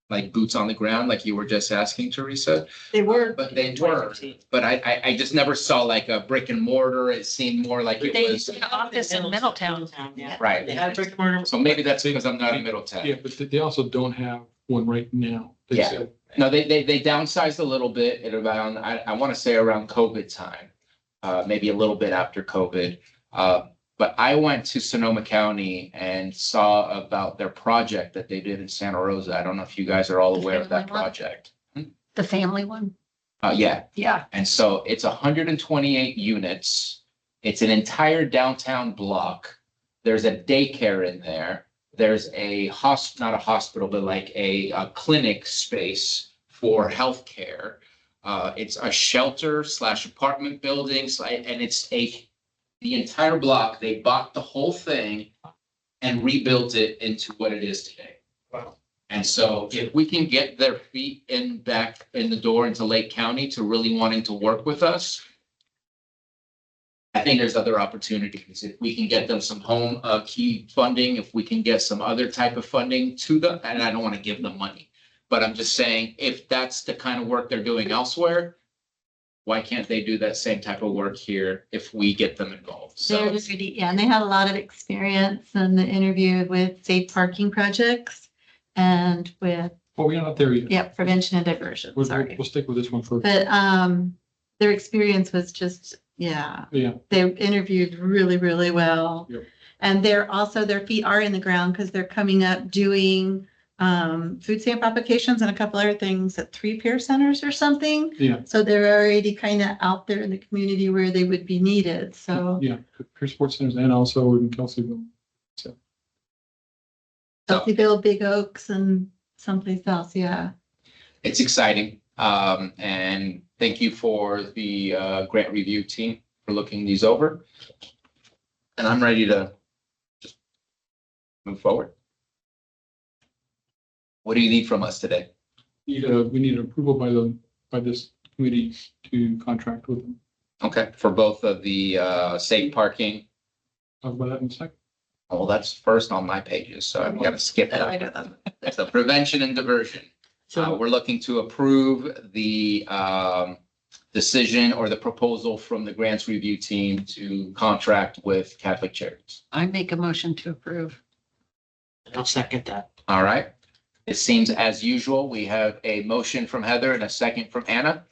like boots on the ground, like you were just asking, Teresa. They were. But they were, but I just never saw like a brick and mortar. It seemed more like it They was, used an office in Middletown. Yeah. right. They had a brick and mortar. So maybe that's because I'm not in Middletown. Yeah, but they also don't have one right now. They Yeah. said. No, they downsized a little bit at around, I want to say around COVID time, maybe a little bit after COVID. But I went to Sonoma County and saw about their project that they did in Santa Rosa. I don't know if you guys are all aware of that family one? project. The family one. Yeah, Yeah. and so it's 128 units. It's an entire downtown block. There's a daycare in there. There's a not a hospital, but like a clinic space for healthcare. It's a shelter / apartment building, and it's the entire block. They bought the whole thing and rebuilt it into what it is today. Wow. And so if we can get their feet back in the door into Lake County to really wanting to work with us, I think there's other opportunities. If we can get them some home key funding, if we can get some other type of funding to them, and I don't want to give them money, but I'm just saying, if that's the kind of work they're doing elsewhere, why can't they do that same type of work here if we get them involved? So They're really, yeah, and they had a lot of experience in the interview with safe parking projects and with, Well, we're not there yet. yeah, prevention and diversion, We'll sorry. stick with this one first. But their experience was just, yeah, Yeah. they interviewed really, really well. Yep. And they're also, their feet are in the ground because they're coming up doing food stamp applications and a couple other things at 3 peer centers or something. Yeah. So they're already kind of out there in the community where they would be needed. So Yeah, Peer Sports Centers and also in Kelseyville. Kelseyville, Big Oaks and someplace else. Yeah. it's exciting. And thank you for the grant review team for looking these over. And I'm ready to just move forward. What do you need from us today? We need approval by this committee to contract with them. Okay, for both of the safe parking. Talk about that in a second. Well, that's first on my pages, so I've got to skip that. It's the prevention and diversion. We're looking to approve the decision or the proposal from the grants review team to contract with Catholic Charities. I make a motion to approve. I'll second that. All right. It seems as usual, we have a motion from Heather and a second from Anna.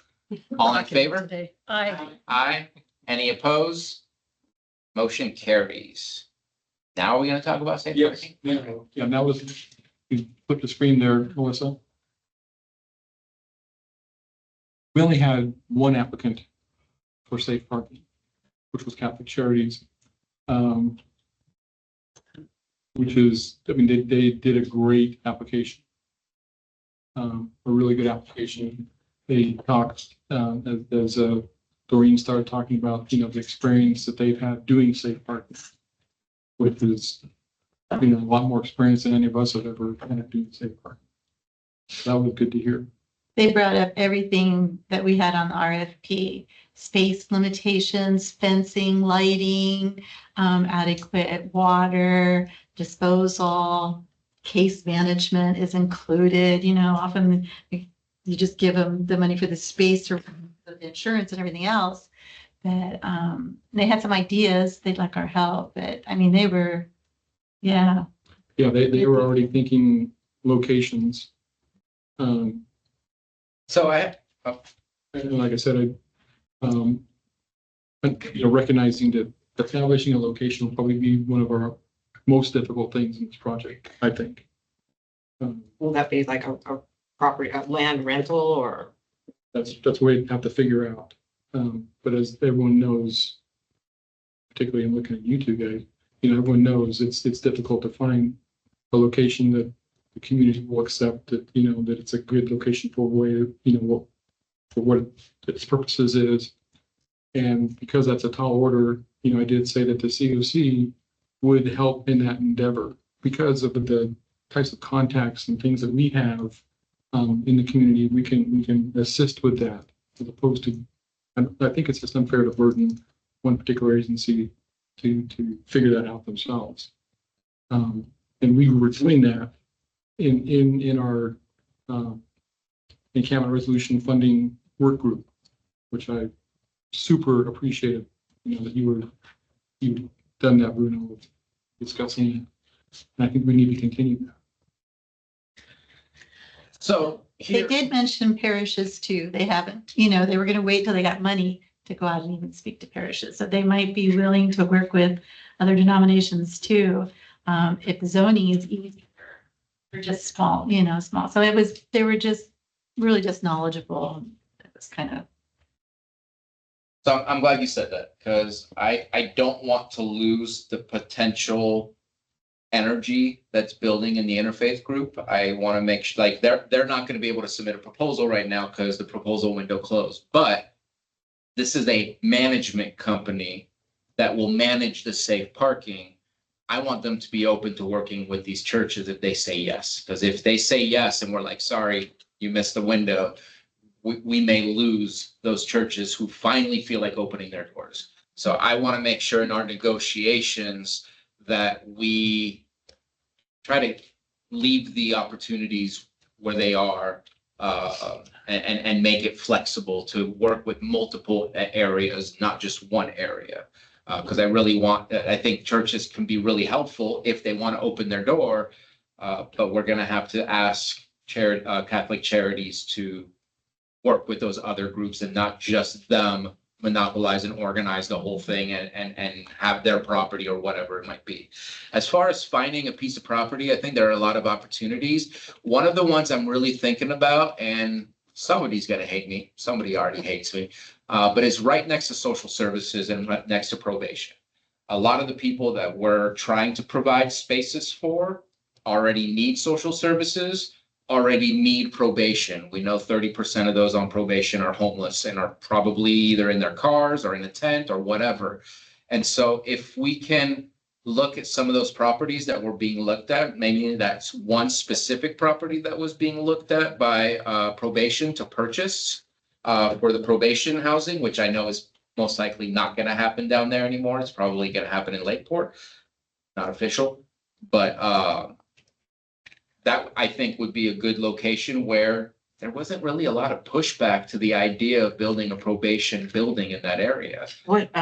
All in favor? Today. Aye. Aye. Any opposed? Motion carries. Now are we going to talk about safe Yes, parking? yeah, now you flip the screen there, Melissa. We only had one applicant for safe parking, which was Catholic Charities. Which is, I mean, they did a great application. A really good application. They talked, as Doreen started talking about, the experience that they've had doing safe parking. Which is, a lot more experience than any of us have ever had doing safe parking. That was good to hear. They brought up everything that we had on the RFP, space limitations, fencing, lighting, adequate water, disposal, case management is included. Often you just give them the money for the space or the insurance and everything else. But they had some ideas. They'd like our help, but I mean, they were, yeah. Yeah, they were already thinking locations. So and like I said, recognizing that establishing a location will probably be one of our most difficult things in this project, I think. Will that be like a property, a land rental or? That's what we have to figure out. But as everyone knows, particularly in looking at you two guys, everyone knows it's difficult to find a location that the community will accept, that that it's a good location for what its purposes is. And because that's a tall order, I did say that the COC would help in that endeavor because of the types of contacts and things that we have in the community. We can assist with that, as opposed to, I think it's just unfair to burden one particular agency to figure that out themselves. And we were doing that in our encampment resolution funding work group, which I super appreciated, that you've done that, Bruno, discussing. And I think we need to continue that. So They did mention parishes too. They haven't, they were gonna wait till they got money to go out and even speak to parishes. So they might be willing to work with other denominations too, if the zoning is easier. Or just small, small. So they were just really just knowledgeable. It was kind of. So I'm glad you said that, because I don't want to lose the potential energy that's building in the interfaith group. I want to make sure, like, they're not going to be able to submit a proposal right now because the proposal window closed. But this is a management company that will manage the safe parking. I want them to be open to working with these churches if they say yes. Because if they say yes and we're like, sorry, you missed the window, we may lose those churches who finally feel like opening their doors. So I want to make sure in our negotiations that we try to leave the opportunities where they are, and make it flexible to work with multiple areas, not just one area. Because I think churches can be really helpful if they want to open their door, but we're going to have to ask Catholic Charities to work with those other groups and not just them monopolize and organize the whole thing and have their property or whatever it might be. As far as finding a piece of property, I think there are a lot of opportunities. One of the ones I'm really thinking about, and somebody's going to hate me, somebody already hates me, but it's right next to social services and right next to probation. A lot of the people that we're trying to provide spaces for already need social services, already need probation. We know 30% of those on probation are homeless and are probably either in their cars or in a tent or whatever. And so if we can look at some of those properties that were being looked at, maybe that's one specific property that was being looked at by probation to purchase for the probation housing, which I know is most likely not going to happen down there anymore. It's probably going to happen in Lakeport, not official, but that I think would be a good location where there wasn't really a lot of pushback to the idea of building a probation building in that area. What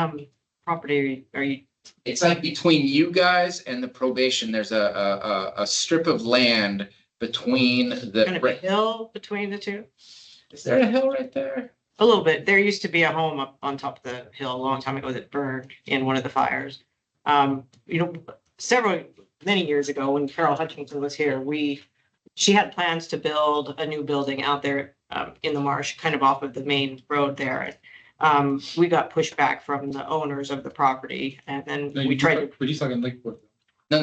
property are you? It's like between you guys and the probation, there's a strip of land between the. Kind of a hill between the two? Is there a hill right there? A little bit. There used to be a home up on top of the hill a long time ago that burned in one of the fires. Many years ago when Carol Hutchinson was here, she had plans to build a new building out there in the marsh, kind of off of the main road there. We got pushback from the owners of the property, and then we tried to. But he's talking Lakeport. No.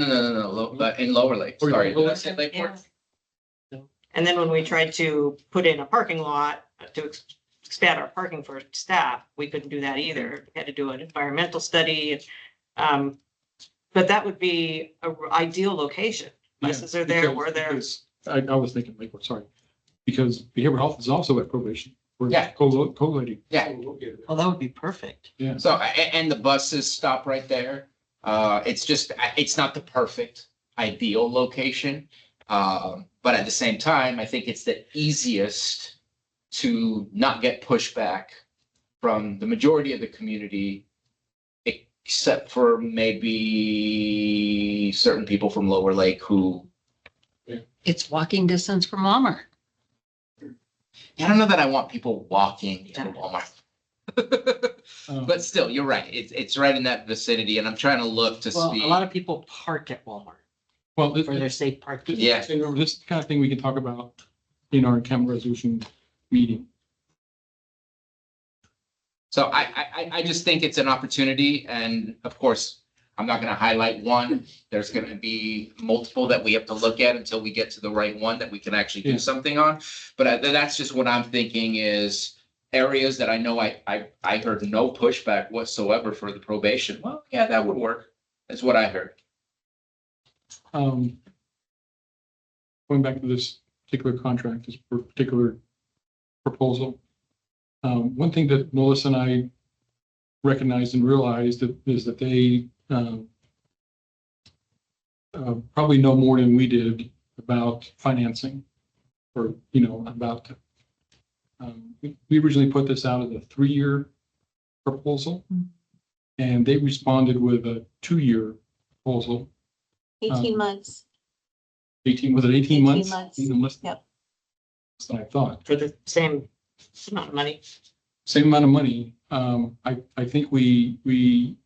In Lower Lake. Sorry, did I say Lakeport? Yeah. And then when we tried to put in a parking lot to expand our parking for staff, we couldn't do that either. We had to do an environmental study. But that would be an ideal location. Buses are there, we're there. I was thinking Lakeport, sorry. Because behavioral health is also at probation. We're Yeah. collating. Yeah. Well, that would be perfect. Yeah. So, and the buses stop right there. It's not the perfect ideal location. But at the same time, I think it's the easiest to not get pushback from the majority of the community, except for maybe certain people from Lower Lake who. It's walking distance from Walmart. I don't know that I want people walking to Walmart. But still, you're right. It's right in that vicinity, and I'm trying to look to see. A lot of people park at Walmart. Well, for their safe parking. Yeah. This kind of thing we can talk about in our encampment resolution meeting. So I just think it's an opportunity, and of course, I'm not going to highlight one. There's going to be multiple that we have to look at until we get to the right one that we can actually do something on. But that's just what I'm thinking is areas that I know I heard no pushback whatsoever for the probation. Well, yeah, that would work. That's what I heard. Going back to this particular contract, this particular proposal. One thing that Melissa and I recognized and realized is that they probably know more than we did about financing. or, you know, about, we originally put this out as a 3-year proposal. And they responded with a 2-year proposal. 18 months. 18, was it 18 18 months? months. Even less Yep. than I thought. For the same amount of money. Same amount of money. I think we,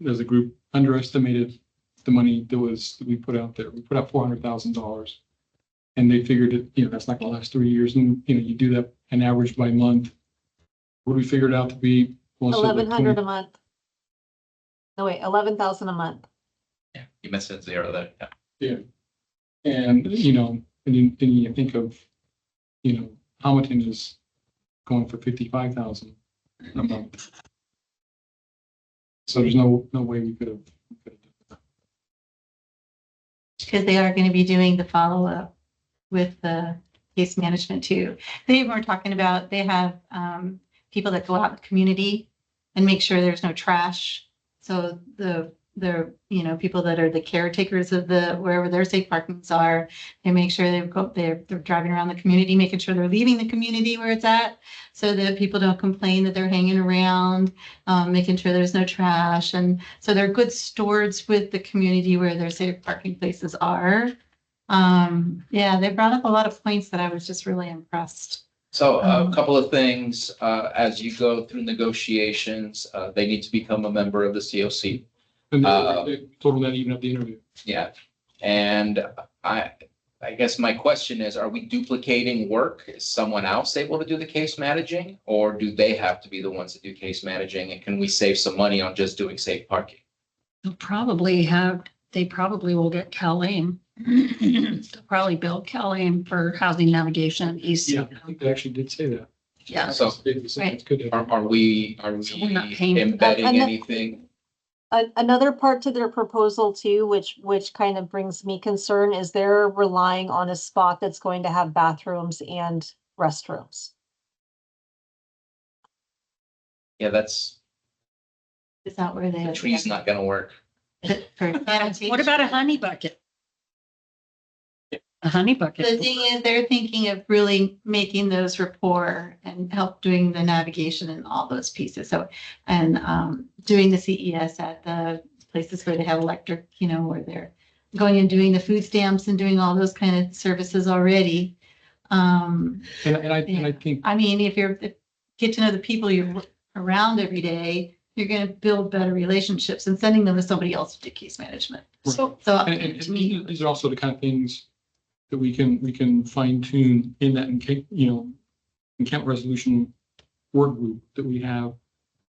as a group, underestimated the money that we put out there. We put out $400,000. And they figured it, you know, that's not gonna last 3 years. And, you know, you do that an average by month. What do we figure it out to be? Well, so like 1,100 20 a month. No, wait, 11,000 a month. Yeah, you missed it 0 there. Yeah. Yeah. And, you know, and you think of, you know, Hamilton is going for 55,000 a month. So there's no way we could have. Because they are going to be doing the follow-up with the case management too. They were talking about, they have people that go out in the community and make sure there's no trash. So the you know, people that are the caretakers of the, wherever their safe parkings are, they make sure they're driving around the community, making sure they're leaving the community where it's at, so that people don't complain that they're hanging around, making sure there's no trash. And so they're good stewards with the community where their safe parking places are. Yeah, they brought up a lot of points that I was just really impressed. So a couple of things, as you go through negotiations, they need to become a member of the COC. And they told that even at the interview. Yeah, and I guess my question is, are we duplicating work? Is someone else able to do the case managing, or do they have to be the ones that do case managing? And can we save some money on just doing safe parking? They probably will get CalAIM. They'll probably build CalAIM for housing navigation east. Yeah, I think they actually did say that. Yeah. So Right. are we So we're not paying for that. embedding And the- anything? Another part to their proposal too, which kind of brings me concern, is they're relying on a spot that's going to have bathrooms and restrooms. Yeah, that's, Is that where they? the tree's not gonna work. What about a honey bucket? A honey bucket. The thing is, they're thinking of really making those rapport and help doing the navigation and all those pieces. So, and doing the CES at the places where they have electric, you know, where they're going and doing the food stamps and doing all those kind of services already. And I think, I mean, if get to know the people you're around every day, you're going to build better relationships, and sending them to somebody else to do case management. Right. So and to me, these are also the kind of things that we can fine tune in that encampment resolution work group that we have.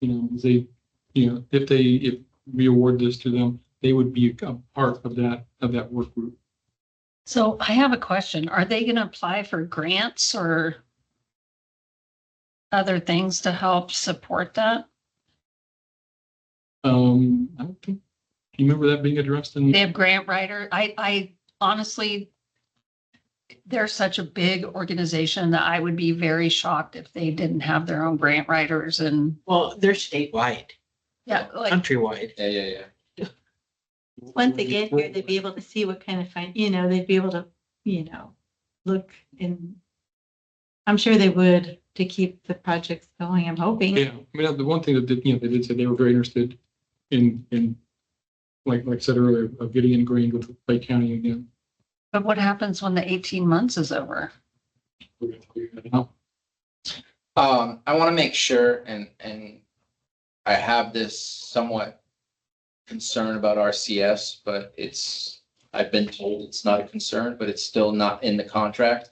You know, they, you know, if we award this to them, they would be a part of that work group. So I have a question. Are they going to apply for grants or other things to help support that? I don't think, do you remember that being addressed in? They have grant writer. I honestly, they're such a big organization that I would be very shocked if they didn't have their own grant writers and. Well, they're statewide, Yeah, like countrywide. Yeah. once they get here, they'd be able to see what kind of they'd be able to, look in. I'm sure they would, to keep the projects going, I'm hoping. Yeah, I mean, the one thing that they did say they were very interested in like I said earlier, of getting ingrained with Lake County again. But what happens when the 18 months is over? We're gonna figure that out. I want to make sure, and I have this somewhat concern about RCS, but I've been told it's not a concern, but it's still not in the contract,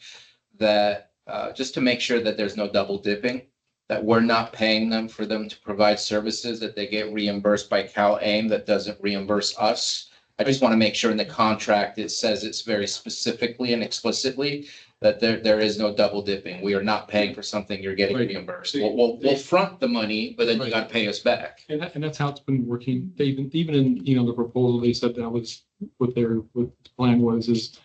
that just to make sure that there's no double dipping, that we're not paying them for them to provide services, that they get reimbursed by CalAIM that doesn't reimburse us. I just want to make sure in the contract, it says it's very specifically and explicitly that there is no double dipping. We are not paying for something you're getting reimbursed. We'll front the money, but then you got to pay us back. And that's how it's been working. They even in, the proposal, they said that was what the plan was, is,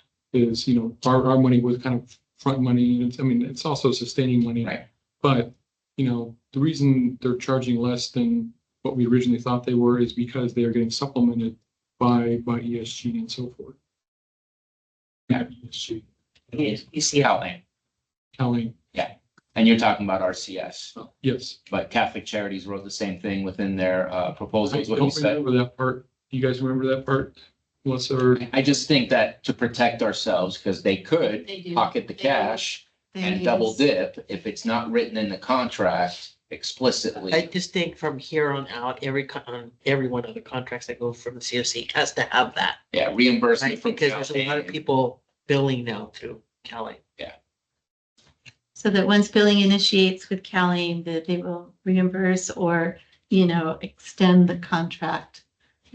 our money was kind of front money. It's also sustaining money. Right. But, the reason they're charging less than what we originally thought they were is because they are getting supplemented by ESG and so forth. Yeah, ESG. You see how Colleen. And you're talking about RCS, Yes. but Catholic Charities wrote the same thing within their I proposals. What you don't said. remember that part. You guys remember that part? Unless or I just think that to protect ourselves, because they could They do. pocket the cash and double dip if it's not written in the contract explicitly. I just think from here on out, every one of the contracts that go from the COC has to have that. Yeah, reimbursement Right? from Because there's a lot of Cal. people billing now to Cali. So that once billing initiates with Cali, that they will reimburse or, extend the contract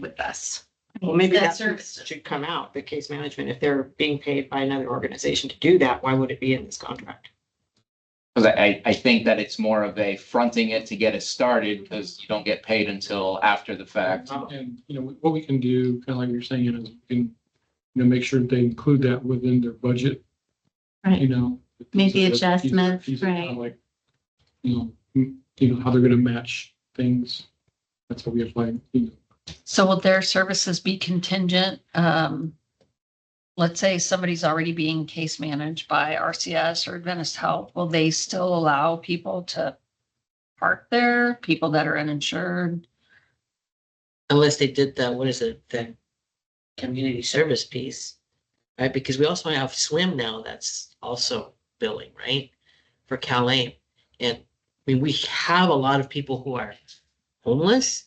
with us. Well, maybe That that service. should come out, the case management. If they're being paid by another organization to do that, why would it be in this contract? Because I think that it's more of a fronting it to get it started, because you don't get paid until after the fact. And, what we can do, kind of like you're saying, is we can, make sure that they include that within their budget, Right. Maybe These are adjustments, kind of right. like, how they're gonna match things. That's how we apply, So will their services be contingent? Let's say somebody's already being case managed by RCS or Adventist Health. Will they still allow people to park there, people that are uninsured? Unless they did the community service piece, right? Because we also have swim now that's also billing, right? For Cal-Aim. And we have a lot of people who are homeless,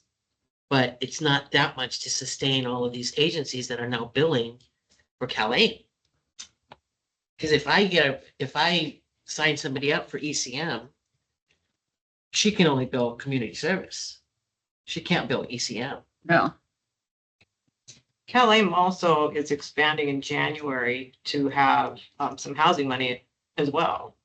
but it's not that much to sustain all of these agencies that are now billing for Cal-Aim. Because if I sign somebody up for ECM, she can only bill community service. She can't bill ECM. No. Cal-Aim also is expanding in January to have some housing money as well.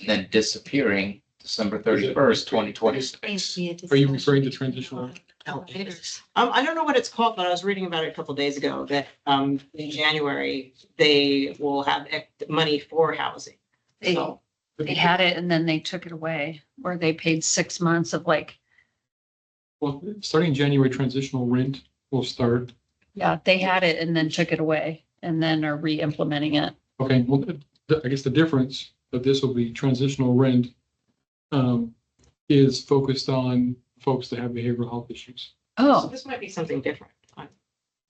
And then disappearing December 31st, 2026. Are you referring to transitional? I don't know what it's called, but I was reading about it a couple days ago that in January, they will have money for housing. They had it and then they took it away, or they paid 6 months of Well, starting January, transitional rent will start. yeah, they had it and then took it away and then are re-implementing it. Okay, well, I guess the difference that this will be transitional rent is focused on folks that have behavioral health issues. So this might be something different.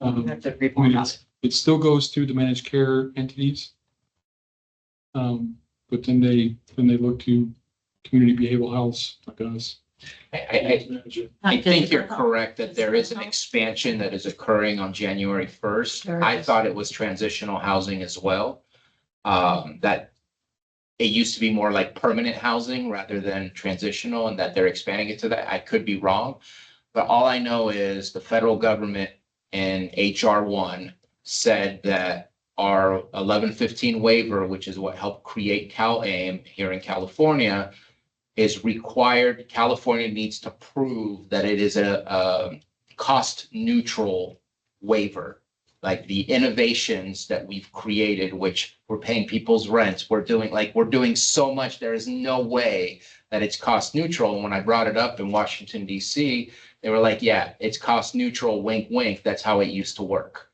Um, Have to read more about it. It still goes to the managed care entities. But then they look to community behavioral health like us. I think you're correct that there is an expansion that is occurring on January 1st. I thought it was transitional housing as well. That it used to be more like permanent housing rather than transitional, and that they're expanding it to that. I could be wrong, but all I know is the federal government in HR1 said that our 1115 waiver, which is what helped create Cal-Aim here in California, is required. California needs to prove that it is a cost neutral waiver. Like the innovations that we've created, which we're paying people's rents, we're doing so much, there is no way that it's cost neutral. And when I brought it up in Washington, DC, they were like, yeah, it's cost neutral, wink, wink. That's how it used to work.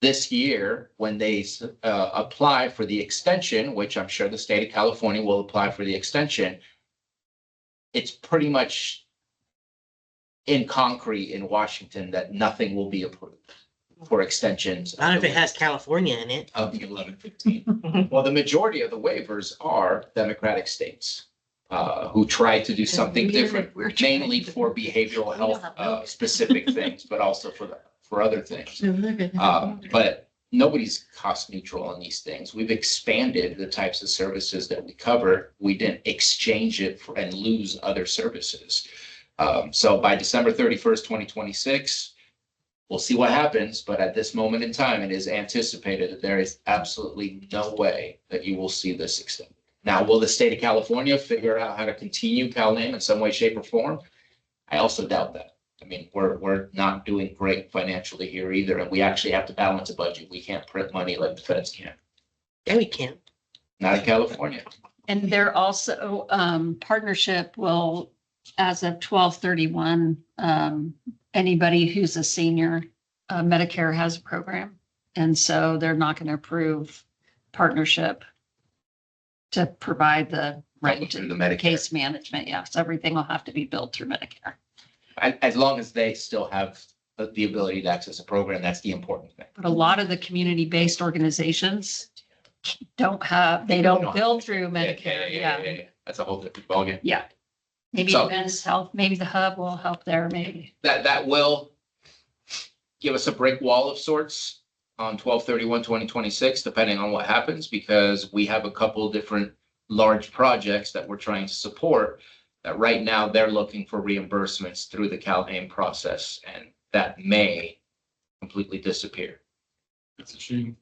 This year, when they apply for the extension, which I'm sure the state of California will apply for the extension, it's pretty much in concrete in Washington that nothing will be approved for extensions. Not if it has California in it. Of the 1115. Well, the majority of the waivers are Democratic states who try to do something different, mainly for behavioral health specific things, but also for other things. But nobody's cost neutral on these things. We've expanded the types of services that we cover. We didn't exchange it and lose other services. So by December 31st, 2026, we'll see what happens, but at this moment in time, it is anticipated that there is absolutely no way that you will see this extended. Now, will the state of California figure out how to continue Cal-Aim in some way, shape, or form? I also doubt that. I mean, we're not doing great financially here either, and we actually have to balance a budget. We can't print money like the feds can. Yeah, we can. Not in California. And they're also, partnership will, as of 12/31, anybody who's a senior, Medicare has a program. And so they're not going to approve partnership to provide the rent through and the the Medicare. case management. Yes, everything will have to be billed through Medicare. As long as they still have the ability to access a program, that's the important thing. But a lot of the community-based organizations they don't bill through Medicare. Yeah. That's a whole different ballgame. Yeah. Maybe So- Adventist Health, maybe the hub will help there, maybe. That will give us a brick wall of sorts on 12/31/2026, depending on what happens, because we have a couple different large projects that we're trying to support that right now they're looking for reimbursements through the CalAIM process, and that may completely disappear. It's a shame.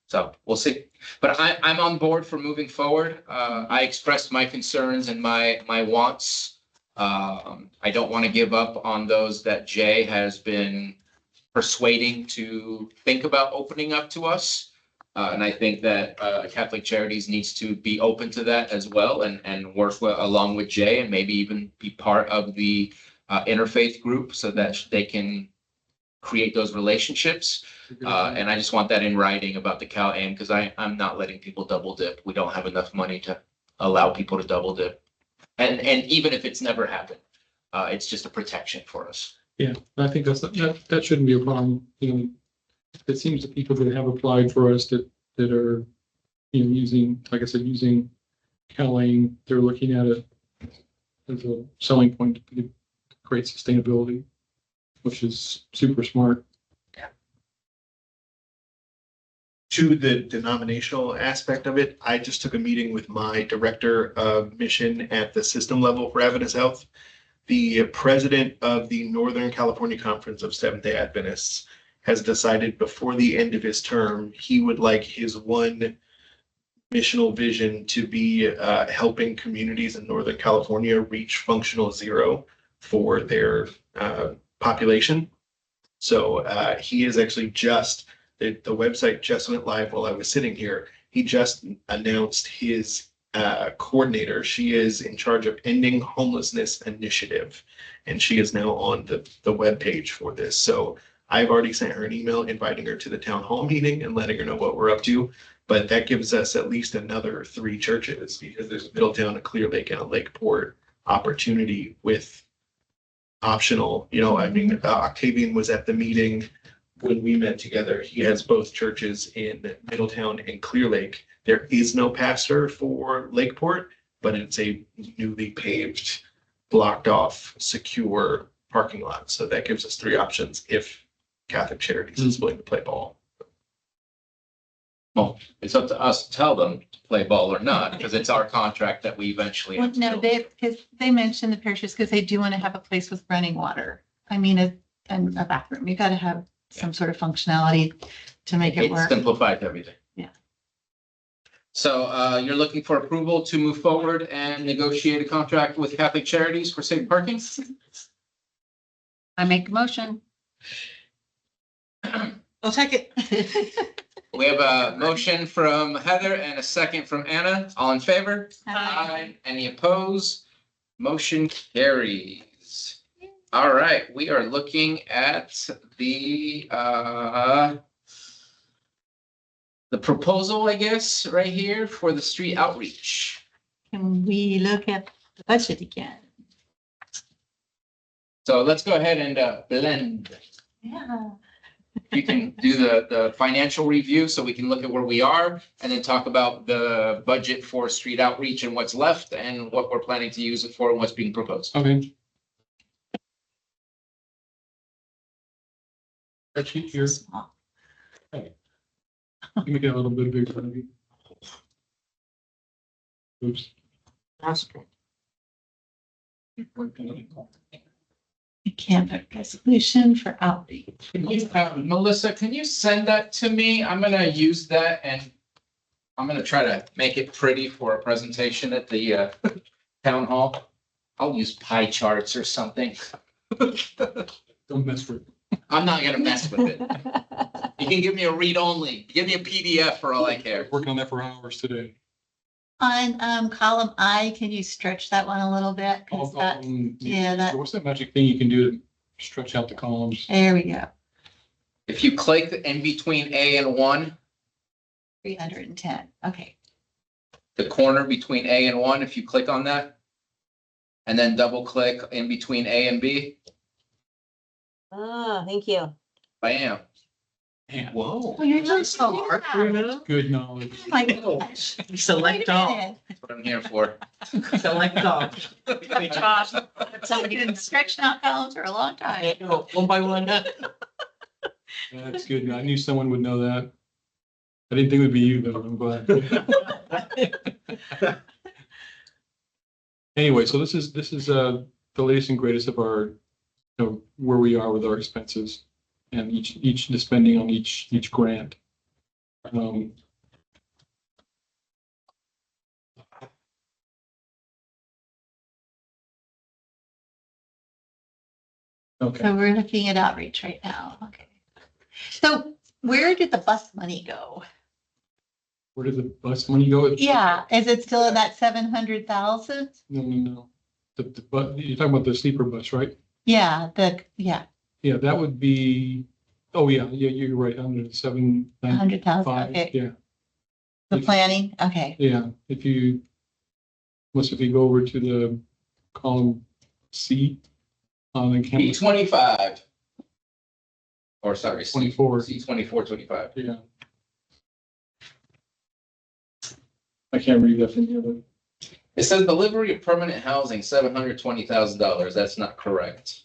So we'll see. But I'm on board for moving forward. I expressed my concerns and my wants. I don't want to give up on those that Jay has been persuading to think about opening up to us. And I think that Catholic Charities needs to be open to that as well and work along with Jay and maybe even be part of the interfaith group so that they can create those relationships. And I just want that in writing about the CalAIM because I'm not letting people double dip. We don't have enough money to allow people to double dip. And even if it's never happened, it's just a protection for us. Yeah, I think that shouldn't be a problem. You know, it seems the people that have applied for us that are, you know, using, like I said, using CalAIM, they're looking at it as a selling point to create sustainability, which is super smart. To the denominational aspect of it, I just took a meeting with my director of mission at the system level for Adventist Health. The president of the Northern California Conference of Seventh-day Adventists has decided before the end of his term, he would like his one missional vision to be helping communities in Northern California reach functional zero for their population. So he is actually the website just went live while I was sitting here. He just announced his coordinator. She is in charge of Ending Homelessness Initiative, and she is now on the webpage for this. So I've already sent her an email inviting her to the town hall meeting and letting her know what we're up to. But that gives us at least another 3 churches because there's a Middletown, a Clear Lake, and a Lakeport opportunity with optional, you know, I mean, Octavian was at the meeting when we met together. He has both churches in Middletown and Clear Lake. There is no pastor for Lakeport, but it's a newly paved, blocked off, secure parking lot. So that gives us 3 options if Catholic Charities is willing to play ball. Well, it's up to us to tell them to play ball or not, because it's our contract that we eventually Well, have to no, build. because they mentioned the parishes because they do want to have a place with running water. I mean, and a bathroom. You got to have some sort of functionality to make it It work. simplifies everything. Yeah. So you're looking for approval to move forward and negotiate a contract with Catholic Charities for safe parking? I make a motion. I'll take it. We have a motion from Heather and a second from Anna. All in favor? Aye. Any opposed? Motion carries. All right, we are looking at the proposal, I guess, right here for the street outreach. Can we look at the budget again? So let's go ahead and blend. Yeah. You can do the financial review so we can look at where we are and then talk about the budget for street outreach and what's left and what we're planning to use it for and what's being proposed. Okay. Spreadsheet here. Hey. Let me get a little bit bigger. Maybe. Oops. That's great. Canvas resolution for outreach. Melissa, can you send that to me? I'm gonna use that and I'm gonna try to make it pretty for a presentation at the town hall. I'll use pie charts or something. Don't mess with it. I'm not gonna mess with it. You can give me a read only. Give me a PDF for all I care. Working on that for hours today. On column I, can you stretch that one a little bit? 'Cause that, yeah, that, What's that magic thing you can do to stretch out the columns? there we go. If you click in between A and 1, 310, okay. The corner between A and 1, if you click on that. And then double click in between A and B, Ah, thank you. bam. Whoa. Oh, you're doing so hard. Good knowledge. Oh my gosh. Select all. That's what I'm here for. Select all. Good job. Somebody didn't stretch out columns for a long time. One by one. That's good. I knew someone would know that. I didn't think it would be you though. I'm glad. Anyway, so this is the latest and greatest of our, where we are with our expenses and each the spending on each grant. Okay. So we're looking at outreach right now. Okay. So where did the bus money go? Where did the bus money go? Yeah, is it still in that 700,000? No. You're talking about the sleeper bus, right? Yeah, Yeah, that would be, you're right, 107. 100,000, okay. Yeah. The planning, okay. Yeah, if you go over to the column C on the campus. B25. Or sorry, 24. C24, 25. Yeah. I can't read that from the other. It says delivery of permanent housing, $720,000. That's not correct.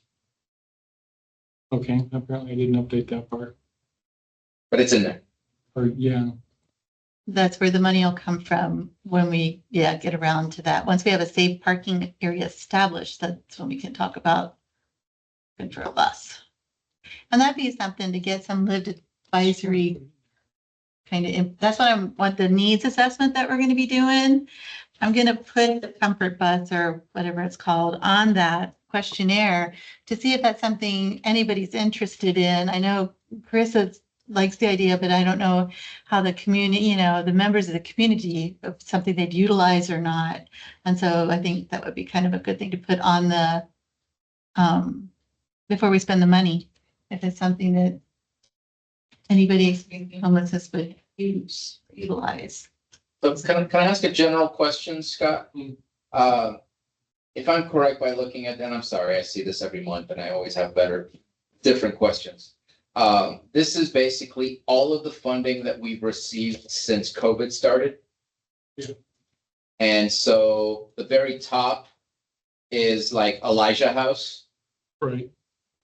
Okay, apparently I didn't update that part. But it's in there. Or, yeah. That's where the money will come from when we, get around to that. Once we have a safe parking area established, that's when we can talk about for a bus. And that'd be something to get some lived advisory kind of, that's what I want the needs assessment that we're going to be doing. I'm going to put the comfort bus or whatever it's called on that questionnaire to see if that's something anybody's interested in. I know Carissa likes the idea, but I don't know how the community, the members of the community, of something they'd utilize or not. And so I think that would be kind of a good thing to put on the, before we spend the money, if it's something that anybody experiencing homelessness would utilize. So can I ask a general question, Scott? If I'm correct by looking at, and I'm sorry, I see this every month and I always have different questions. This is basically all of the funding that we've received since COVID started. Yeah. And so the very top is like Elijah House. Right.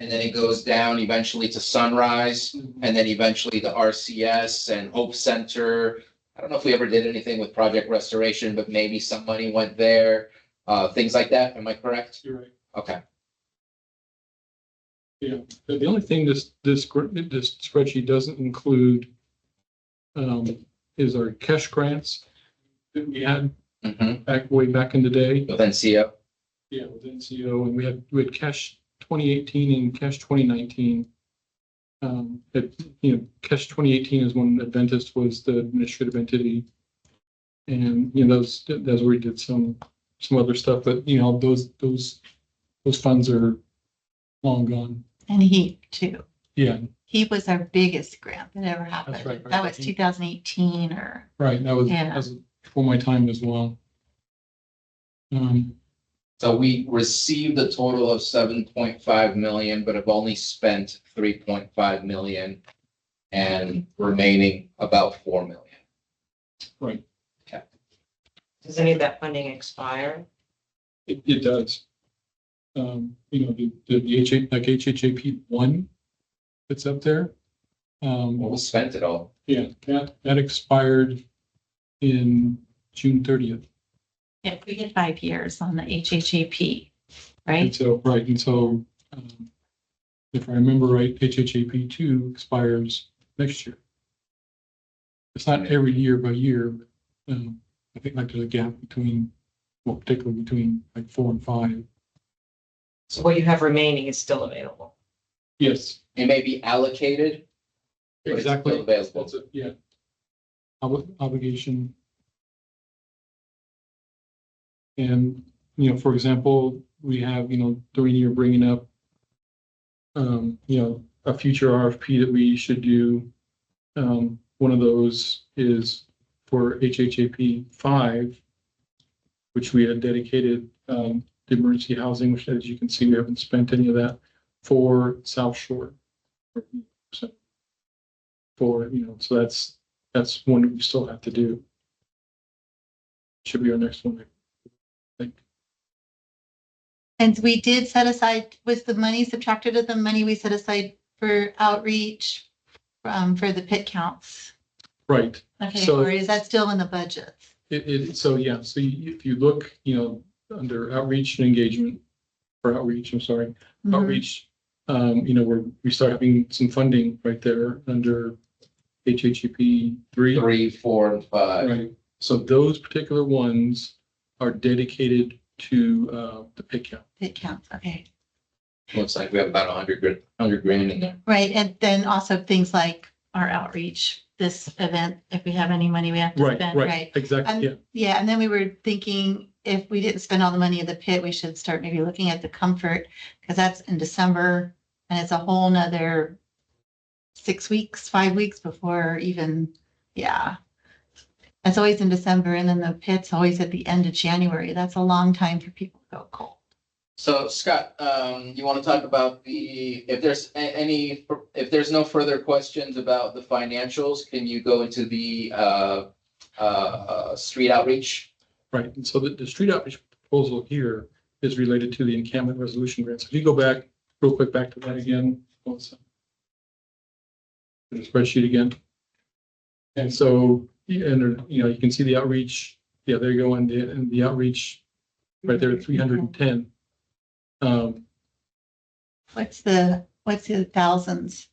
And then it goes down eventually to Sunrise, and then eventually the RCS and Hope Center. I don't know if we ever did anything with Project Restoration, but maybe some money went there, things like that. Am I correct? You're right. Okay. Yeah, the only thing this spreadsheet doesn't include is our cash grants that we had way back in the day. With NCO? Yeah, with NCO, and we had cash 2018 and cash 2019. Cash 2018 is when Adventist was the administrative entity. And, that's where we did some other stuff, but, those funds are long gone. And HEAP too. Yeah. HEAP was our biggest grant that ever happened. That's right. That was 2018 or. Right, that was before my time as well. So we received a total of 7.5 million, but have only spent 3.5 million and remaining about 4 million. Right. Okay. Does any of that funding expire? It does. The HHAP 1 that's up there. Well, we spent it all. Yeah, that expired in June 30th. Yeah, we get 5 years on the HHAP, right? And so if I remember right, HHAP 2 expires next year. It's not every year by year, but I think there's a gap particularly between like 4 and 5. So what you have remaining is still available. Yes. It may be allocated. But Exactly. It's still available. Yeah. Obligation. And, for example, we have, Doreen, you're bringing up, a future RFP that we should do. one of those is for HHAP 5, which we had dedicated the emergency housing, which as you can see, we haven't spent any of that for South Shore. So so that's one that we still have to do. Should be our next one, I think. And we did set aside, was the money subtracted of the money we set aside for outreach for the pit counts? Right. Okay, So or is that still in the budget? So if you look, under outreach and engagement, or outreach, I'm sorry, Mhm. outreach, we start having some funding right there under HHEP 3, 4, and 5. Right. So those particular ones are dedicated to the pit count. Pit counts, okay. Looks like we have about 100 grand in there. Right, and then also things like our outreach, this event, if we have any money we have to spend, right? Exactly, And- yeah. Yeah, and then we were thinking if we didn't spend all the money in the pit, we should start maybe looking at the comfort, because that's in December and it's a whole nother 6 weeks, 5 weeks before even, yeah. It's always in December and then the pit's always at the end of January. That's a long time for people to go cold. So Scott, you want to talk about if there's no further questions about the financials, can you go into the street outreach? Right, and so the street outreach proposal here is related to the encampment resolution grant. So if you go back, real quick, back to that again. The spreadsheet again. And so, you can see the outreach, yeah, there you go, and the outreach right there at 310. What's the thousands?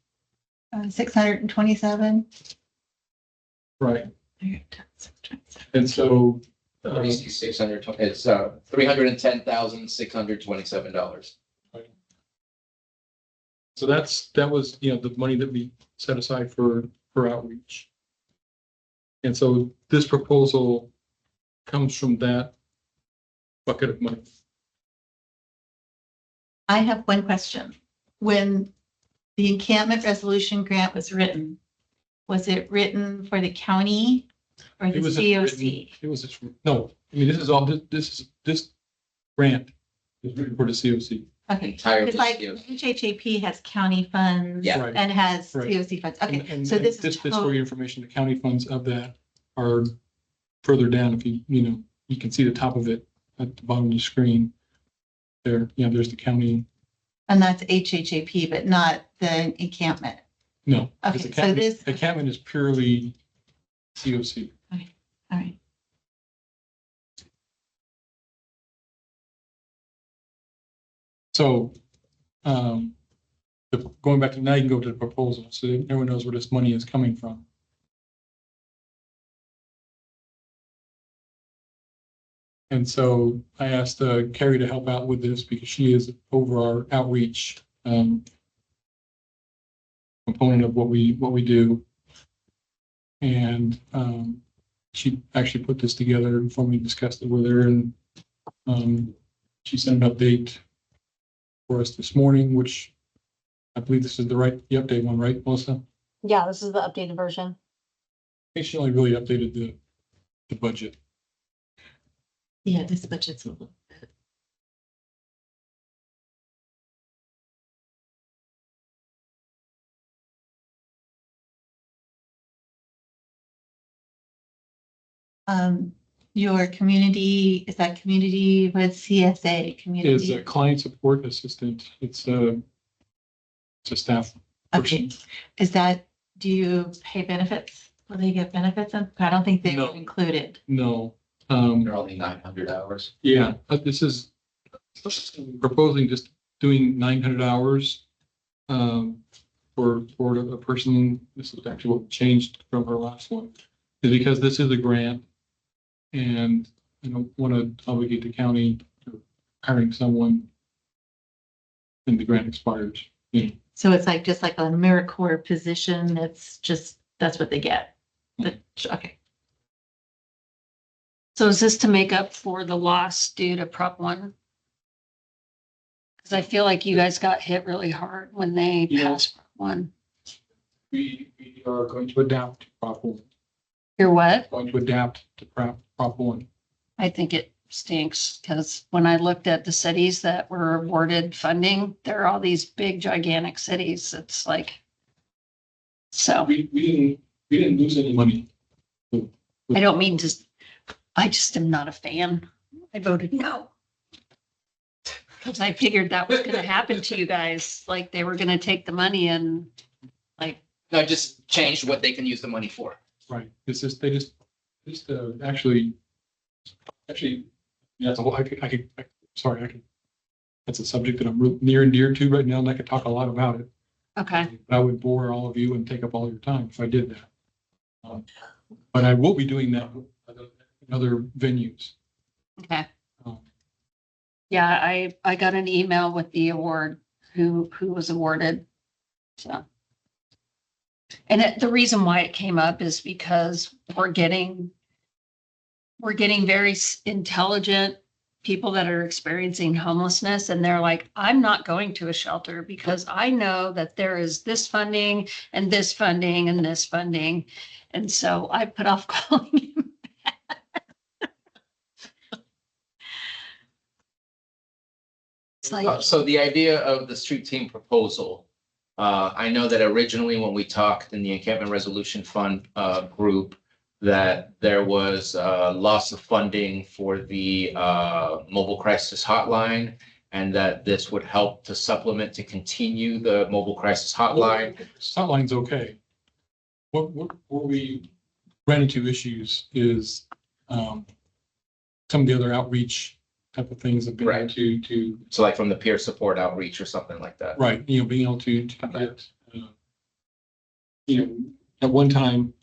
627? Right. And so. 600, it's $310,627. So that was, the money that we set aside for outreach. And so this proposal comes from that bucket of money. I have one question. When the encampment resolution grant was it written for the county or the COC? This grant is written for the COC. Okay, Entirely because like COC. HHAP has county funds Yeah. Right. and has Right. COC funds. Okay, And so this is just for total. your information, the county funds of that are further down. If you can see the top of it at the bottom of the screen. There, there's the county. And that's HHAP, but not the encampment. No, because Okay, so this, encampment is purely COC. all right. So, going back to now, you can go to the proposal, so that everyone knows where this money is coming from. And so I asked Carrie to help out with this because she is over our outreach component of what we do. And she actually put this together before we discussed it with her, and she sent an update for us this morning, which I believe this is the update one, right, Melissa? Yeah, this is the updated version. I think she only really updated the budget. Yeah, this budget's a little bit. Your community, is that community with CSA Is community? a client support assistant. It's a staff Okay, person. is that, do you pay benefits? Will they get benefits? I don't think they were No. included. No. They're only 900 hours. Yeah, this is proposing just doing 900 hours for a person. This is actually what changed from her last one, is because this is a grant, and I don't want to obligate the county to hiring someone and the grant expires. So it's like, just like a AmeriCorps position, that's what they get. Okay. So is this to make up for the loss due to Prop 1? Because I feel like you guys got hit really hard when they Yeah. passed Prop 1. We are going to adapt to Prop 1. You're what? Going to adapt to Prop 1. I think it stinks because when I looked at the cities that were awarded funding, there are all these big gigantic cities. It's like, so We didn't lose any money. I don't mean to, I just am not a fan. I voted no. Because I figured that was gonna happen to you guys, like they were gonna take the money and like. No, just change what they can use the money for. Right. It's just, they just actually, that's a whole, that's a subject that I'm near and dear to right now, and I could talk a lot about it. Okay. I would bore all of you and take up all your time if I did that. But I will be doing that in other venues. Okay. Yeah, I got an email with the award, who was awarded. So. And the reason why it came up is because we're getting very intelligent people that are experiencing homelessness, and they're like, I'm not going to a shelter because I know that there is this funding and this funding and this funding. And so I put off calling him back. It's like, So the idea of the street team proposal, I know that originally when we talked in the Encampment Resolution Fund group, that there was loss of funding for the mobile crisis hotline, and that this would help to supplement to continue the mobile crisis hotline. Hotline's okay. What we ran into issues is some of the other outreach type of things have been Right. to So like from the peer support outreach or something like that. right, being able to get at one time,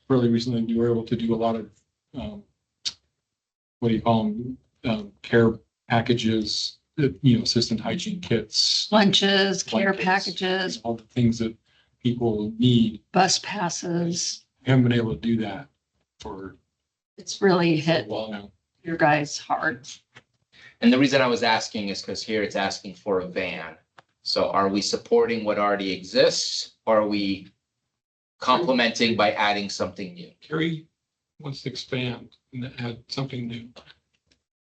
fairly recently, we were able to do a lot of what do you call them, care packages, assistant hygiene kits, lunches, care blankets, packages, all the things that people need. bus passes. We haven't been able to do that for It's really a hit while now. your guys hard. And the reason I was asking is because here it's asking for a van. So are we supporting what already exists? Or are we complementing by adding something new? Kerry wants to expand and add something new.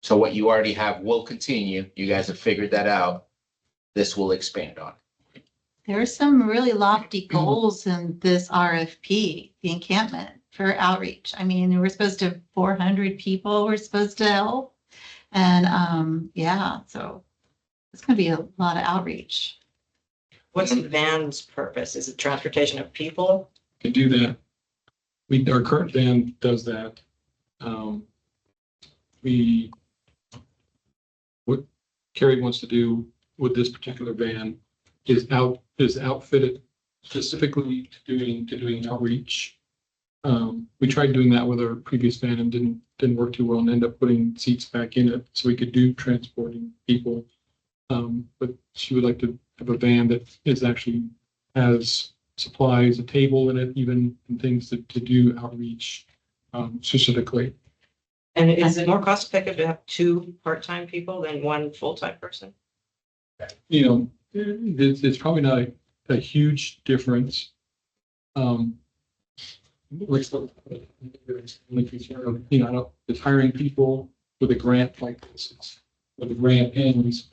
So what you already have will continue. You guys have figured that out. This will expand on. There are some really lofty goals in this RFP, the encampment for outreach. I mean, we're supposed to 400 people we're supposed to help. And yeah, so it's gonna be a lot of outreach. What's the van's purpose? Is it transportation of people? Can do that. Our current van does that. What Kerry wants to do with this particular van is outfitted specifically to doing outreach. We tried doing that with our previous van and didn't work too well, and ended up putting seats back in it so we could do transporting people. But she would like to have a van that has supplies, a table in it, even, and things to do outreach specifically. And is it more cost effective to have 2 part-time people than 1 full-time person? It's probably not a huge difference. It's hiring people with a grant like this. When the grant ends,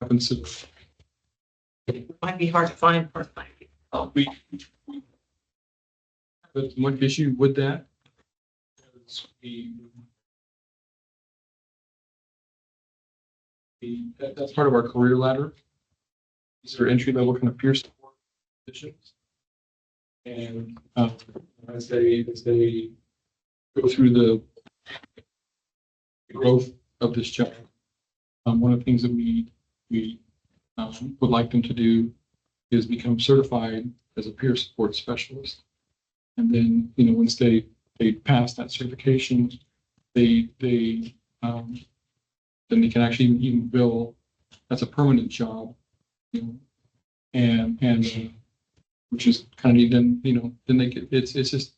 happens to. It might be hard to find part-time people. But one issue with that is that's part of our career ladder. These are entry level kind of peer support positions. And as they go through the growth of this job, one of the things that we would like them to do is become certified as a peer support specialist. And then, once they pass that certification, then they can actually even bill. That's a permanent job, and which is kind of then they get it's just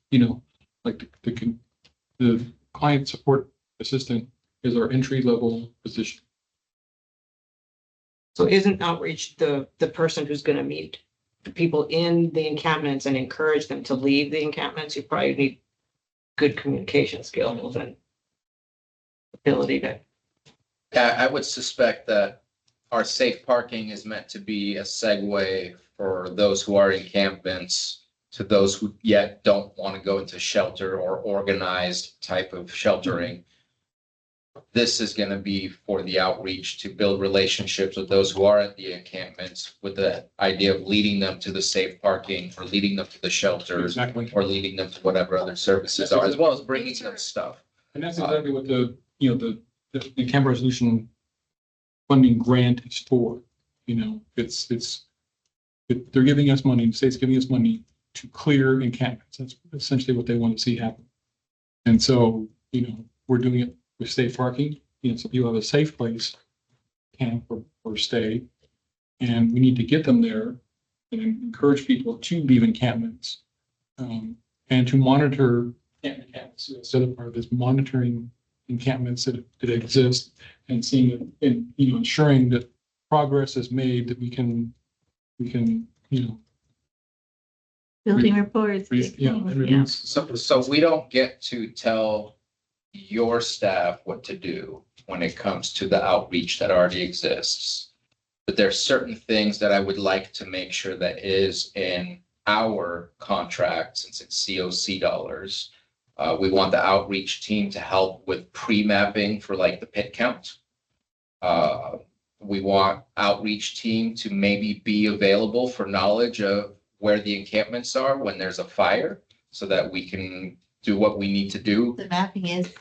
like the client support assistant is our entry level position. So isn't outreach the person who's going to meet people in the encampments and encourage them to leave the encampments, you probably need good communication skills and ability to. Yeah, I would suspect that our safe parking is meant to be a segue for those who are encampments to those who yet don't want to go into shelter or organized type of sheltering. This is going to be for the outreach to build relationships with those who are at the encampments with the idea of leading them to the safe parking or leading them to the shelters or leading them to whatever other services are, as well as bringing them stuff. And that's exactly what the camp resolution funding grant is for. They're giving us money, the state's giving us money to clear encampments. That's essentially what they want to see happen. And so, we're doing it with safe parking, so people have a safe place, camp or stay. And we need to get them there and encourage people to leave encampments and to monitor encampments. So the other part of this monitoring encampments that exist and seeing and ensuring that progress is made, that we can Building reports. So we don't get to tell your staff what to do when it comes to the outreach that already exists. But there's certain things that I would like to make sure that is in our contract, since it's COC dollars. We want the outreach team to help with pre-mapping for like the pit count. We want outreach team to maybe be available for knowledge of where the encampments are when there's a fire, so that we can do what we need to do. The mapping is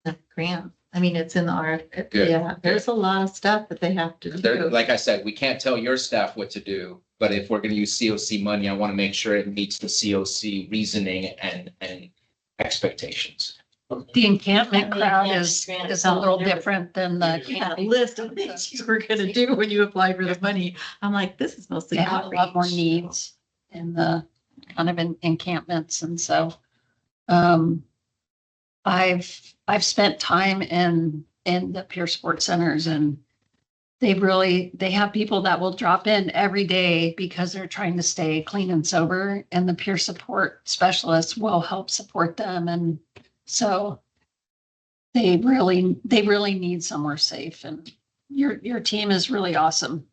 the grant. I mean, it's in the RFP. Good. Yeah, there's a lot of stuff that they have to do. Like I said, we can't tell your staff what to do, but if we're gonna use COC money, I want to make sure it meets the COC reasoning and expectations. The encampment crowd is a little different than the Yeah, list of things you were gonna do when you applied for the money. I'm like, this is mostly They have a lot more outreach. needs in the kind of encampments, and so I've spent time in the peer sports centers, and they have people that will drop in every day because they're trying to stay clean and sober, and the peer support specialists will help support them, and so they really need somewhere safe, and your team is really awesome.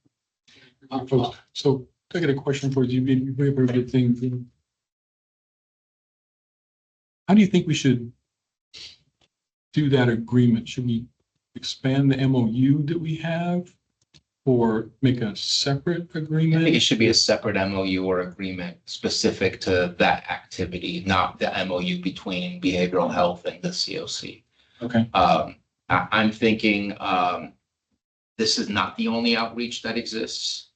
So I got a question for you. You bring up a good thing. How do you think we should do that agreement? Should we expand the MOU that we have or make a separate I agreement? think it should be a separate MOU or agreement specific to that activity, not the MOU between behavioral health and the COC. Okay. I'm thinking this is not the only outreach that exists.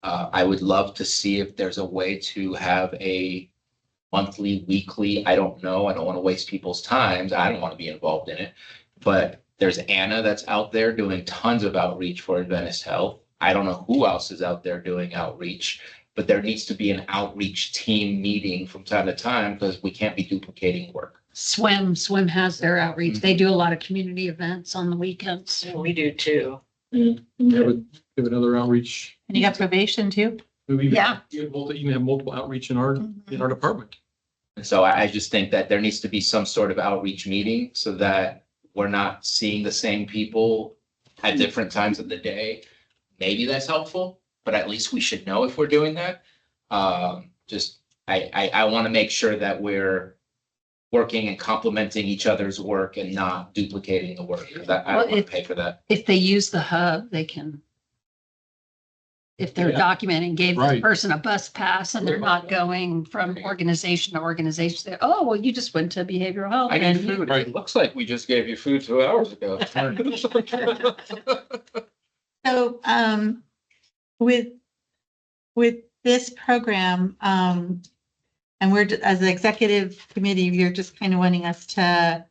I would love to see if there's a way to have a monthly, weekly, I don't know. I don't want to waste people's times. I don't want to be involved in it. But there's Anna that's out there doing tons of outreach for Adventist Health. I don't know who else is out there doing outreach, but there needs to be an outreach team meeting from time to time because we can't be duplicating work. Swim has their outreach. They do a lot of community events on the weekends. We do too. And we have another outreach. And you got probation too? Yeah. You even have multiple outreach in our department. And so I just think that there needs to be some sort of outreach meeting so that we're not seeing the same people at different times of the day. Maybe that's helpful, but at least we should know if we're doing that. I want to make sure that we're working and complementing each other's work and not duplicating the work. I don't want to pay for that. If they use the hub, they can. If they're documenting, gave the Right. person a bus pass and they're not going from organization to organization, they, oh, well, you just went to behavioral health. I and need you- food. It looks like we just gave you food 2 hours ago. So, with this program, and we're, as an executive committee, you're just kind of wanting us to,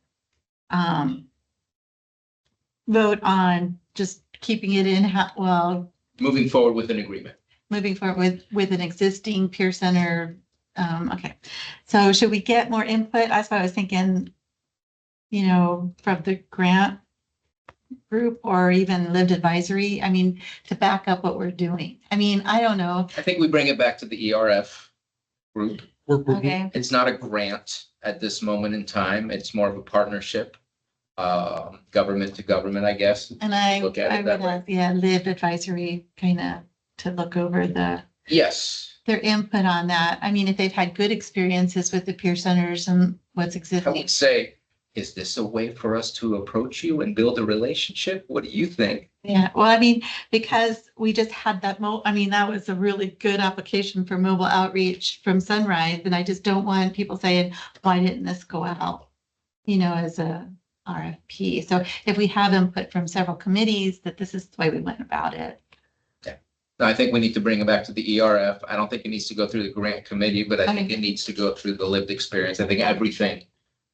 vote on just keeping it in, Moving forward with an agreement. moving forward with an existing peer center. Okay, so should we get more input? That's what I was thinking, from the grant group or even lived advisory? I mean, to back up what we're doing. I mean, I don't know. I think we bring it back to the ERF group. Okay. It's not a grant at this moment in time. It's more of a partnership, government to government, I guess. And I Look at it would that way. have, yeah, lived advisory kind of to look over Yes, their input on that. I mean, if they've had good experiences with the peer centers and what's I existing. would say, is this a way for us to approach you and build a relationship? What do you think? Yeah, well, I mean, because we just had that I mean, that was a really good application for mobile outreach from Sunrise, and I just don't want people saying, why didn't this go out? You know, as a RFP. So if we have input from several committees that this is the way we went about it. No, I think we need to bring it back to the ERF. I don't think it needs to go through the grant committee, but I think it needs to go through the lived experience. I think everything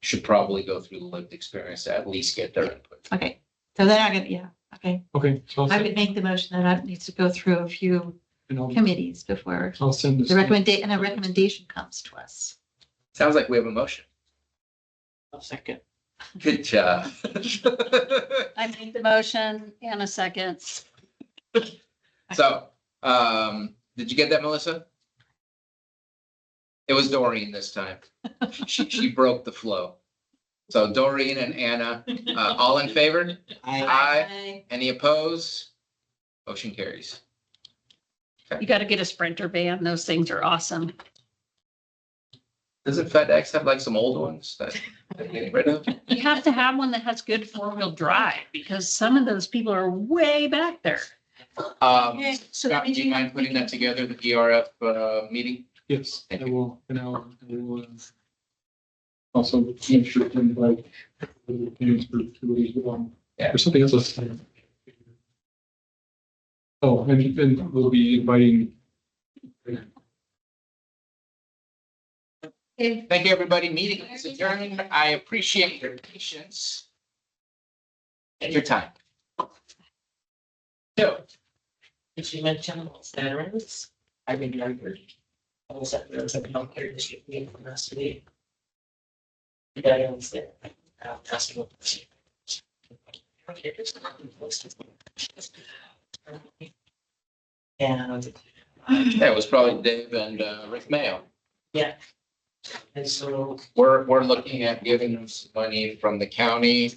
should probably go through the lived experience to at least get their input. Okay, so they're not gonna, yeah, okay. Okay, so I would make the motion that it needs to go through a few committees before I'll send this. the recommendation, and a recommendation comes to us. Sounds like we have a motion. I'll second. Good job. I made the motion and a second. So, did you get that, Melissa? It was Doreen this time. She broke the flow. So Doreen and Anna, all in favor? Aye. Any opposed? Motion carries. You gotta get a Sprinter van. Those things are awesome. Doesn't FedEx have like some old ones that they're getting rid of? You have to have one that has good four-wheel drive because some of those people are way back there. Okay, so that Scott, means do you mind putting that together, the ERF meeting? Yes, I will, and I will also make sure to invite the parents group to, there's something else. Oh, and we'll be inviting. Thank you, everybody. Meeting is adjourned. I appreciate your patience and your time. So, Did you mention veterans? I remembered. I was at the healthcare district meeting last week. Veterans there. Asked them. And that was probably Dave and Rick Mayo. yeah. And so We're looking at giving them some money from the county,